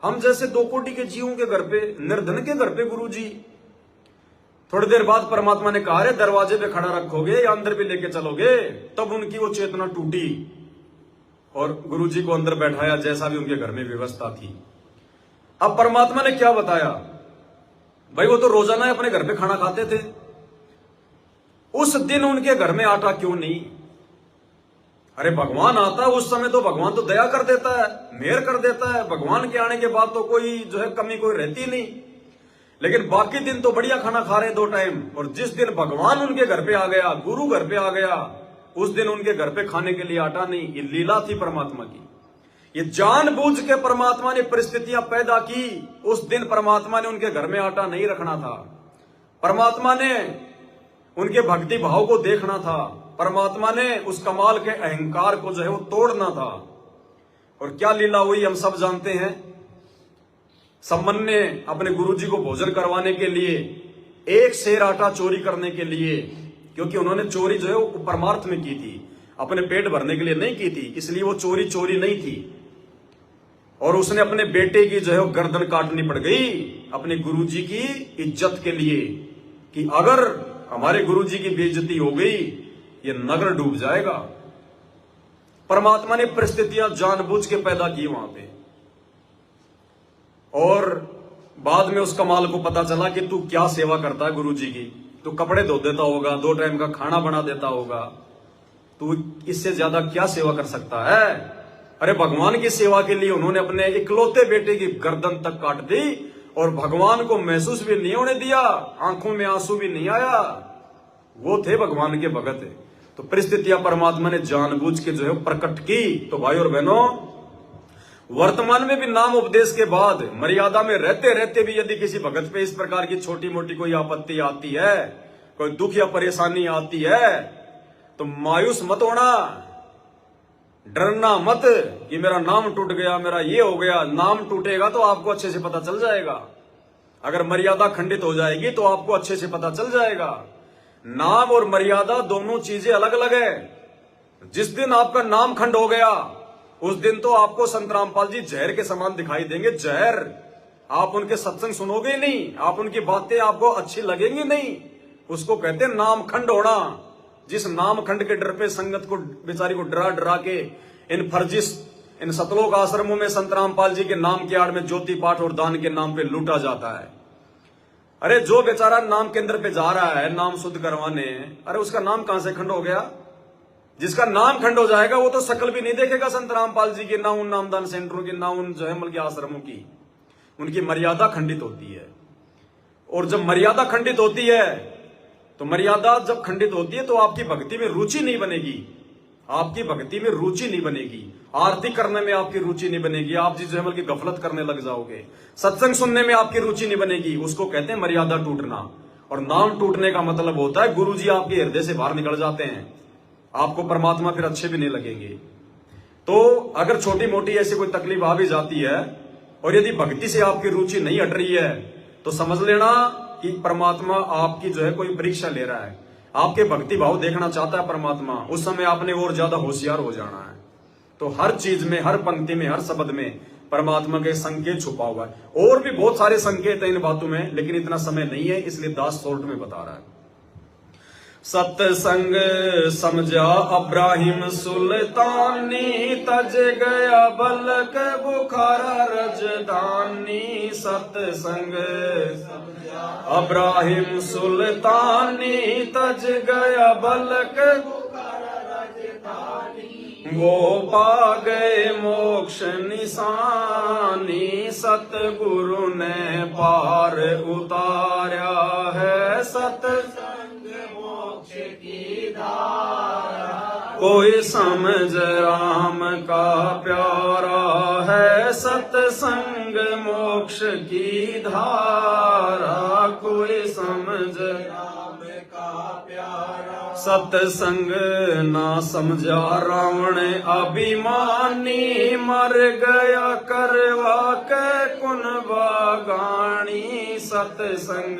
हम जैसे दो कोटि के जीवों के घर पे, निर्धन के घर पे गुरुजी। थोड़ी देर बाद परमात्मा ने कहा, अरे दरवाजे पे खड़ा रखोगे या अंदर भी लेके चलोगे। तब उनकी वो चेतना टूटी और गुरुजी को अंदर बैठाया, जैसा भी उनके घर में व्यवस्था थी। अब परमात्मा ने क्या बताया, भाई वो तो रोजाना अपने घर पे खाना खाते थे, उस दिन उनके घर में आटा क्यों नहीं। अरे भगवान आता है उस समय तो भगवान तो दया कर देता है, मेहर कर देता है। भगवान के आने के बाद तो कोई जो है कमी कोई रहती नहीं। लेकिन बाकी दिन तो बढ़िया खाना खा रहे 2 टाइम, और जिस दिन भगवान उनके घर पे आ गया, गुरु घर पे आ गया, उस दिन उनके घर पे खाने के लिए आटा नहीं। ये लीला थी परमात्मा की। ये जानबूझ के परमात्मा ने परिस्थितियां पैदा की। उस दिन परमात्मा ने उनके घर में आटा नहीं रखना था। परमात्मा ने उनके भक्ति भाव को देखना था। परमात्मा ने उस कमाल के अहंकार को जो है वो तोड़ना था। और क्या लीला हुई हम सब जानते हैं। सम्मन ने अपने गुरुजी को भोजन करवाने के लिए 1 सेर आटा चोरी करने के लिए, क्योंकि उन्होंने चोरी जो है वो परमार्थ में की थी, अपने पेट भरने के लिए नहीं की थी, इसलिए वो चोरी नहीं थी। और उसने अपने बेटे की जो है वो गर्दन काटनी पड़ गई अपने गुरुजी की इज्जत के लिए, कि अगर हमारे गुरुजी की बेइज्जती हो गई ये नगर डूब जाएगा। परमात्मा ने परिस्थितियां जानबूझ के पैदा की वहां पे। और बाद में उस कमाल को पता चला कि तू क्या सेवा करता है गुरुजी की। तू कपड़े धो देता होगा, 2 टाइम का खाना बना देता होगा, तू इससे ज्यादा क्या सेवा कर सकता है। अरे भगवान की सेवा के लिए उन्होंने अपने इकलौते बेटे की गर्दन तक काट दी और भगवान को महसूस भी नहीं होने दिया, आंखों में आंसू भी नहीं आया। वो थे भगवान के भगत। तो परिस्थितियां परमात्मा ने जानबूझ के जो है प्रकट की। तो भाई और बहनों, वर्तमान में भी नाम उपदेश के बाद मर्यादा में रहते रहते भी यदि किसी भगत पे इस प्रकार की छोटी मोटी कोई आपत्ति आती है, कोई दुख या परेशानी आती है, तो मायूस मत होना, डरना मत कि मेरा नाम टूट गया, मेरा ये हो गया। नाम टूटेगा तो आपको अच्छे से पता चल जाएगा। अगर मर्यादा खंडित हो जाएगी तो आपको अच्छे से पता चल जाएगा। नाम और मर्यादा दोनों चीजें अलग अलग है। जिस दिन आपका नाम खंड हो गया उस दिन तो आपको संत रामपाल जी जहर के समान दिखाई देंगे। जहर, आप उनके सत्संग सुनोगे ही नहीं, आप उनकी बातें आपको अच्छी लगेंगी नहीं। उसको कहते हैं नाम खंड होना। जिस नाम खंड के डर पे संगत को बेचारी को डरा डरा के इन सतलोक आश्रमों में संत रामपाल जी के नाम की आड़ में ज्योति पाठ और दान के नाम पे लूटा जाता है। अरे जो बेचारा नाम केंद्र पे जा रहा है नाम शुद्ध करवाने, अरे उसका नाम कहां से खंड हो गया। जिसका नाम खंड हो जाएगा वो तो शकल भी नहीं देखेगा संत रामपाल जी की, ना उन नामदान सेंटरों की, ना उन जो है मल के आश्रमों की। उनकी मर्यादा खंडित होती है। और जब मर्यादा खंडित होती है तो मर्यादा जब खंडित होती है तो आपकी भक्ति में रुचि नहीं बनेगी। आपकी भक्ति में रुचि नहीं बनेगी, आरती करने में आपकी रुचि नहीं बनेगी। आप जी जो है बल्कि गफलत करने लग जाओगे, सत्संग सुनने में आपकी रुचि नहीं बनेगी। उसको कहते हैं मर्यादा टूटना। और नाम टूटने का मतलब होता है गुरु जी आपके हृदय से बाहर निकल जाते हैं, आपको परमात्मा फिर अच्छे भी नहीं लगेंगे। तो अगर छोटी मोटी ऐसी कोई तकलीफ आ भी जाती है और यदि भक्ति से आपकी रुचि नहीं हट रही है तो समझ लेना कि परमात्मा आपकी जो है कोई परीक्षा ले रहा है। आपके भक्ति भाव देखना चाहता है परमात्मा। उस समय आपने और ज्यादा होशियार हो जाना है। तो हर चीज में, हर पंक्ति में, हर शब्द में परमात्मा के संकेत छुपा हुआ है। और भी बहुत सारे संकेत हैं इन बातों में, लेकिन इतना समय नहीं है, इसलिए दास शॉर्ट में बता रहा है। सत्संग समझा अब्राहिम सुल्तानी, तज गया बलक बुखारा रजदानी। सत्संग अब्राहिम सुल्तानी, तज गया बलक बुखारा रजदानी। वो पा गए मोक्ष निशानी, सतगुरु ने पार उतारा है सत्संग मोक्ष की धारा। कोई समझ राम का प्यारा है सत्संग मोक्ष की धारा। कोई समझ राम का प्यारा सत्संग ना समझा रावण अभिमानी, मर गया करवा के कुन बागानी। सत्संग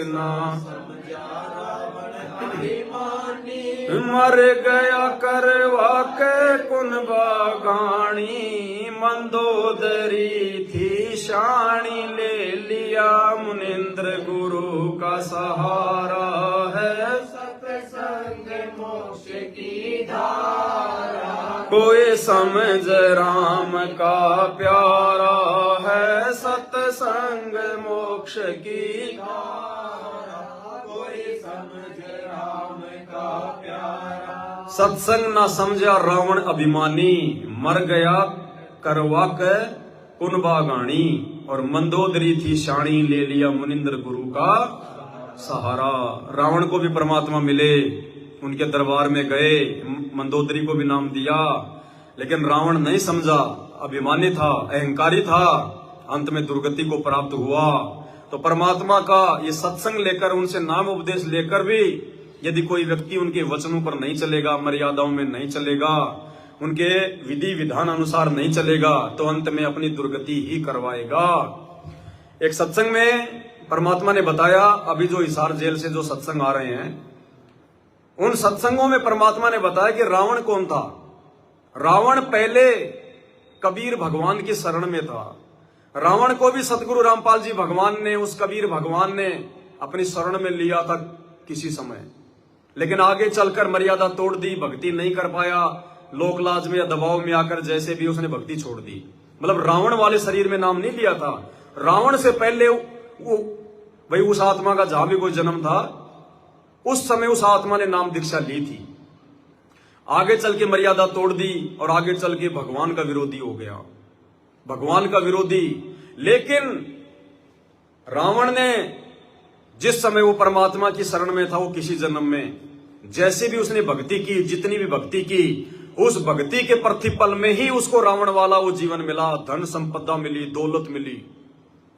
ना समझा रावण अभिमानी, मर गया करवा के कुन बागानी। मंदोदरी थी शानी, ले लिया मुनिंद्र गुरु का सहारा है सत्संग मोक्ष की धारा। कोई समझ राम का प्यारा है सत्संग मोक्ष की धारा। कोई समझ राम का प्यारा। सत्संग ना समझा रावण अभिमानी, मर गया करवा के कुन बागानी। और मंदोदरी थी शाणी, ले लिया मुनिंद्र गुरु का सहारा। रावण को भी परमात्मा मिले, उनके दरबार में गए, मंदोदरी को भी नाम दिया, लेकिन रावण नहीं समझा, अभिमानी था, अहंकारी था, अंत में दुर्गति को प्राप्त हुआ। तो परमात्मा का ये सत्संग लेकर, उनसे नाम उपदेश लेकर भी यदि कोई व्यक्ति उनके वचनों पर नहीं चलेगा, मर्यादाओं में नहीं चलेगा, उनके विधि विधान अनुसार नहीं चलेगा, तो अंत में अपनी दुर्गति ही करवाएगा। एक सत्संग में परमात्मा ने बताया, अभी जो हिसार जेल से जो सत्संग आ रहे हैं, उन सत्संगों में परमात्मा ने बताया कि रावण कौन था। रावण पहले कबीर भगवान की शरण में था। रावण को भी सतगुरु रामपाल जी भगवान ने, उस कबीर भगवान ने अपनी शरण में लिया था किसी समय, लेकिन आगे चलकर मर्यादा तोड़ दी, भक्ति नहीं कर पाया, लोक लाज में या दबाव में आकर जैसे भी उसने भक्ति छोड़ दी। मतलब रावण वाले शरीर में नाम नहीं लिया था। रावण से पहले भाई उस आत्मा का जहां भी कोई जन्म था, उस समय उस आत्मा ने नाम दीक्षा ली थी। आगे चल के मर्यादा तोड़ दी और आगे चल के भगवान का विरोधी हो गया, भगवान का विरोधी। लेकिन रावण ने जिस समय वो परमात्मा की शरण में था, वो किसी जन्म में जैसे भी उसने भक्ति की, जितनी भी भक्ति की, उस भक्ति के प्रतिफल में ही उसको रावण वाला वो जीवन मिला, धन संपदा मिली, दौलत मिली,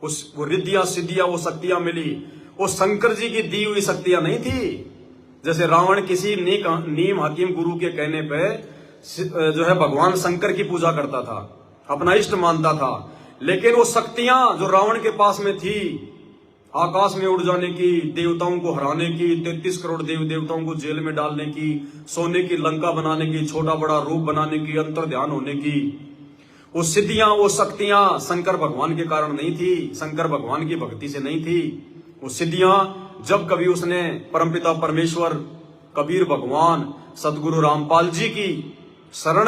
वो रिद्धियां सिद्धियां, वो शक्तियां मिली। वो शंकर जी की दी हुई शक्तियां नहीं थी। जैसे रावण किसी नीम हकीम गुरु के कहने पे जो है भगवान शंकर की पूजा करता था, अपना इष्ट मानता था, लेकिन वो शक्तियां जो रावण के पास में थी, आकाश में उड़ जाने की, देवताओं को हराने की, 33 करोड़ देव देवताओं को जेल में डालने की, सोने की लंका बनाने की, छोटा बड़ा रूप बनाने की, अंतर ध्यान होने की, वो सिद्धियां, वो शक्तियां शंकर भगवान के कारण नहीं थी, शंकर भगवान की भक्ति से नहीं थी। वो सिद्धियां जब कभी उसने परमपिता परमेश्वर कबीर भगवान सदगुरु रामपाल जी की शरण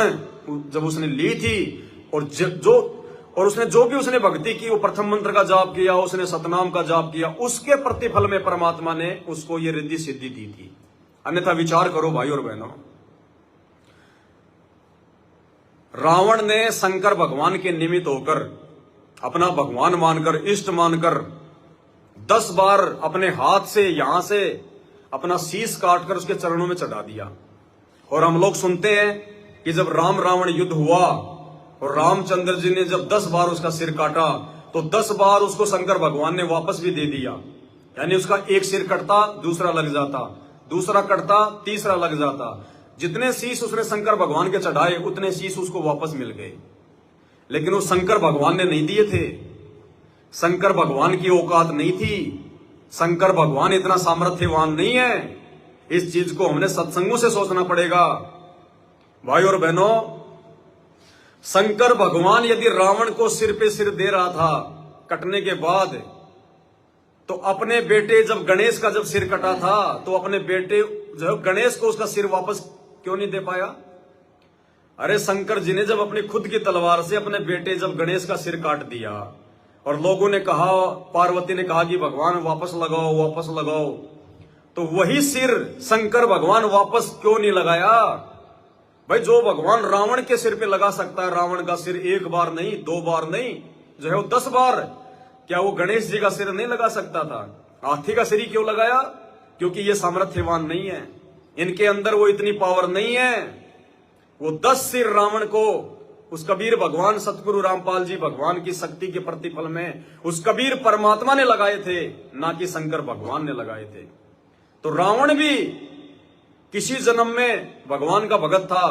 जब उसने ली थी, और उसने जो भी उसने भक्ति की, वो प्रथम मंत्र का जाप किया, उसने सतनाम का जाप किया, उसके प्रतिफल में परमात्मा ने उसको ये रिद्धि सिद्धि दी थी। अन्यथा विचार करो भाई और बहनों, रावण ने शंकर भगवान के निमित्त होकर, अपना भगवान मानकर, इष्ट मानकर 10 बार अपने हाथ से यहां से अपना शीश काटकर उसके चरणों में चढ़ा दिया। और हम लोग सुनते हैं कि जब राम रावण युद्ध हुआ और रामचंद्र जी ने जब 10 बार उसका सिर काटा, तो 10 बार उसको शंकर भगवान ने वापस भी दे दिया। यानी उसका एक सिर कटता, दूसरा लग जाता, दूसरा कटता, तीसरा लग जाता। जितने शीश उसने शंकर भगवान के चढ़ाए, उतने शीश उसको वापस मिल गए। लेकिन वो शंकर भगवान ने नहीं दिए थे। शंकर भगवान की औकात नहीं थी। शंकर भगवान इतना सामर्थ्यवान नहीं है। इस चीज को हमने सत्संगों से सोचना पड़ेगा। भाई और बहनों, शंकर भगवान यदि रावण को सिर पे सिर दे रहा था कटने के बाद, तो अपने बेटे जब गणेश का जब सिर कटा था, तो अपने बेटे जब गणेश को उसका सिर वापस क्यों नहीं दे पाया? अरे शंकर जी ने जब अपनी खुद की तलवार से अपने बेटे जब गणेश का सिर काट दिया, और लोगों ने कहा, पार्वती ने कहा कि भगवान वापस लगाओ, वापस लगाओ, तो वही सिर शंकर भगवान वापस क्यों नहीं लगाया? भाई जो भगवान रावण के सिर पे लगा सकता है रावण का सिर, एक बार नहीं, 2 बार नहीं, जो है वो 10 बार, क्या वो गणेश जी का सिर नहीं लगा सकता था? हाथी का सिर ही क्यों लगाया? क्योंकि ये सामर्थ्यवान नहीं है, इनके अंदर वो इतनी पावर नहीं है। वो 10 सिर रावण को उस कबीर भगवान सतगुरु रामपाल जी भगवान की शक्ति के प्रतिफल में उस कबीर परमात्मा ने लगाए थे, ना कि शंकर भगवान ने लगाए थे। तो रावण भी किसी जन्म में भगवान का भगत था।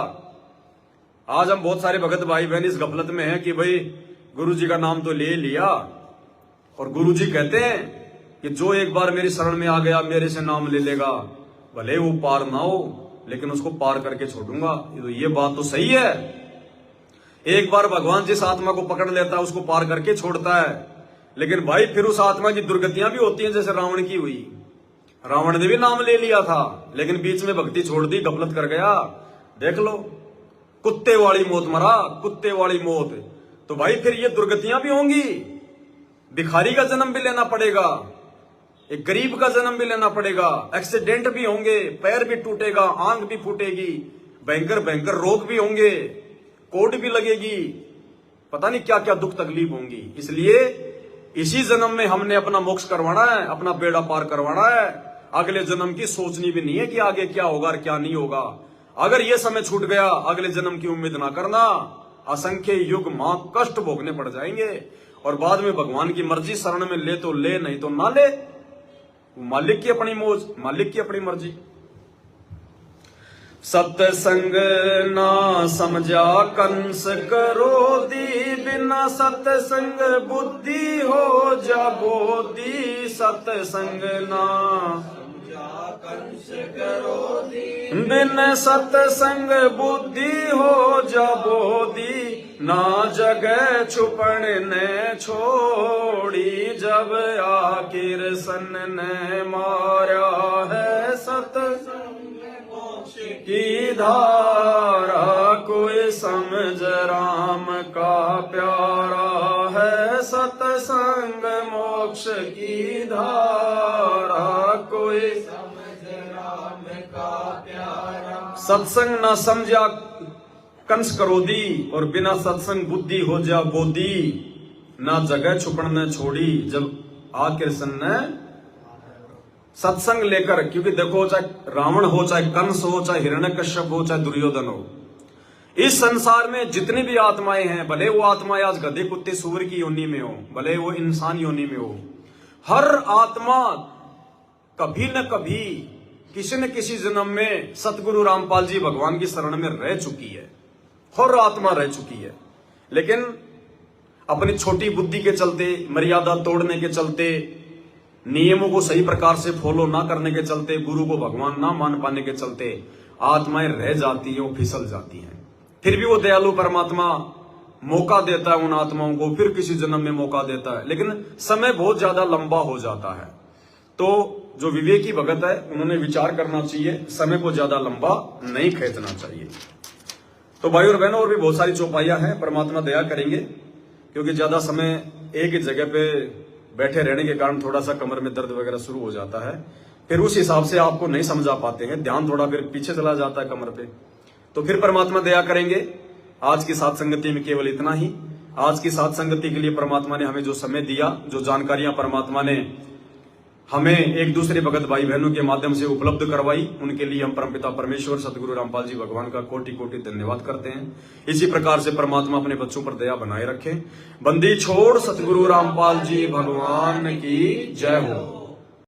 आज हम बहुत सारे भगत भाई बहन इस गफलत में हैं कि भाई गुरु जी का नाम तो ले लिया, और गुरु जी कहते हैं कि जो एक बार मेरी शरण में आ गया, मेरे से नाम ले लेगा, भले वो पार ना हो लेकिन उसको पार करके छोड़ूंगा। तो ये बात तो सही है, एक बार भगवान जिस आत्मा को पकड़ लेता है उसको पार करके छोड़ता है। लेकिन भाई फिर उस आत्मा की दुर्गतियां भी होती हैं, जैसे रावण की हुई। रावण ने भी नाम ले लिया था लेकिन बीच में भक्ति छोड़ दी, गफलत कर गया। देख लो, कुत्ते वाली मौत मरा, कुत्ते वाली मौत। तो भाई फिर ये दुर्गतियां भी होंगी, भिखारी का जन्म भी लेना पड़ेगा, एक गरीब का जन्म भी लेना पड़ेगा, एक्सीडेंट भी होंगे, पैर भी टूटेगा, आंख भी फूटेगी, भयंकर भयंकर रोग भी होंगे, कोट भी लगेगी, पता नहीं क्या क्या दुख तकलीफ होंगी। इसलिए इसी जन्म में हमने अपना मोक्ष करवाना है, अपना बेड़ा पार करवाना है। अगले जन्म की सोचनी भी नहीं है कि आगे क्या होगा और क्या नहीं होगा। अगर ये समय छूट गया, अगले जन्म की उम्मीद ना करना, असंख्य युग मां कष्ट भोगने पड़ जाएंगे। और बाद में भगवान की मर्जी, शरण में ले तो ले, नहीं तो ना ले, मालिक की अपनी मौज, मालिक की अपनी मर्जी। सत्संग ना समझा कंस करो दी, बिना सत्संग बुद्धि हो जा बोधी। सत्संग ना समझा कंस करो दी, बिना सत्संग बुद्धि हो जा बोधी। ना जगह छुपन ने छोड़ी, जब आखिर सन ने मारा है सत्संग की धारा। कोई समझ राम का प्यारा है, सत्संग मोक्ष की धारा। कोई समझ राम का प्यारा। सत्संग ना समझा कंस करोधी, और बिना सत्संग बुद्धि हो जा बोधी। ना जगह छुपन न छोड़ी, जब आखिर सन ने सत्संग लेकर। क्योंकि देखो, चाहे रावण हो, चाहे कंस हो, चाहे हिरण्यकश्यप हो, चाहे दुर्योधन हो, इस संसार में जितनी भी आत्माएं हैं, भले वो आत्माएं आज गधे कुत्ते सूअर की योनि में हो, भले वो इंसान योनि में हो, हर आत्मा कभी न कभी किसी न किसी जन्म में सतगुरु रामपाल जी भगवान की शरण में रह चुकी है। हर आत्मा रह चुकी है, लेकिन अपनी छोटी बुद्धि के चलते, मर्यादा तोड़ने के चलते, नियमों को सही प्रकार से फॉलो ना करने के चलते, गुरु को भगवान ना मान पाने के चलते आत्माएं रह जाती हैं, वो फिसल जाती हैं। फिर भी वो दयालु परमात्मा मौका देता है उन आत्माओं को, फिर किसी जन्म में मौका देता है, लेकिन समय बहुत ज्यादा लंबा हो जाता है। तो जो विवेकी भगत है उन्होंने विचार करना चाहिए, समय को ज्यादा लंबा नहीं खींचना चाहिए। तो भाई और बहनों, और भी बहुत सारी चौपाइयां हैं, परमात्मा दया करेंगे। क्योंकि ज्यादा समय एक ही जगह पे बैठे रहने के कारण थोड़ा सा कमर में दर्द वगैरह शुरू हो जाता है, फिर उस हिसाब से आपको नहीं समझा पाते हैं, ध्यान थोड़ा फिर पीछे चला जाता है कमर पे। तो फिर परमात्मा दया करेंगे। आज की साथ संगति में केवल इतना ही। आज की साथ संगति के लिए परमात्मा ने हमें जो समय दिया, जो जानकारियां परमात्मा ने हमें एक दूसरे भगत भाई बहनों के माध्यम से उपलब्ध करवाई, उनके लिए हम परमपिता परमेश्वर सतगुरु रामपाल जी भगवान का कोटि कोटि धन्यवाद करते हैं। इसी प्रकार से परमात्मा अपने बच्चों पर दया बनाए रखे। बंदी छोड़ सतगुरु रामपाल जी भगवान की जय हो।